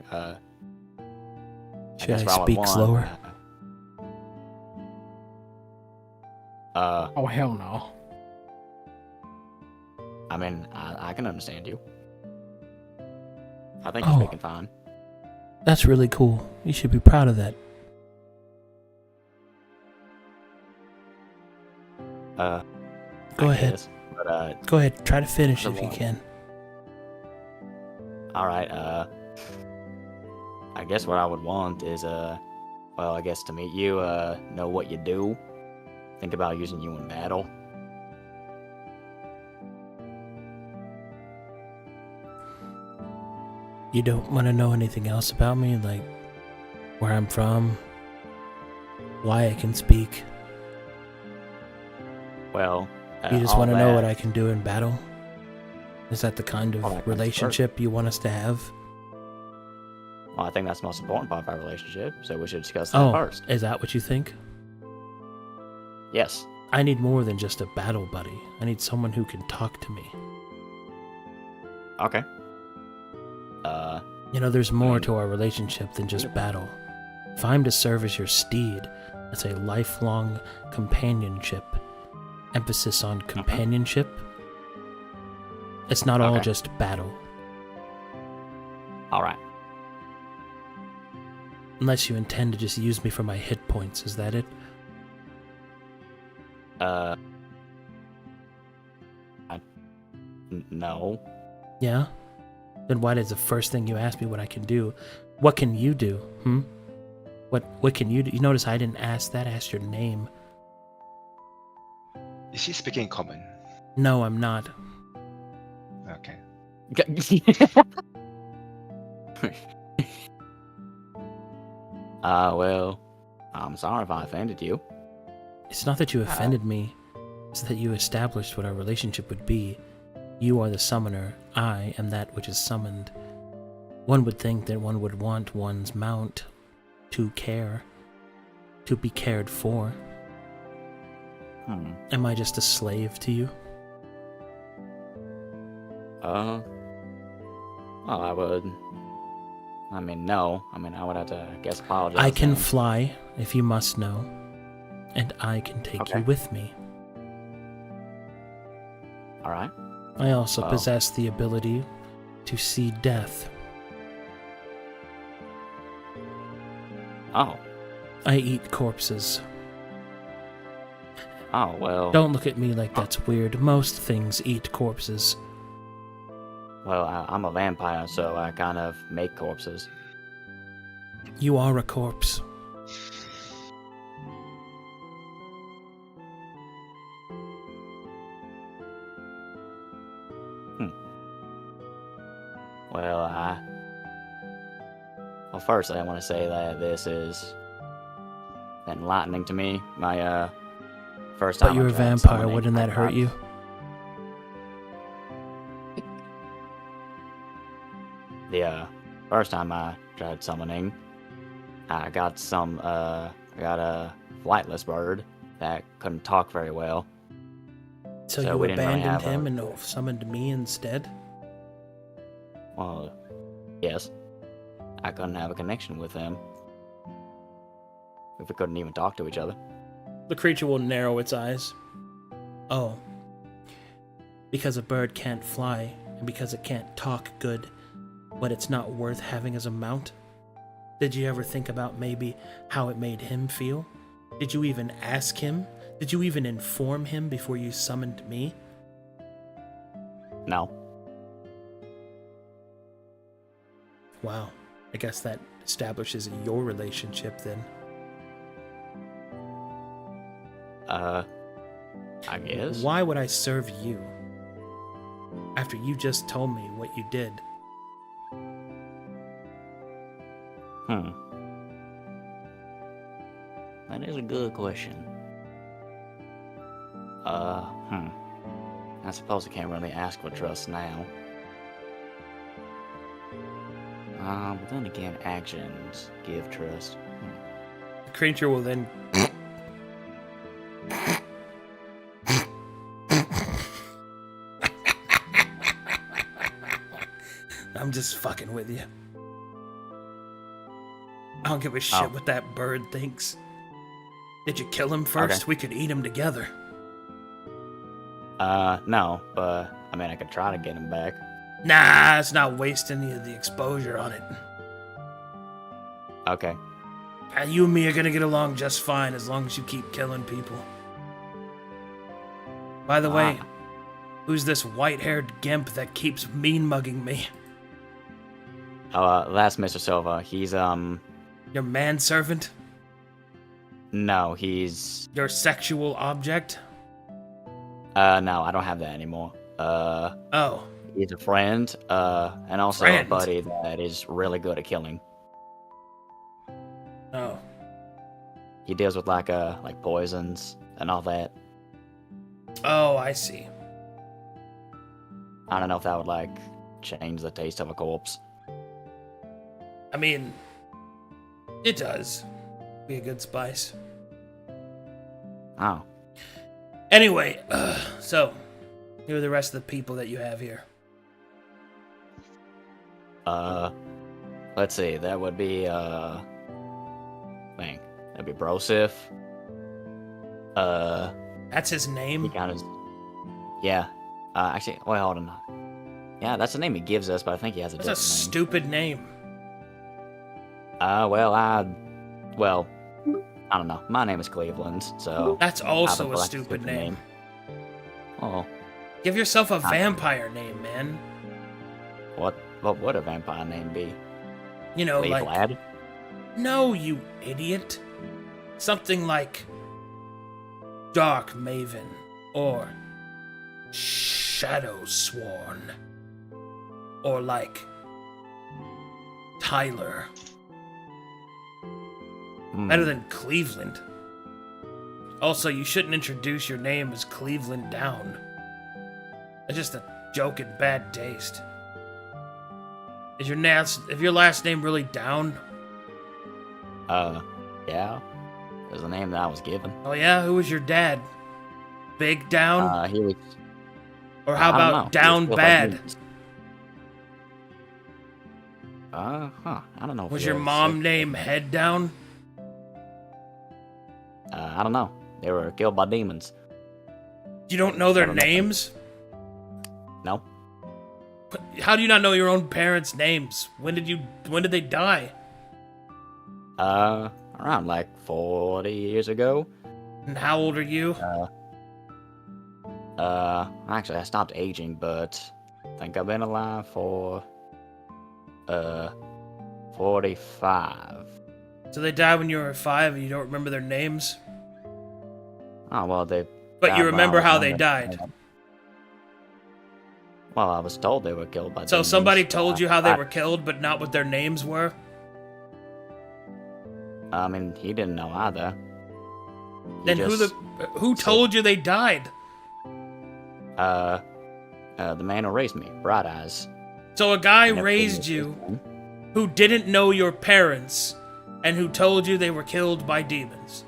S6: Should I
S2: what would
S6: speak
S2: want,
S6: slower?
S2: Uh,
S6: Oh hell no.
S2: I mean, I can understand you. I think you're
S9: Oh.
S2: speaking fine.
S9: That's really cool. You should be proud of that. Go
S2: I
S9: ahead.
S2: guess, but
S9: Go ahead. Try to finish
S2: The
S9: if you
S2: one.
S9: can.
S2: all right. I guess what I would want is well, I guess to meet you, know what you do, think about using you in battle.
S9: You don't want to know anything else about me, like where I'm from, why I can speak.
S2: Well,
S9: You just
S2: all
S9: want to know what
S2: that-
S9: I can do in battle. Is that the kind
S2: All that
S9: of
S2: comes
S9: relationship you want us to have?
S2: Well, I think that's the most important part of our relationship, so we should discuss that
S9: Oh,
S2: first.
S9: is that what you think?
S2: Yes.
S9: I need more than just a battle buddy. I need someone who can talk to me.
S2: Okay.
S9: You know, there's more
S2: mean-
S9: to our relationship than just battle. If I'm to serve as your steed, that's a lifelong companionship. Emphasis on companionship. It's not all
S2: Okay.
S9: just battle.
S2: All right.
S9: Unless you intend to just use me for my hit points, is that it?
S2: No.
S9: Yeah? Then why is the first thing you ask me what I can do? What can you do? What can you do? You notice I didn't ask that, I asked your name.
S3: Is he speaking common?
S9: No, I'm not.
S3: Okay.
S2: Well, I'm sorry if I offended you.
S9: It's not that you offended me, it's that you established what our relationship would be. You are the summoner, I am that which is summoned. One would think that one would want one's mount to care, to be cared for. Am I just a slave to you?
S2: Well, I would. I mean, no. I mean, I would have to, I guess, apologize.
S9: I can
S2: then.
S9: fly, if you must know, and I can take
S2: Okay.
S9: you with me.
S2: All right.
S9: I also
S2: Wow.
S9: possess the ability to see death.
S2: Oh.
S9: I eat corpses.
S2: Oh, well.
S9: Don't look at me like that's weird. Most things eat corpses.
S2: Well, I'm a vampire, so I kind of make corpses.
S9: You are a corpse.
S2: Well, Well, first, I want to say that this is enlightening to me. My, first time
S9: But you're
S2: I
S9: a
S2: tried
S9: vampire.
S2: summoning,
S9: Wouldn't that
S2: I
S9: hurt
S2: got-
S9: you?
S2: The, first time I tried summoning, I got I got a flightless bird that couldn't talk very well.
S9: So,
S2: So
S9: you
S2: we didn't really
S9: abandoned
S2: have
S9: him
S2: a-
S9: and summoned me instead?
S2: Well, yes. I couldn't have a connection with him. If we couldn't even talk to each other.
S1: The creature will narrow its eyes.
S9: Oh. Because a bird can't fly, and because it can't talk good, but it's not worth having as a mount? Did you ever think about maybe how it made him feel? Did you even ask him? Did you even inform him before you summoned me?
S2: No.
S9: Wow. I guess that establishes your relationship then.
S2: I guess.
S9: Why would I serve you? After you just told me what you did.
S2: That is a good question. I suppose I can't really ask for trust now. But then again, actions give trust.
S1: The creature will then.
S9: I'm just fucking with you. I don't give a shit what that bird thinks. Did you kill him first?
S2: Okay.
S9: We could eat him together.
S2: No, but I mean, I could try to get him back.
S9: Nah, it's not wasting any of the exposure on it.
S2: Okay.
S9: You and me are gonna get along just fine as long as you keep killing people. By the way, who's this white-haired gimp that keeps mean-mugging me?
S2: That's Mr. Silva. He's,
S9: Your manservant?
S2: no, he's,
S9: Your sexual object?
S2: no, I don't have that anymore.
S9: Oh.
S2: He's a friend, and also
S9: Friend?
S2: a buddy that is really good at killing.
S9: Oh.
S2: He deals with, like poisons and all that.
S9: Oh, I see.
S2: I don't know if that would, like, change the taste of a corpse.
S9: I mean, it does. Be a good spice.
S2: Oh.
S9: Anyway, so, who are the rest of the people that you have here?
S2: Let's see, that would be, that'd be Brosif.
S9: That's his
S2: He
S9: name?
S2: kind of, yeah. Actually, wait, hold on. Yeah, that's the name he gives us, but I think he has a
S9: That's a
S2: different name.
S9: stupid name.
S2: Well, I don't know. My name is Cleveland, so.
S9: That's
S2: I have
S9: also a
S2: black
S9: stupid name.
S2: Oh,
S9: Give yourself a vampire name, man.
S2: what would a vampire name be?
S9: You know,
S2: Lee
S9: like...
S2: Vlad?
S9: No, you idiot. Something like... Dark Maven, or... Shadow Sworn. Or like... Tyler.
S2: Hmm.
S9: Better than Cleveland. Also, you shouldn't introduce your name as Cleveland Down. That's just a joke in bad taste. Is your last name really Down?
S2: Yeah. It was the name that I was given.
S9: Oh yeah? Who was your dad? Big Down?
S2: He was.
S9: Or how
S2: I don't know.
S9: about
S2: He was
S9: Down
S2: killed by
S9: Bad?
S2: demons. I don't know. if
S9: Was
S2: he
S9: your
S2: was
S9: mom
S2: sick.
S9: named Head Down?
S2: I don't know. They were killed by demons.
S9: You don't know their
S2: I don't know.
S9: names?
S2: No.
S9: How do you not know your own parents' names? When did they die?
S2: Around like 40 years ago.
S9: And how old are you?
S2: Actually, I stopped aging, but I think I've been alive for, 45.
S9: So they died when you were 5 and you don't remember their names?
S2: Oh, well, they.
S9: But
S2: died
S9: you
S2: when I
S9: remember
S2: was
S9: how they
S2: younger.
S9: died.
S2: Well, I was told they were killed by
S9: So
S2: demons.
S9: somebody told you how they
S2: I-
S9: were killed, but not what their names were?
S2: I mean, he didn't know either. He
S9: Then
S2: just-
S9: who told you they died?
S2: The man who raised me, Bright Eyes.
S9: So a guy
S2: Never
S9: raised
S2: told me his
S9: you
S2: name.
S9: who didn't know your parents and who told you they were killed by demons.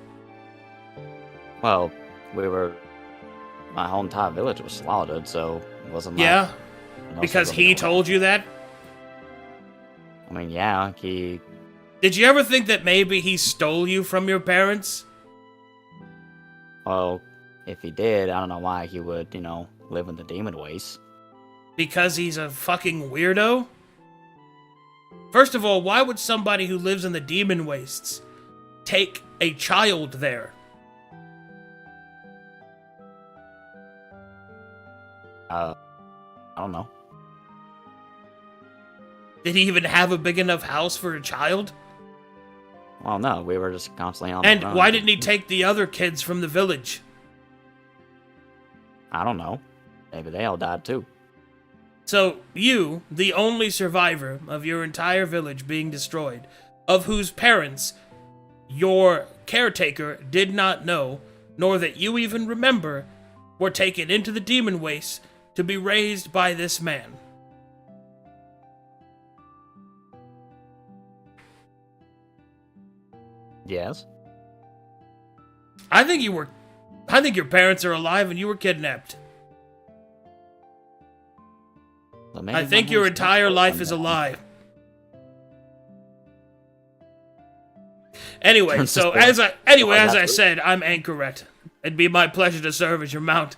S2: Well, my whole entire village was slaughtered, so it wasn't like.
S9: Yeah?
S2: anyone else
S9: Because
S2: was
S9: he
S2: really
S9: told you that?
S2: I mean, yeah, he.
S9: Did you ever think that maybe he stole you from your parents?
S2: Well, if he did, I don't know why he would, live in the demon waste.
S9: Because he's a fucking weirdo? First of all, why would somebody who lives in the demon wastes take a child there?
S2: I don't know.
S9: Did he even have a big enough house for a child?
S2: Well, no, we were just constantly on the
S9: And
S2: run.
S9: why didn't he take the other kids from the village?
S2: I don't know. Maybe they all died too.
S9: So, you, the only survivor of your entire village being destroyed, of whose parents your caretaker did not know, nor that you even remember, were taken into the demon waste to be raised by this man.
S2: Yes.
S9: I think your parents are alive and you were kidnapped.
S2: So maybe
S9: I think
S2: my
S9: your
S2: name's
S9: entire
S2: not
S9: life
S2: on
S9: is a
S2: that.
S9: lie.
S1: Anyway,
S2: Turns
S1: so
S2: to
S1: as
S2: stone.
S1: I said, I'm Anchoret. It'd be my pleasure to serve as your mount.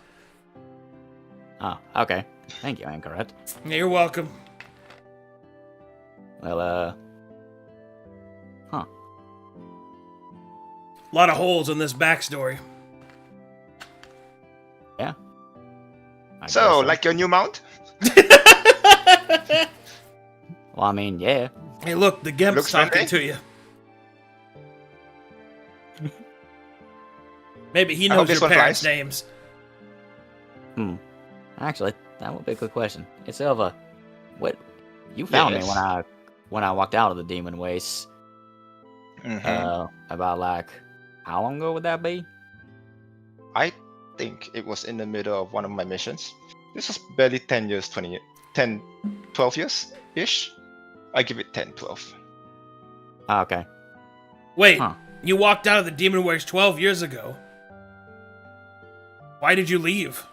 S2: Oh, okay. Thank you, Anchoret.
S1: You're welcome.
S2: Well, huh.
S1: A lot of holes in this backstory.
S2: Yeah. I
S3: So,
S2: guess
S3: like your new mount?
S2: Well, I mean, yeah.
S1: Hey, look, the Gimp's
S3: Looks
S1: talking
S3: friendly.
S1: to you. Maybe he
S3: I hope
S1: knows
S3: this
S1: your
S3: one
S1: parents'
S3: flies.
S1: names.
S2: Actually, that would be a good question. Hey, Silva, what you found me
S3: Yes.
S2: when I walked out of the demon waste. About like how long ago would that be?
S3: I think it was in the middle of one of my missions. This was barely 10 years, 12 years-ish. I give it 10, 12.
S2: Ah, okay.
S1: Wait,
S2: Huh.
S1: you walked out of the Demon Waste 12 years ago. Why did you leave?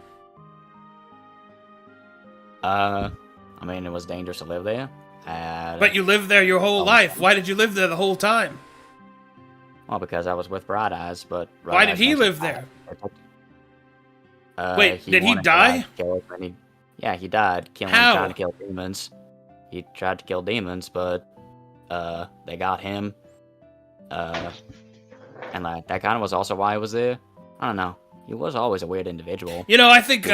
S2: I mean, it was dangerous to live there.
S1: But you lived there your whole life. Why did you live there the whole time?
S2: Well, because I was with Bright Eyes, but Bright
S1: Why did
S2: Eyes
S1: he
S2: mentioned
S1: live there?
S2: that-
S1: Wait, did he
S2: wanted to,
S1: die?
S2: like, kill as many- Yeah, he died.
S1: How?
S2: Trying to kill demons. He tried to kill demons, but they got him. And like that kind of was also why he was there. I don't know. He was always a weird individual.
S1: You know, I think
S2: For,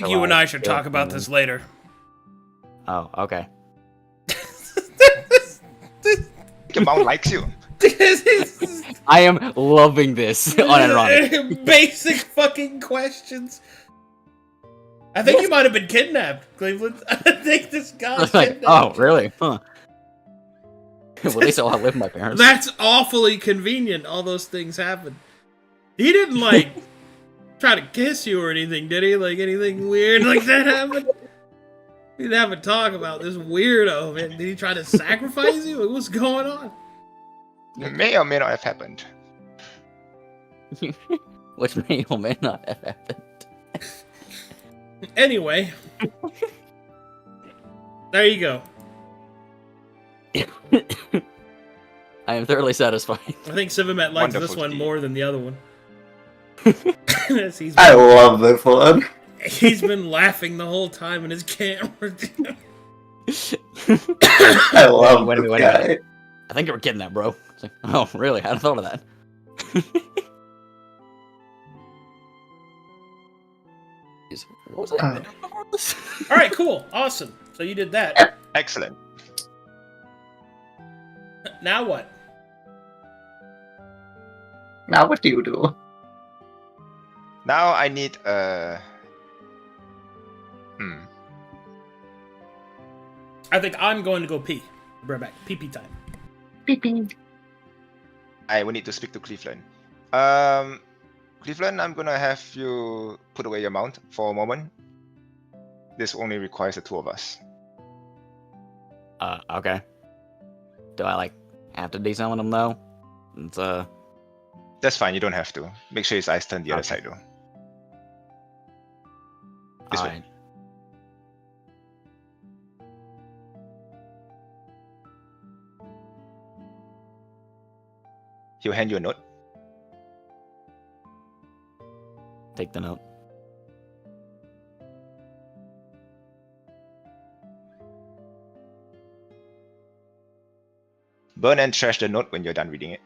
S1: you and I
S2: like,
S1: should
S2: kill
S1: talk about
S2: demons.
S1: this later.
S2: Oh, okay.
S3: Your mount likes you.
S2: I am loving this. Unironically.
S1: Basic fucking questions. I think you might have been kidnapped, Cleveland. I think this guy's
S2: Like,
S1: kidnapped.
S2: oh, really? Huh. Well, at least I live with my parents.
S1: That's awfully convenient. All those things happen. He didn't like try to kiss you or anything, did he? Like anything weird like that happened? We didn't have a talk about this weirdo, man. Did he try to sacrifice you? What's going on?
S3: It may or may not have happened.
S2: Which may or may not have happened.
S1: Anyway, there you go.
S2: I am thoroughly satisfied.
S1: I think Civimet likes this
S3: Wonderful
S1: one
S3: deed.
S1: more than the other one. As
S8: I love this one.
S1: he's been laughing the whole time in his camera.
S8: I love
S2: Wait a
S8: this
S2: minute,
S8: guy.
S2: I think you were kidding that, bro. It's like, oh, really? I hadn't thought of that. Jeez, what was I doing before this?
S1: All right, cool, awesome. So you did that.
S3: Excellent.
S1: Now what?
S8: Now what do you do?
S3: Now I need
S1: I think I'm going to go pee. Be right back. Pee time.
S8: Beep beep.
S3: I will need to speak to Cleveland. Cleveland, I'm gonna have you put away your mount for a moment. This only requires the two of us.
S2: Okay. Do I, like, have to desummon him, though? It's,
S3: That's fine, you don't have to. Make sure his eyes turn the other
S2: Okay.
S3: side though. This way.
S2: alright.
S3: He'll hand you a note.
S2: Take the note.
S3: Burn and trash the note when you're done reading it.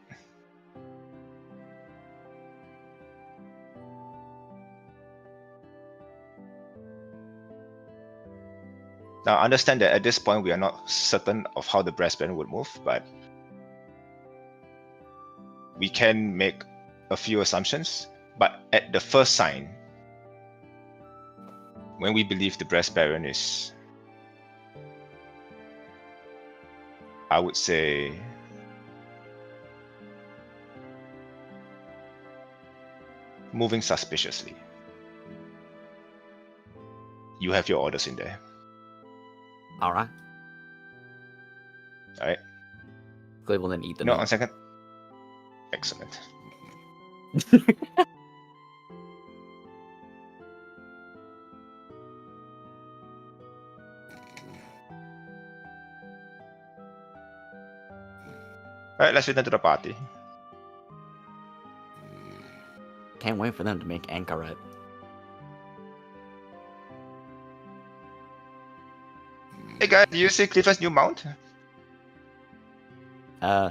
S3: Now understand that at this point we are not certain of how the brass band would move, but we can make a few assumptions. But at the first sign, when we believe the brass baron is, I would say, moving suspiciously, you have your orders in there.
S2: Alright.
S3: Alright.
S2: Cleveland didn't eat the
S3: No,
S2: note.
S3: one second. Excellent. Alright, let's return to the party.
S2: can't wait for them to make Ankaret.
S3: Hey guys, do you see Clifford's new mount?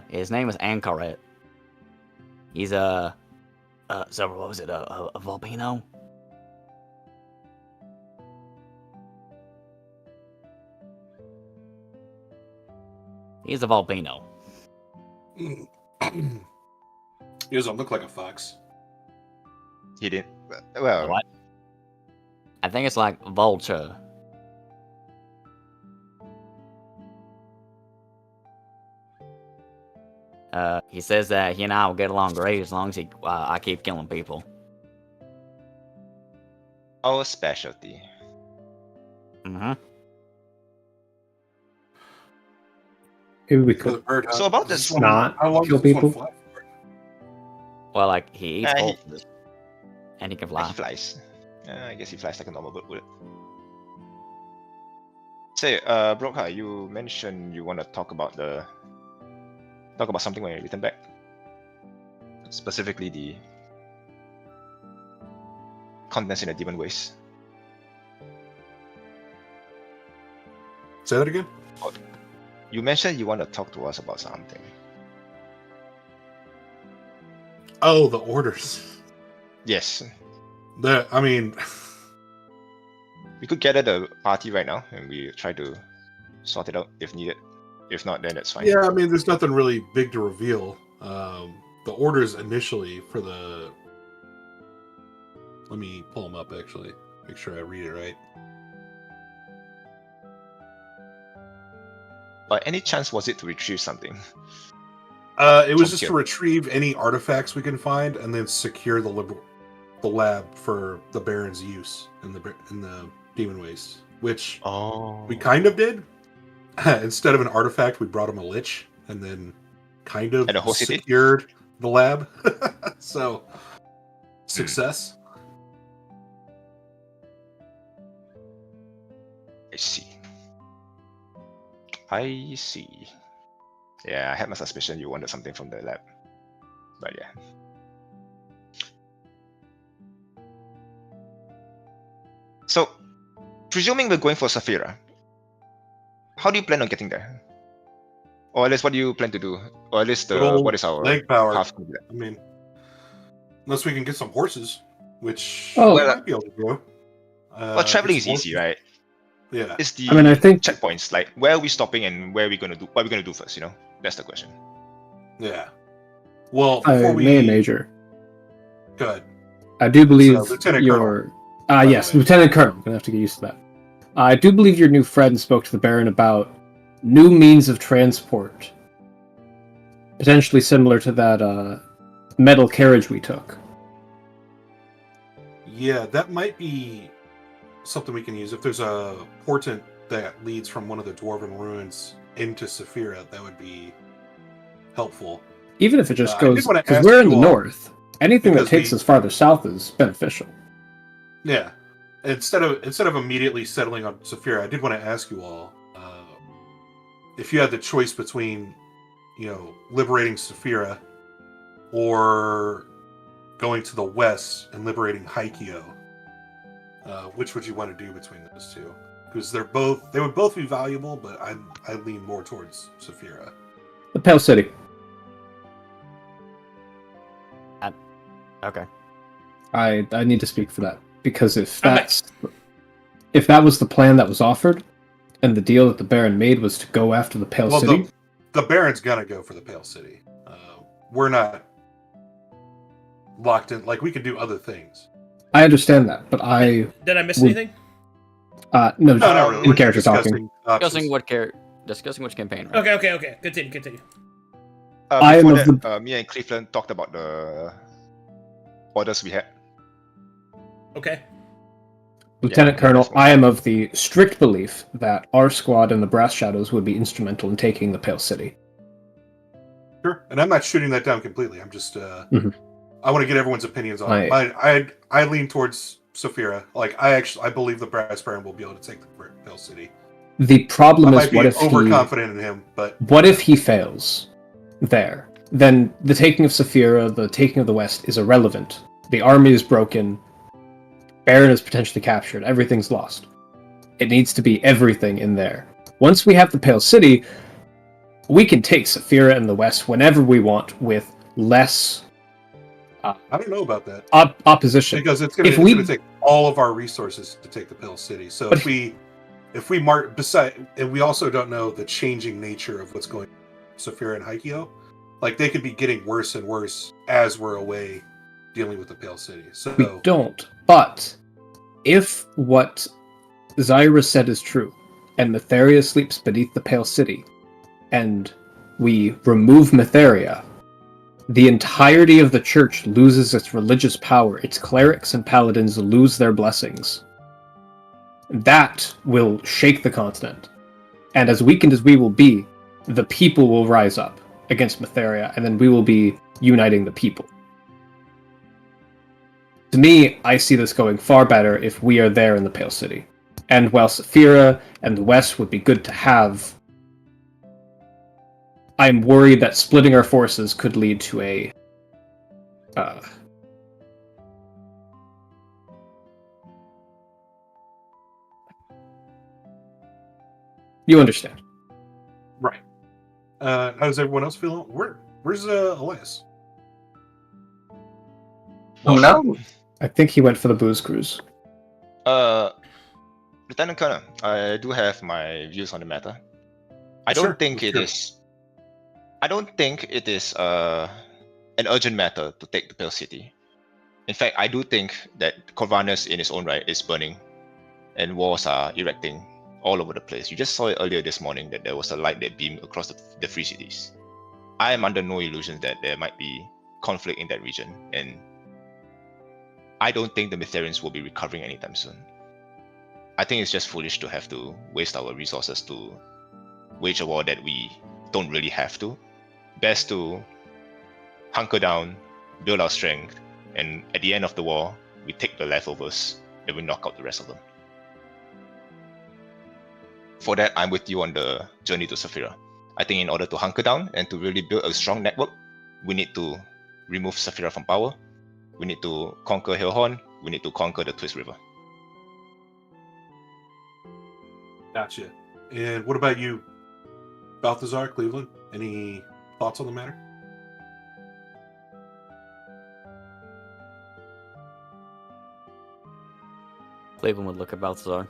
S2: His name is Ankaret. He's so what was it? A volcano? He's a volcano.
S4: He doesn't look like a fox.
S3: He didn't. Well,
S2: What? I think it's like vulture. He says that he and I will get along great as long as I keep killing people.
S3: our specialty.
S2: Mm-hmm.
S5: Maybe we
S4: For the
S5: could
S4: bird hunt.
S3: So about
S4: Does
S3: this
S4: one-
S5: not
S4: how long
S5: kill
S4: does this one
S5: people.
S4: fly for?
S2: Well, like he eats
S3: He-
S2: vultures, and he can fly.
S3: He flies. I guess he flies like a normal bird would. Say, Broka, you mentioned you want to talk about something when you return back. Specifically, the contents in the demon waste.
S4: Say that again.
S3: You mentioned you want to talk to us about something.
S4: Oh, the orders.
S3: Yes,
S4: I mean,
S3: we could gather the party right now and we try to sort it out if needed. If not, then that's fine.
S4: yeah, I mean, there's nothing really big to reveal. The orders initially for the. Let me pull them up actually. Make sure I read it right.
S3: By any chance, was it to retrieve something?
S4: It was
S3: From
S4: just
S3: here.
S4: to retrieve any artifacts we can find and then secure the lab for the Baron's use in the demon waste, which
S3: Oh.
S4: we kind of did. Instead of an artifact, we brought him a lich and then kind of
S3: And a whole city?
S4: secured the lab. So, success.
S3: I see. I see. Yeah, I had my suspicion you wanted something from the lab. But yeah. So, presuming we're going for Saphira, how do you plan on getting there? Or at least what do you plan to do? Or at least
S4: Good old
S3: what is our
S4: leg power.
S3: path to that?
S4: I mean, unless we can get some horses, which
S5: Oh.
S4: we might be able to do.
S3: Well, traveling
S4: get
S3: is
S4: some
S3: easy,
S4: horses.
S3: right?
S4: Yeah.
S3: It's the
S5: I mean, I think
S3: checkpoints, like where are we stopping and where are we gonna do what are we gonna do first, you know? That's the question.
S4: Yeah. Well,
S5: I
S4: before we
S5: may major.
S4: go ahead.
S5: I do believe
S4: Lieutenant
S5: your
S4: by the
S5: yes,
S4: way.
S5: Lieutenant Colonel. I'm gonna have to get used to that. I do believe your new friend spoke to the Baron about new means of transport, potentially similar to that metal carriage we took.
S4: Yeah, that might be something we can use. If there's a portent that leads from one of the dwarven ruins into Saphira, that would be helpful.
S5: Even if it just
S4: I did
S5: goes,
S4: wanna
S5: because
S4: ask
S5: we're in the
S4: you all,
S5: north. Anything that
S4: because
S5: takes
S4: we-
S5: us farther south is beneficial.
S4: Yeah. Instead of immediately settling on Saphira, I did want to ask you all if you had the choice between, liberating Saphira or going to the west and liberating Haikyo. Which would you want to do between those two? Because they would both be valuable, but I lean more towards Saphira.
S5: The Pale City.
S2: Okay.
S5: I need to speak for that because if
S1: Okay.
S5: that was the plan that was offered, and the deal that the Baron made was to go after the Pale
S4: Well,
S5: City,
S4: the Baron's gonna go for the Pale City. We're not locked in. Like, we can do other things.
S5: I understand that, but I
S1: Did I miss
S5: Would-
S1: anything?
S5: no,
S4: No, not really.
S5: in
S4: We're
S5: character
S4: discussing
S5: talking.
S4: options.
S2: Discussing which campaign. Right?
S1: Okay. Continue.
S5: I am
S3: Before
S5: of
S3: that, me and Cleveland talked about the orders we had.
S1: Okay.
S5: Lieutenant
S3: Yeah,
S5: Colonel,
S3: that's fine.
S5: I am of the strict belief that our squad and the Brass Shadows would be instrumental in taking the Pale City.
S4: Sure. And I'm not shooting that down completely. I'm just
S5: Mhm.
S4: I want to get everyone's opinions on it. I lean towards Saphira. Like, I believe the Brass Baron will be able to take the Pale City.
S5: The
S4: I
S5: problem
S4: might
S5: is,
S4: be
S5: what if
S4: overconfident in him, but
S5: he fails there? Then the taking of Saphira, the taking of the West, is irrelevant The army is broken. Baron is potentially captured. Everything's lost. It needs to be everything in there. Once we have the Pale City, we can take Saphira and the West whenever we want with less
S4: I don't know about that.
S5: Opposition.
S4: Because it's going to take all of our resources to take the Pale City. So if we mark beside, and we also don't know the changing nature of what's going on with Saphira and Haikyo, like they could be getting worse and worse as we're away dealing with the Pale City. So
S5: we don't. But if what Zyra said is true, and Mytheria sleeps beneath the Pale City, and we remove Mytheria, the entirety of the church loses its religious power. Its clerics and paladins lose their blessings. That will shake the continent. And as weakened as we will be, the people will rise up against Mytheria, and then we will be uniting the people. To me, I see this going far better if we are there in the Pale City. And while Saphira and the West would be good to have, I'm worried that splitting our forces could lead to a you understand.
S4: Right. How does everyone else feel? Where's Elias?
S8: Who knows?
S5: I think he went for the booze cruise.
S3: Lieutenant Colonel, I do have my views on the matter. I
S4: Sure,
S3: don't think it
S4: sure.
S3: is. I don't think it is an urgent matter to take the Pale City. In fact, I do think that Corvanus in its own right is burning, and walls are erecting all over the place. You just saw it earlier this morning that there was a light that beamed across the three cities. I am under no illusions that there might be conflict in that region, and I don't think the Mytherians will be recovering anytime soon. I think it's just foolish to have to waste our resources to wage a war that we don't really have to. Best to hunker down, build our strength, and at the end of the war, we take the leftovers and we knock out the rest of them. For that, I'm with you on the journey to Saphira. I think in order to hunker down and to really build a strong network, we need to remove Saphira from power. We need to conquer Hellhorn. We need to conquer the Twist River.
S4: Gotcha. And what about you, Balthazar, Cleveland? Any thoughts on the matter?
S2: Cleveland would look at Balthazar.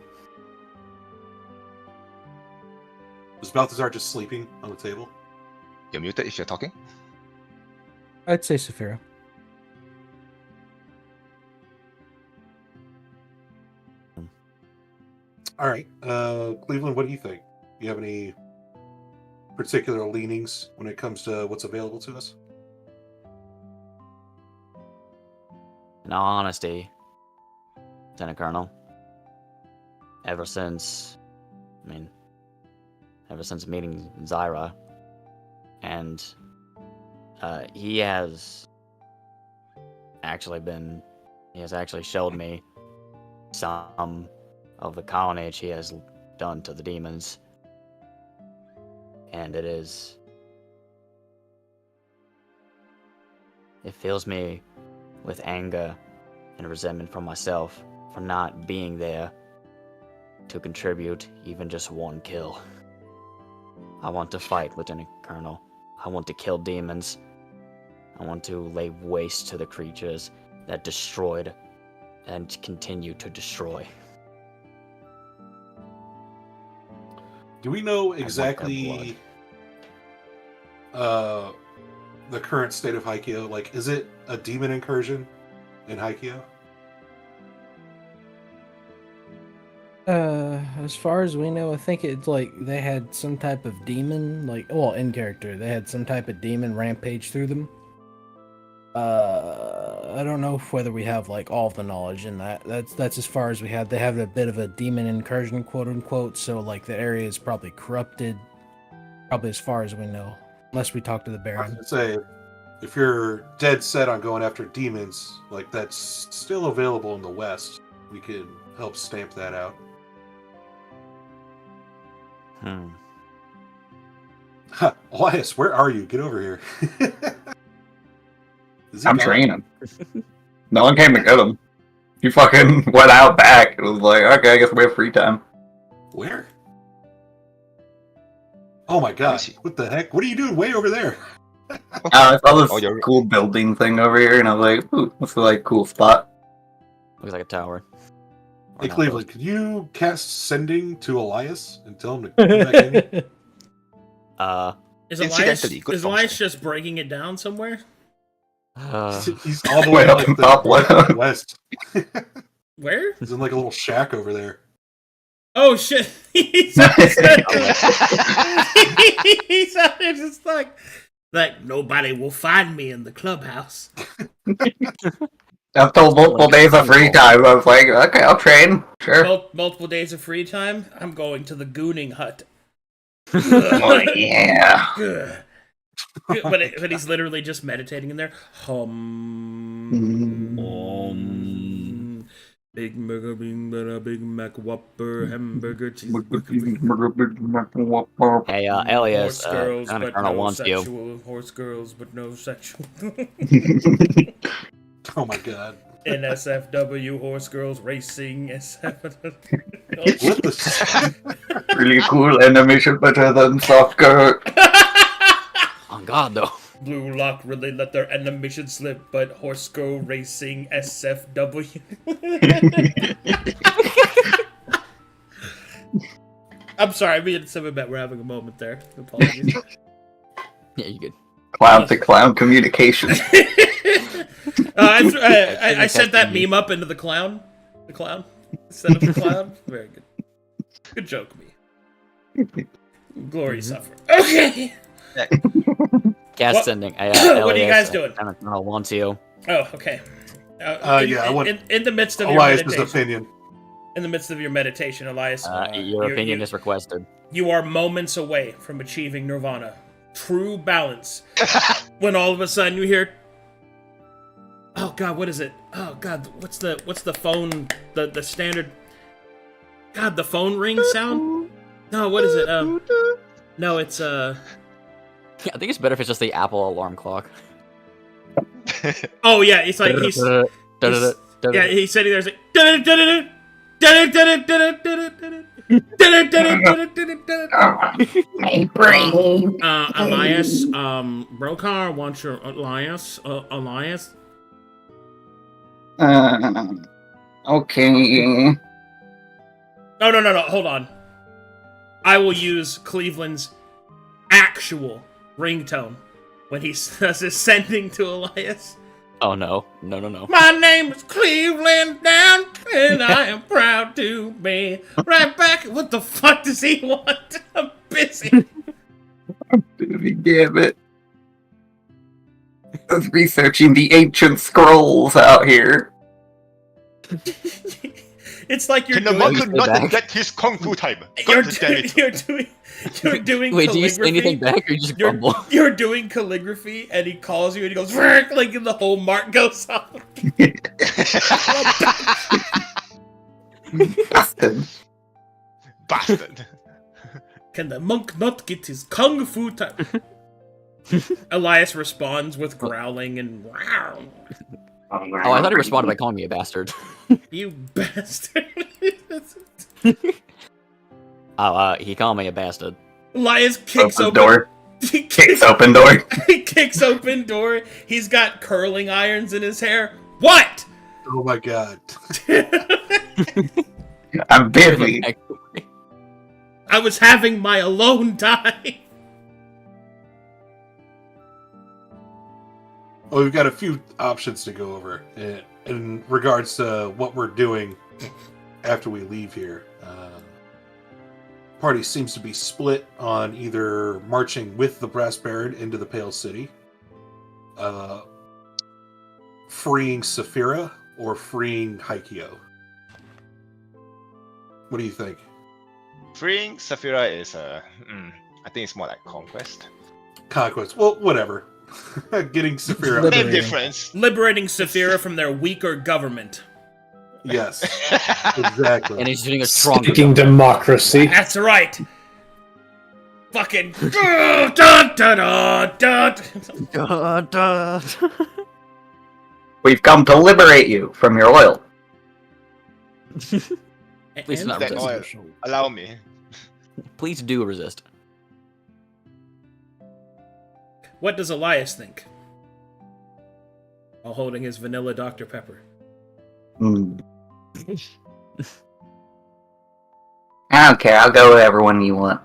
S4: Is Balthazar just sleeping on the table?
S3: You're muted if you're talking.
S6: I'd say Saphira.
S4: All right. Cleveland, what do you think? Do you have any particular leanings when it comes to what's available to us?
S2: In all honesty, Lieutenant Colonel, ever since meeting Zyra, and he has actually showed me some of the carnage he has done to the demons, and it fills me with anger and resentment from myself for not being there to contribute even just one kill. I want to fight, Lieutenant Colonel. I want to kill demons. I want to lay waste to the creatures that destroyed and continue to destroy.
S4: Do we know
S2: want their
S4: exactly the current state of Haikyo? Like, is it a demon incursion in Haikyo?
S6: As far as we know, I think it's like they had some type of demon, in character, they had some type of demon rampage through them. I don't know whether we have all of the knowledge in that. That's as far as we have. They have a bit of a demon incursion, quote unquote. So the area is probably corrupted. Probably as far as we know, unless we talk to the
S4: I was
S6: Baron.
S4: gonna say, if you're dead set on going after demons, that's still available in the West. We could help stamp that out. Ha, Elias, where are you? Get over here. Is he
S8: I'm
S4: gone?
S8: training. No one came to get him. He fucking went out back. It was like, okay, I guess we have free time.
S4: Where? Oh my god!
S3: see.
S4: What the heck? What are you doing way over there?
S8: I saw this
S3: Oh, you're-
S8: cool building thing over here, and I was like, ooh, that's a like cool spot.
S2: Looks like a tower. Or
S4: Hey
S2: an
S4: Cleveland, could you cast sending to Elias and tell him to come back in?
S2: outpost.
S1: Is
S3: Incidentally, good
S1: Elias
S3: function.
S1: just breaking it down somewhere?
S4: He's all the way
S8: Way up
S4: like
S8: top left.
S4: the west.
S1: Where?
S4: He's in like a little shack over there.
S1: Oh shit! He's out there. He's out there just like nobody will find me in the clubhouse.
S8: I've told multiple days of free time. I was like, okay, I'll train. Sure.
S1: Multiple days of free time. I'm going to the gooning hut.
S8: Oh, yeah.
S1: Ugh. But he's literally just meditating in there. Big burger, bean butter, Big Mac Whopper, hamburger, cheeseburger.
S2: Hey, Elias,
S1: Horse girls,
S2: Colonel
S1: but no
S2: wants you.
S1: sexual. Horse girls, but no sexual.
S4: Oh my god!
S1: NSFW, horse girls racing.
S4: What the?
S8: Really cool animation, better than soft skirt.
S2: On God, though.
S1: Blue Lock really let their animation slip, but horse girl racing SFW. I'm sorry, me and Simabet were having a moment there. Apologies.
S2: Yeah, you good.
S8: Clown to clown communication.
S1: I sent that meme up into the clown. The clown? Instead of the clown? Very good. Good joke, me. Glory suffer. Okay!
S2: Cast
S1: What-
S2: sending.
S1: what are you guys
S2: Elias,
S1: doing?
S2: Colonel wants you.
S1: Oh, okay.
S4: I want
S1: in the midst of your
S4: Elias's
S1: meditation.
S4: opinion.
S1: In the midst of your meditation, Elias,
S2: Your opinion is requested.
S1: you are moments away from achieving nirvana, true balance. When all of a sudden you hear, oh god, what is it? Oh god, what's the phone? The standard. God, the phone ring sound. No, what is it? No, it's
S2: Yeah, I think it's better if it's just the Apple alarm clock.
S1: Oh yeah, it's like he's yeah, he's sitting there. It's like,
S8: My brain.
S1: Elias, Brokar wants your Elias, Elias.
S8: Okay.
S1: No, hold on. I will use Cleveland's actual ringtone when he says his sending to Elias.
S2: Oh no. No.
S1: My name is Cleveland Down, and I am proud to be right back. What the fuck does he want? I'm busy.
S8: Damn it. I was researching the ancient scrolls out here.
S1: It's like you're
S3: Can the
S1: doing.
S3: monk
S2: Wait,
S3: not
S2: back.
S3: get his kung fu time?
S1: You're,
S3: God damn it.
S1: you're doing
S2: Wait, do you say anything
S1: calligraphy.
S2: back or you just grumble?
S1: You're doing calligraphy, and he calls you, and he goes, "Frick," like, and the whole mark goes off.
S8: Bastard.
S3: Bastard.
S1: Can the monk not get his kung fu time? Elias responds with growling and wow.
S2: Oh, I thought he responded by calling me a bastard.
S1: You bastard.
S2: He called me a bastard.
S1: Elias kicks
S8: Open
S1: open
S8: door.
S1: He
S8: Kicks open door.
S1: He kicks open door. He's got curling irons in his hair. What?
S4: Oh my god!
S8: I'm busy.
S1: I was having my alone time.
S4: Well, we've got a few options to go over in regards to what we're doing after we leave here. Party seems to be split on either marching with the Brass Baron into the Pale City, freeing Saphira, or freeing Haikyo. What do you think?
S3: Freeing Saphira is I think it's more like conquest.
S4: Conquest. Well, whatever. Getting Saphira.
S6: Liberating.
S3: Same difference.
S1: Liberating Saphira from their weaker government.
S4: Yes, exactly.
S2: And he's doing a stronger.
S5: Speaking democracy.
S1: That's right. Fucking. Dun, dun, dun, dun.
S8: We've come to liberate you from your oil.
S2: Please
S9: And
S2: not
S3: That
S2: resist.
S3: oil. Allow me.
S2: Please do resist.
S9: what does Elias think? While holding his vanilla Dr. Pepper.
S8: Hmm. I don't care. I'll go whatever one you want.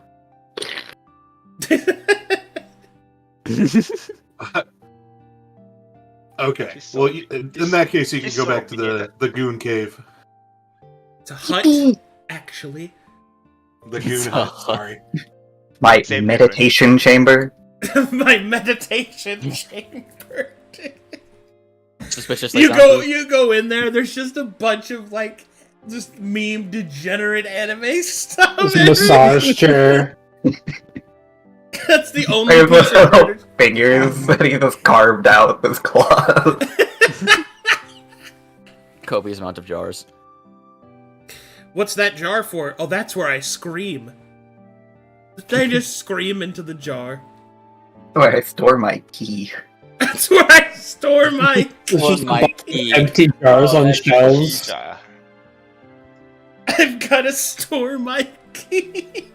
S4: Okay.
S3: She's so-
S4: Well, in that case, you can
S3: she's
S4: go
S3: so
S4: back to the goon cave.
S9: It's a hut, actually.
S4: The goon hut. Sorry.
S8: My
S3: Same
S8: meditation chamber.
S9: My meditation chamber.
S2: Suspiciously.
S9: You go in there. There's just a bunch of like just meme degenerate anime stuff.
S5: There's a massage chair.
S9: That's the only
S8: There's
S9: piece of
S8: little
S9: furniture.
S8: figures that he just carved out with his claws.
S2: Copious amount of jars.
S9: What's that jar for? Oh, that's where I scream. Did I just scream into the jar?
S8: Where I store my key.
S9: That's where I store my.
S5: There's
S2: On
S5: just a
S2: my
S5: bunch of
S2: key.
S5: empty jars
S3: Oh,
S5: on
S3: that's
S5: shelves.
S3: Shisha.
S9: I've gotta store my key.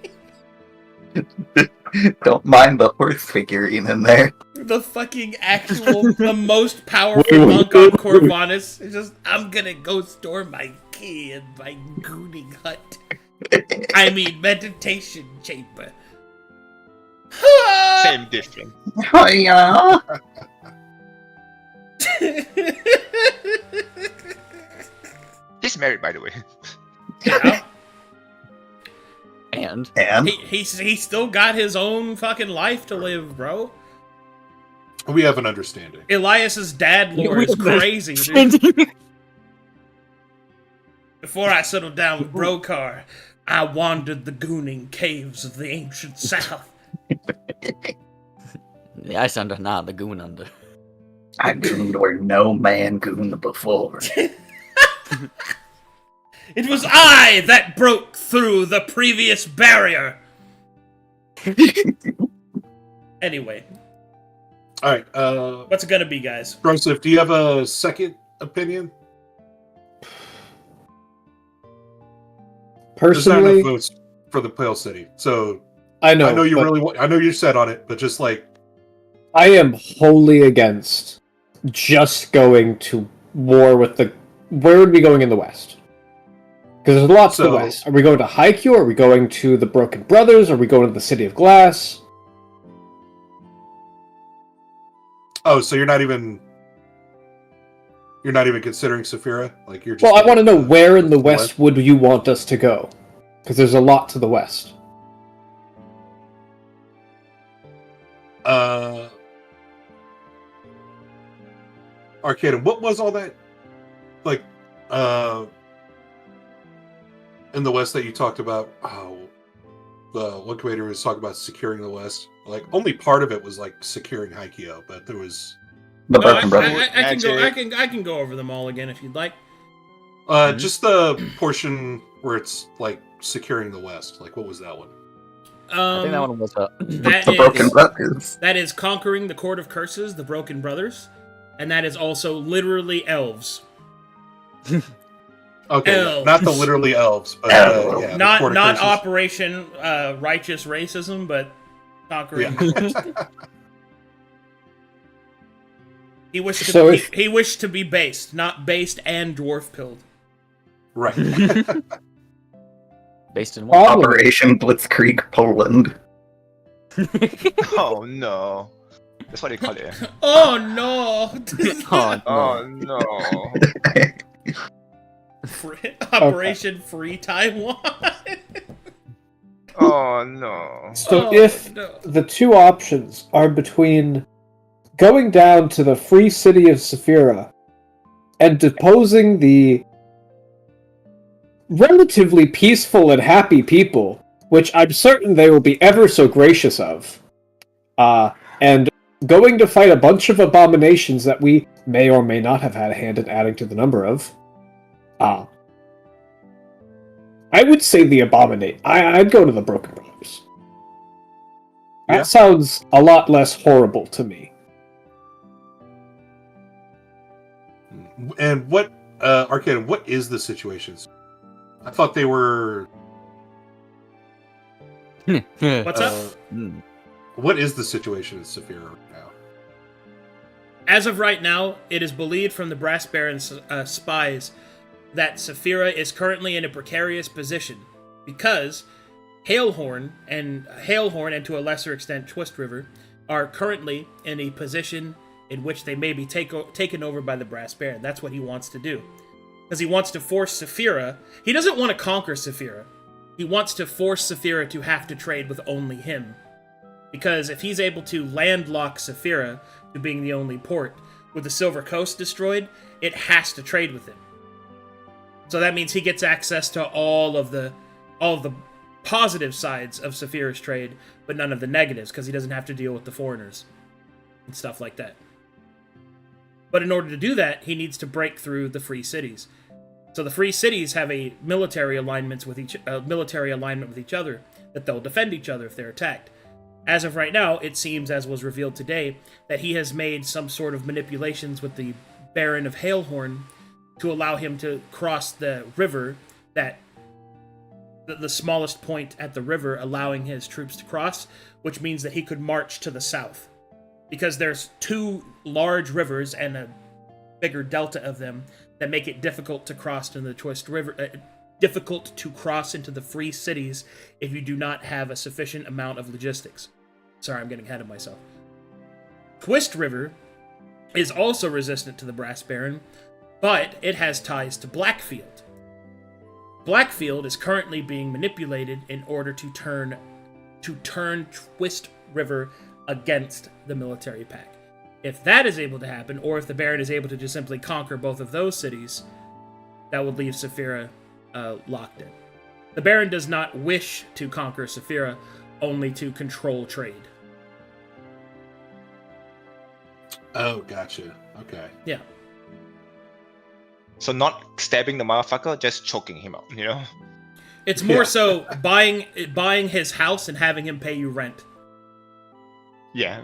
S8: Don't mind the horse figurine in there.
S9: The fucking actual, the most powerful monk on Corvanus is just, I'm gonna go store my key in my gooning hut. I mean, meditation chamber.
S3: Same difference.
S8: Oh, yeah.
S3: He's married, by the way.
S9: Yeah,
S2: And
S8: And
S9: he still got his own fucking life to live, bro.
S4: We have an understanding.
S9: Elias's dad lore is crazy, dude. Before I settled down with Brokar, I wandered the gooning caves of the ancient south.
S2: the ice under, not the goon under.
S8: I gooned where no man gooned before.
S9: It was I that broke through the previous barrier. Anyway,
S4: All right.
S9: what's it gonna be, guys?
S4: Broseph, do you have a second opinion? There's not enough
S5: Personally,
S4: votes for the Pale City, so
S5: I know.
S4: I know you
S5: but
S4: really. I know you're set on it, but just like
S5: I am wholly against just going to war with the. Where would we going in the West? Because there's lots to the
S4: So-
S5: West. Are we going to Haikyuu? Are we going to the Broken Brothers? Are we going to the City of Glass?
S4: oh, so you're not even considering Saphira. Like you're just.
S5: Well, I want to know where in the West would you want us to go? Because there's a lot to the West.
S4: Arcadum, what was all that? Like, in the West that you talked about, the one commander was talking about securing the West. Like, only part of it was like securing Haikyuu, but there was
S8: The
S9: No,
S8: Broken Brothers.
S9: I can go over them all again if you'd like.
S4: just the portion where it's like securing the West. Like, what was that one?
S2: I think that one was
S9: that
S8: The Broken
S9: is-
S8: Brothers.
S9: That is conquering the Court of Curses, the Broken Brothers, and that is also literally elves.
S4: Okay,
S9: Elves.
S4: not the literally elves, but
S8: Elves.
S4: yeah, the
S9: Not
S4: Court of
S9: not
S4: Curses.
S9: Operation Righteous Racism, but conquering.
S4: Yeah.
S9: He wished to
S5: So
S9: be,
S5: if-
S9: he wished to be based, not based and dwarf pilled.
S4: Right.
S2: based in what?
S5: Problem.
S8: Operation Blitzkrieg Poland.
S3: Oh no. That's what they call it.
S9: Oh no!
S2: Oh, no.
S3: Oh no.
S9: Operation Free Taiwan.
S3: Oh no.
S5: So
S9: Oh,
S5: if
S9: no.
S5: the two options are between going down to the free city of Saphira and deposing the relatively peaceful and happy people, which I'm certain they will be ever so gracious of, and going to fight a bunch of abominations that we may or may not have had a hand in adding to the number of, I would say the abominate. I'd go to the Broken Brothers. That
S4: Yeah.
S5: sounds a lot less horrible to me.
S4: And what, Arcadum, what is the situation? I thought they were.
S1: What's up?
S4: What is the situation in Saphira right now?
S1: As of right now, it is believed from the Brass Baron's spies that Saphira is currently in a precarious position because Hailhorn and to a lesser extent Twist River are currently in a position in which they may be taken over by the Brass Baron. That's what he wants to do. Because he wants to force Saphira. He doesn't want to conquer Saphira. He wants to force Saphira to have to trade with only him. Because if he's able to landlock Saphira to being the only port, with the Silver Coast destroyed, it has to trade with him. So that means he gets access to all of the positive sides of Saphira's trade, but none of the negatives, because he doesn't have to deal with the foreigners and stuff like that. But in order to do that, he needs to break through the free cities. So the free cities have a military alignment with each other, that they'll defend each other if they're attacked. As of right now, it seems, as was revealed today, that he has made some sort of manipulations with the Baron of Hailhorn to allow him to cross the river, that the smallest point at the river, allowing his troops to cross, which means that he could march to the south. Because there's two large rivers and a bigger delta of them that make it difficult to cross into the Twist River, difficult to cross into the free cities if you do not have a sufficient amount of logistics. Sorry, I'm getting ahead of myself. Twist River is also resistant to the Brass Baron, but it has ties to Blackfield. Blackfield is currently being manipulated in order to turn Twist River against the military pack. If that is able to happen, or if the Baron is able to just simply conquer both of those cities, that would leave Saphira locked in. The Baron does not wish to conquer Saphira, only to control trade.
S4: Oh, gotcha. Okay.
S1: Yeah.
S3: So not stabbing the motherfucker, just choking him out, you know?
S1: It's more so buying his house and having him pay you rent.
S3: Yeah,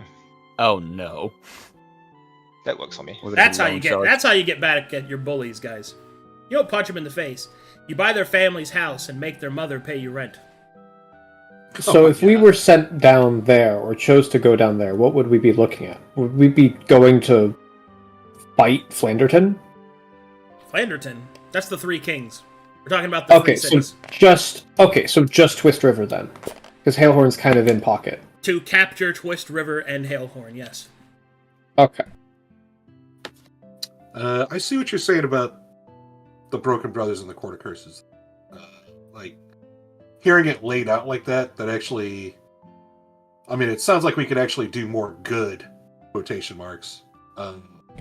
S2: Oh no.
S3: that works for me.
S1: That's how you get back at your bullies, guys. You don't punch them in the face. You buy their family's house and make their mother pay you rent.
S5: So if we were sent down there, or chose to go down there, what would we be looking at? Would we be going to fight Flanderton?
S1: Flanderton. That's the Three Kings. We're talking about the three cities.
S5: So just Twist River then, because Hailhorn's kind of in pocket.
S1: To capture Twist River and Hailhorn, yes.
S5: Okay.
S4: I see what you're saying about the Broken Brothers and the Court of Curses. Like, hearing it laid out like that actually... I mean, it sounds like we could actually do more good, quotation marks, by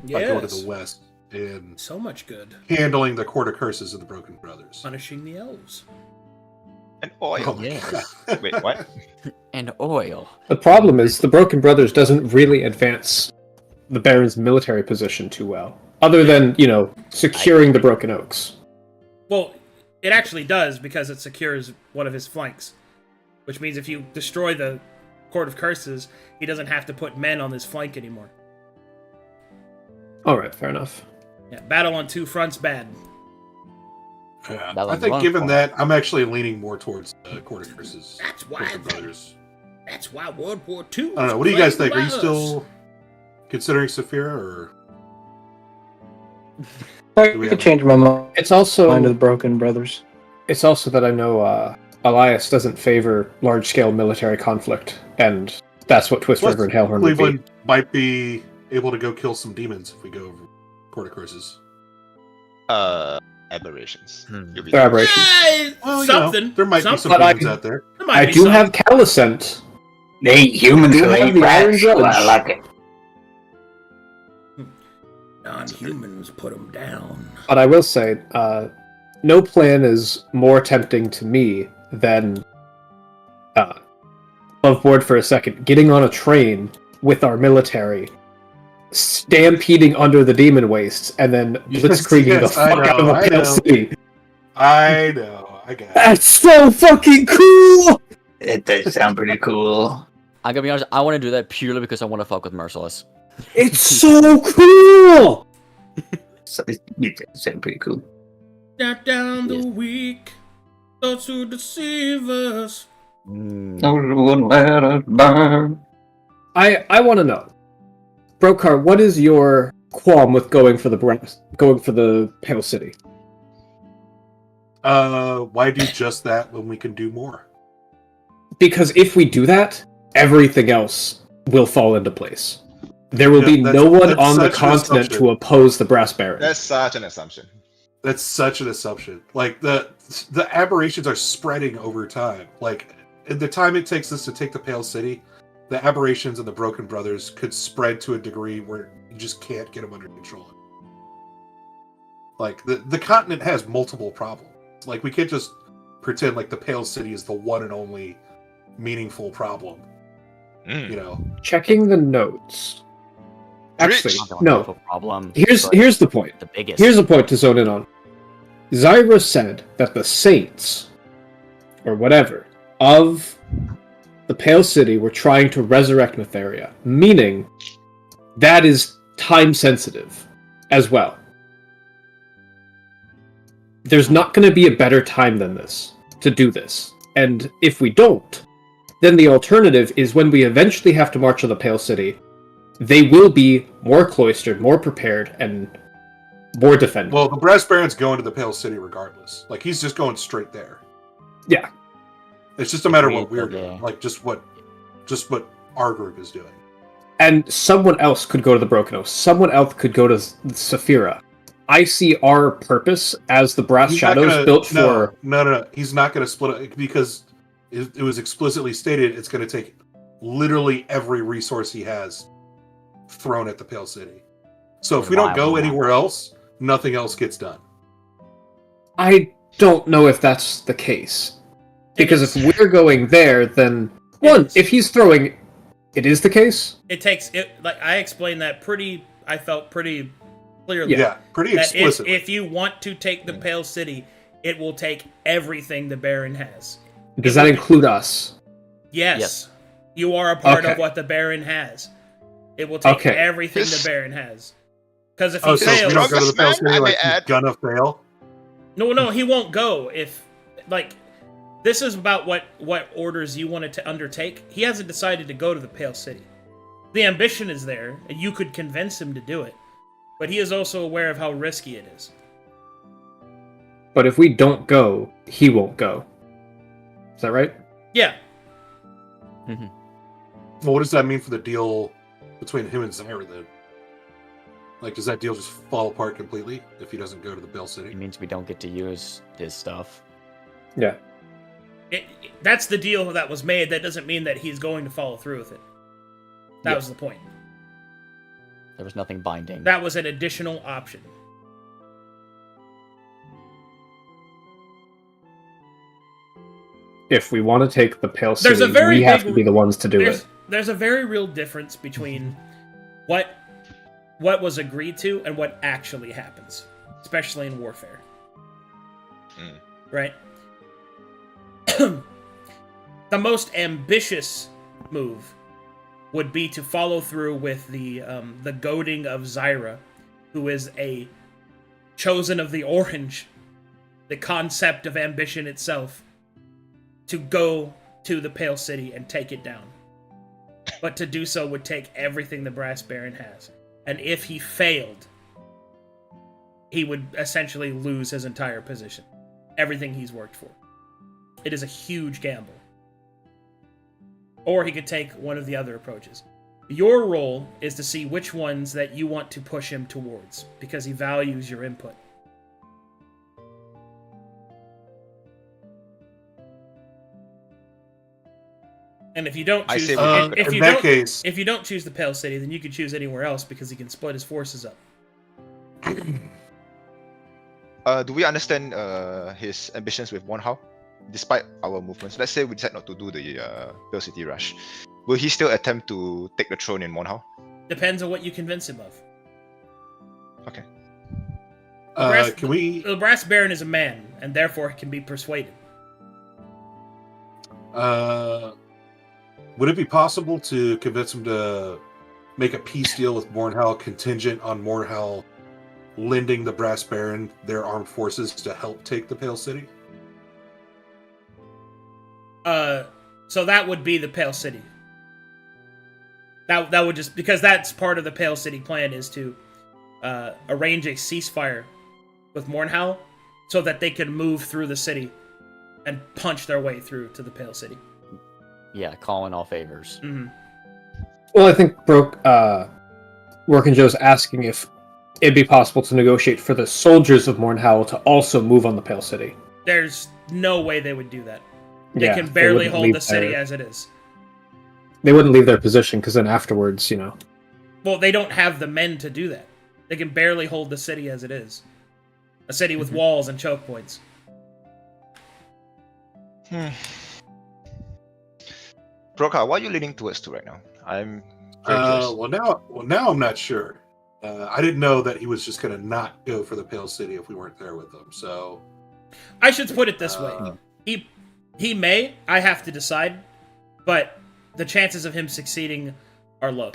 S4: going to the west and...
S1: So much good.
S4: Handling the Court of Curses and the Broken Brothers.
S1: Punishing the elves.
S3: And oil.
S4: Oh my
S2: Yes.
S4: God.
S3: Wait, what?
S2: And oil.
S5: The problem is the Broken Brothers doesn't really advance the Baron's military position too well. Other than, securing the Broken Oaks.
S1: Well, it actually does, because it secures one of his flanks. Which means if you destroy the Court of Curses, he doesn't have to put men on his flank anymore.
S5: Alright, fair enough.
S1: Yeah, battle on two fronts bad.
S4: Yeah.
S2: That
S4: I
S2: was
S4: think
S2: one
S4: given
S2: point.
S4: that, I'm actually leaning more towards Court of Curses.
S1: That's why
S4: Broken Brothers.
S1: That's why World War II.
S4: I don't know. What do you guys think? Are you still considering Saphira, or
S7: I
S4: Do we
S7: could
S4: have-
S7: change my mind
S5: It's also
S7: to the Broken Brothers.
S5: It's also that I know Elias doesn't favor large-scale military conflict, and that's what Twist
S4: Plus,
S5: River and Hailhorn would be.
S4: Cleveland might be able to go kill some demons if we go over Court of Curses?
S3: Aberrations. You'll be
S5: They're aberrations.
S4: Well,
S1: Something.
S4: there might be some
S5: But
S4: demons out there.
S1: There might
S5: I
S1: be
S5: do
S1: some.
S5: have Calicent.
S8: They ain't humans
S5: You
S8: who
S5: have
S8: ain't
S5: the Iron
S8: rats.
S5: Judge.
S8: I like it.
S1: Non-humans put them down.
S5: But I will say, no plan is more tempting to me than, above board for a second, getting on a train with our military, stampeding under the demon wastes, and then blitzkrieging
S4: Yes,
S5: the
S4: I
S5: fuck out of
S4: know,
S5: a
S4: I
S5: pale
S4: know.
S5: city.
S4: I know. I got it.
S5: That's so fucking cool!
S8: It does sound pretty cool.
S2: I'm gonna be honest, I want to do that purely because I want to fuck with Merciless.
S5: It's so cool!
S8: sound pretty cool.
S9: Step down the
S2: Yes.
S9: weak, those who deceive us.
S8: No one let us burn.
S5: I want to know, Brokar, what is your qualm with going for the Pale City?
S4: Why do just that when we can do more?
S5: Because if we do that, everything else will fall into place. There will
S4: Yeah,
S5: be
S4: that's-
S5: no one
S4: that's
S5: on the
S4: such an
S5: continent
S4: assumption.
S5: to oppose the Brass Baron.
S3: That's such an assumption.
S4: That's such an assumption. Like the aberrations are spreading over time. Like in the time it takes us to take the Pale City, the aberrations and the Broken Brothers could spread to a degree where you just can't get them under control. Like the continent has multiple problems. Like we can't just pretend like the Pale City is the one and only meaningful problem.
S3: Mm.
S4: You know.
S5: Checking the notes. Actually,
S3: Preach.
S2: Not
S5: no.
S2: a problem.
S5: Here's
S2: but
S5: the point.
S2: the biggest.
S5: Here's the point to zone in on. Zyra said that the saints, or whatever, of the Pale City were trying to resurrect Netheria, meaning that is time sensitive as well. There's not going to be a better time than this to do this. And if we don't, then the alternative is when we eventually have to march on the Pale City, they will be more cloistered, more prepared, and more defended.
S4: Well, the Brass Baron's going to the Pale City regardless. Like he's just going straight there.
S5: Yeah.
S4: It's just a matter of what we're
S2: Yeah.
S4: doing. Like just what our group is doing.
S5: And someone else could go to the Broken Oath. Someone else could go to Saphira. I see our purpose as the Brass
S4: He's not
S5: Shadows
S4: gonna-
S5: built for...
S4: No. He's not going to split it because it was explicitly stated it's going to take literally every resource he has thrown at the Pale City. So if we don't go anywhere else, nothing else gets done.
S5: I don't know if that's the case. Because if we're going there, then... One,
S9: is.
S5: if he's throwing... It is the case?
S9: It takes it like I explained that I felt pretty clearly.
S4: Yeah, pretty
S9: That
S4: explicitly.
S9: if you want to take the Pale City, it will take everything the Baron has.
S5: Does that include us?
S9: Yes.
S2: Yes.
S9: You are a part
S5: Okay.
S9: of what the Baron has. It will take
S5: Okay.
S9: everything the
S3: His-
S9: Baron has. Because if he
S4: Oh, so if
S9: fails,
S4: we don't go to the Pale
S3: Strongest man,
S4: City,
S3: I
S4: like
S3: may
S4: he's
S3: add.
S4: gonna fail.
S9: no, he won't go. If like this is about what orders you wanted to undertake. He hasn't decided to go to the Pale City. The ambition is there, and you could convince him to do it. But he is also aware of how risky it is.
S5: But if we don't go, he won't go. Is that right?
S9: Yeah.
S4: Well, what does that mean for the deal between him and Zyra then? Like, does that deal just fall apart completely if he doesn't go to the Pale City?
S2: It means we don't get to use his stuff.
S5: Yeah.
S9: That's the deal that was made. That doesn't mean that he's going to follow through with it. That
S2: Yep.
S9: was the point.
S2: There was nothing binding.
S9: That was an additional option.
S5: If we want to take the Pale
S9: There's
S5: City,
S9: a very
S5: we have
S9: big-
S5: to be the ones to do
S9: There's
S5: it.
S9: there's a very real difference between what was agreed to and what actually happens, especially in warfare.
S3: Mm.
S9: Right? The most ambitious move would be to follow through with the goading of Zyra, who is a chosen of the Orange, the concept of ambition itself, to go to the Pale City and take it down. But to do so would take everything the Brass Baron has. And if he failed, he would essentially lose his entire position. Everything he's worked for. It is a huge gamble. Or he could take one of the other approaches. Your role is to see which ones that you want to push him towards, because he values your input. And if you don't
S3: I
S9: choose,
S3: say we can
S9: if
S3: go.
S9: you
S4: In that
S9: don't,
S4: case,
S9: if you don't choose the Pale City, then you can choose anywhere else because he can split his forces up.
S3: Do we understand his ambitions with Wonhao? Despite our movements, let's say we decide not to do the Pale City rush, will he still attempt to take the throne in Wonhao?
S9: Depends on what you convince him of.
S3: Okay.
S9: Brass-
S4: can we?
S9: The Brass Baron is a man, and therefore can be persuaded.
S4: Would it be possible to convince him to make a peace deal with Mornhal contingent on Mornhal lending the Brass Baron their armed forces to help take the Pale City?
S1: So that would be the Pale City. That would just, because that's part of the Pale City plan, is to arrange a ceasefire with Mornhowl so that they can move through the city and punch their way through to the Pale City.
S2: Yeah, calling all favors.
S1: Mm-hmm.
S5: Well, I think Workin' Joe's asking if it'd be possible to negotiate for the soldiers of Mornhowl to also move on the Pale City.
S1: There's no way they would do that. They
S5: Yeah,
S1: can
S5: they
S1: barely
S5: wouldn't
S1: hold
S5: leave
S1: the city
S5: their-
S1: as it is.
S5: They wouldn't leave their position, because then afterwards, you know.
S1: Well, they don't have the men to do that. They can barely hold the city as it is. A city with walls and choke points.
S3: Broka, what are you leaning towards to right now? I'm very curious.
S4: Well, now I'm not sure. I didn't know that he was just going to not go for the Pale City if we weren't there with them. So
S1: I should put it this way. He may, I have to decide, but the chances of him succeeding are low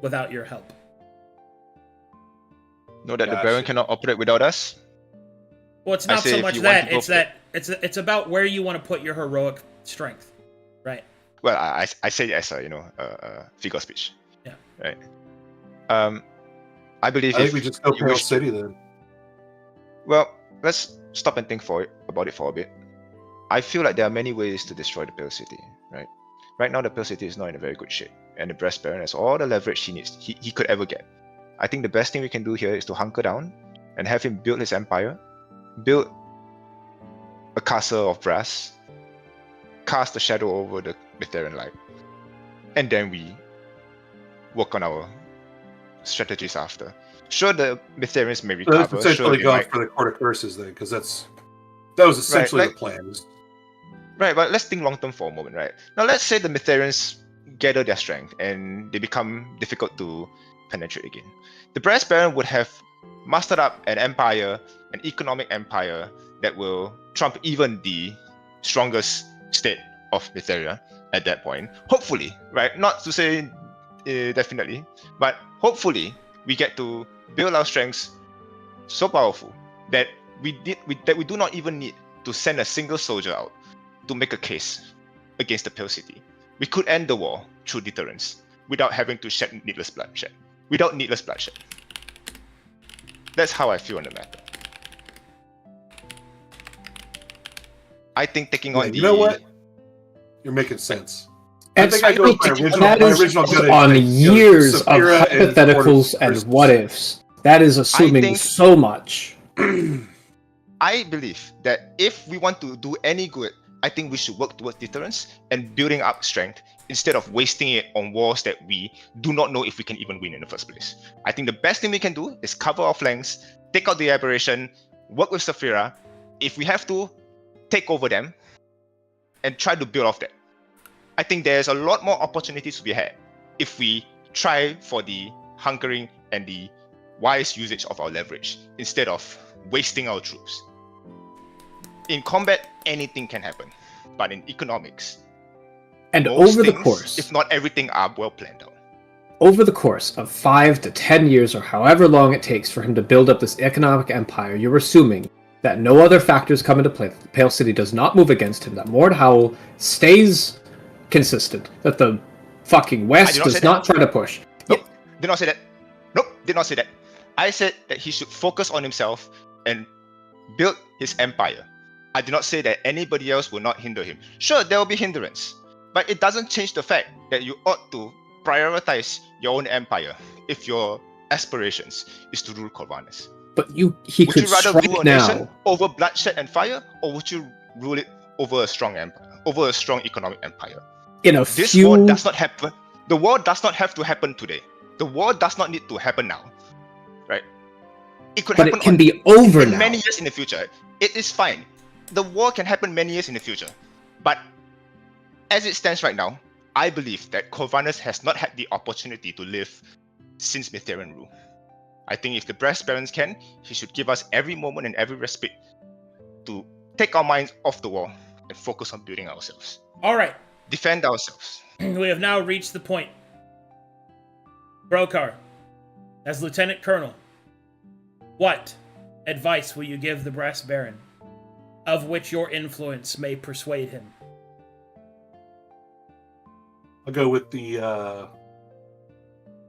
S1: without your help.
S3: Know that the
S4: Gotcha.
S3: Baron cannot operate without us?
S1: Well, it's
S3: I
S1: not
S3: say
S1: so
S3: if
S1: much
S3: you want
S1: that,
S3: to go
S1: it's
S3: for
S1: that it's about where you want to put your heroic strength, right?
S3: Well, I say it as a figure of speech.
S1: Yeah.
S3: Right. I believe
S4: I think
S3: if
S4: we just go
S3: you
S4: Pale
S3: wish to-
S4: City then.
S3: Well, let's stop and think about it for a bit. I feel like there are many ways to destroy the Pale City, right? Right now, the Pale City is not in a very good shape, and the Brass Baron has all the leverage he could ever get. I think the best thing we can do here is to hunker down and have him build his empire, build a castle of brass, cast a shadow over the Mitharian light, and then we work on our strategies after. Sure, the Mitharians may
S4: So that's
S3: recover.
S4: essentially
S3: Sure,
S4: going
S3: might...
S4: for the Court of Curses then, because that was essentially
S3: like-
S4: the plan.
S3: Right, but let's think long term for a moment, right? Now, let's say the Mitharians gather their strength and they become difficult to penetrate again. The Brass Baron would have mustered up an empire, an economic empire that will trump even the strongest state of Mitharia at that point. Hopefully, right? Not to say definitely, but hopefully we get to build our strengths so powerful that we do not even need to send a single soldier out to make a case against the Pale City. We could end the war through deterrence without having to shed needless bloodshed. That's how I feel on the matter. I think taking on
S4: You know what? You're making sense.
S5: And
S4: I think I go with
S5: that is
S4: original gut
S5: on
S4: instinct,
S5: years of
S4: Saphira and
S5: hypotheticals
S4: Court of
S5: and what ifs. That is assuming
S3: think-
S5: so much.
S3: I believe that if we want to do any good, I think we should work towards deterrence and building up strength instead of wasting it on wars that we do not know if we can even win in the first place. I think the best thing we can do is cover our flanks, take out the aberration, work with Saphira. If we have to, take over them and try to build off that. I think there's a lot more opportunities to be had if we try for the hunkering and the wise usage of our leverage instead of wasting our troops. In combat, anything can happen, but in economics,
S5: And
S3: most
S5: over the
S3: things,
S5: course,
S3: if not everything, are well planned out.
S5: over the course of 5 to 10 years or however long it takes for him to build up this economic empire, you're assuming that no other factors come into play, that the Pale City does not move against him, that Mordhowl stays consistent, that the fucking West
S3: not say
S5: does not try to push.
S3: Nope, did not say that. Nope, did not say that. I said that he should focus on himself and build his empire. I did not say that anybody else will not hinder him. Sure, there will be hindrance, but it doesn't change the fact that you ought to prioritize your own empire if your aspirations is to rule Corvinus.
S5: But he
S3: Would
S5: could
S3: you rather
S5: strike
S3: rule a
S5: now.
S3: nation over bloodshed and fire, or would you rule it over a strong empire, over a strong economic empire?
S5: In a
S3: This
S5: few...
S3: war does not happen. The war does not have to happen today. The war does not need to happen now, right? It could
S5: But
S3: happen
S5: it can be over
S3: in
S5: now.
S3: many years in the future. It is fine. The war can happen many years in the future, but as it stands right now, I believe that Corvinus has not had the opportunity to live since Mitharian rule. I think if the Brass Barons can, he should give us every moment and every respite to take our minds off the war and focus on building ourselves.
S1: All right.
S3: Defend ourselves.
S1: We have now reached the point. Brokar, as Lieutenant Colonel, What advice will you give the Brass Baron, of which your influence may persuade him?
S4: I'll go with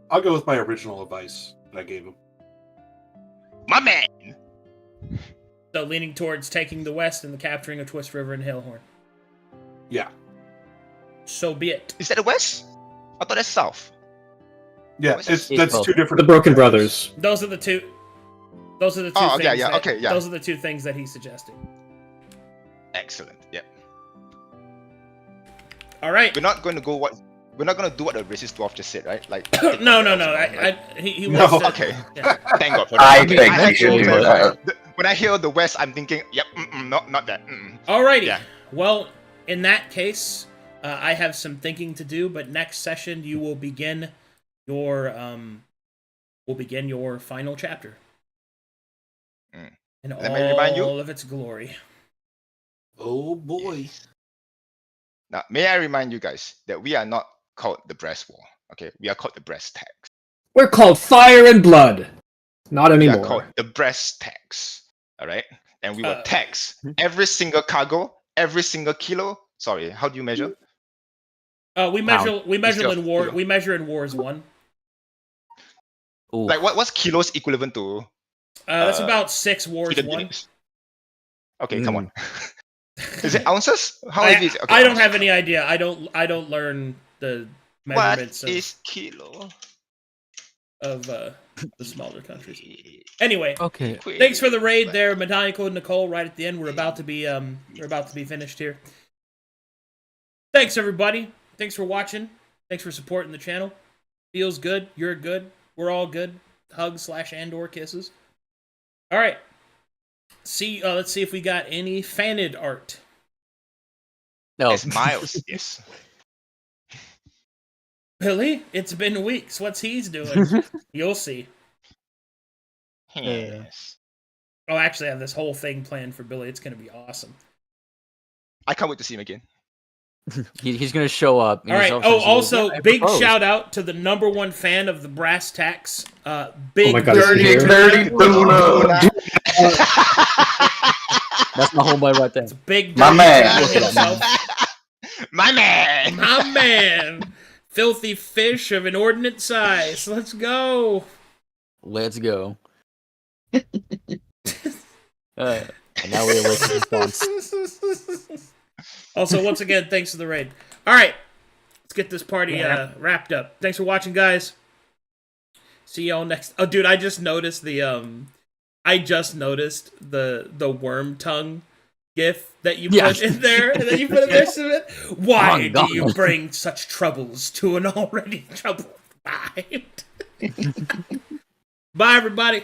S4: I'll go with my original advice that I gave him.
S3: My man!
S1: So leaning towards taking the west and the capturing of Twist River and Hailhorn.
S4: Yeah.
S1: So be it.
S3: Is that the west? I thought that's south.
S4: Yeah,
S3: What's
S4: that's
S2: both.
S4: two different.
S5: The Broken Brothers.
S1: Those are the two. Those are the two
S3: Oh,
S1: things.
S3: yeah, yeah,
S1: that,
S3: okay, yeah.
S1: Those are the two things that he suggested.
S3: Excellent. Yeah.
S1: All right.
S3: We're not going to do what the racist dwarf just said, right? Like
S1: No. He
S4: No.
S1: wants to.
S3: Okay.
S1: Yeah.
S3: Thank God for
S8: I
S3: that.
S8: think
S3: I
S8: you should do
S3: clarify.
S8: that.
S3: When I hear the west, I'm thinking, yep, not that.
S1: Alrighty.
S3: Yeah.
S1: Well, in that case, I have some thinking to do, but next session you will begin your final chapter.
S3: Mm.
S1: In
S3: Let me remind you.
S1: all of its glory.
S4: Oh boy.
S3: Now, may I remind you guys that we are not called the Brass War. Okay, we are called the Brass Tax.
S5: We're called Fire and Blood. Not
S3: We are
S5: anymore.
S3: called the Brass Tax. All right, and we will
S1: Uh,
S3: tax every single cargo, every single kilo. Sorry, how do you measure?
S1: We measure
S3: Instead
S1: in
S3: of
S1: war.
S3: kilo.
S1: We measure in wars one.
S2: Ooh.
S3: Like what's kilos equivalent to?
S1: That's about 6 wars
S3: Kilo
S1: one.
S3: units? Okay, come on. Is it ounces? How heavy is it? Okay,
S1: I don't
S3: ounces.
S1: have any idea. I don't learn the
S3: What
S1: measurements
S3: is kilo?
S1: of the smaller countries. Anyway,
S6: Okay.
S1: thanks for the raid there, Maniacal and Nicole. Right at the end, we're about to be finished here. Thanks everybody. Thanks for watching. Thanks for supporting the channel. Feels good. You're good. We're all good. Hugs / and/or kisses. All right. Let's see if we got any faned art.
S2: No.
S3: It's miles. Yes.
S1: Billy, it's been weeks. What's he's doing? You'll see.
S3: Yes.
S1: Oh, actually, I have this whole thing planned for Billy. It's gonna be awesome.
S3: I can't wait to see him again.
S2: He's gonna show up.
S1: All right.
S2: He's
S1: Oh,
S2: gonna
S1: also,
S2: say, "I
S1: big
S2: propose."
S1: shout out to the #1 fan of the Brass Tacks, Big
S5: my God, is he
S1: Dirty
S5: here?
S8: Dirty
S1: Tuna.
S8: Tuna.
S2: That's my homeboy right there.
S1: Big
S8: My
S1: Dirty
S8: man.
S1: Tuna himself.
S3: My man.
S1: My man. Filthy fish of inordinate size. Let's go.
S2: Let's go. And now we're listening to
S1: Also, once again, thanks for the raid. All right, let's get this party wrapped up. Thanks for watching, guys. See y'all next. Oh, dude, I just noticed the worm tongue gif that you put in there. Smith. Why do you bring such troubles to an already troubled mind? Bye, everybody.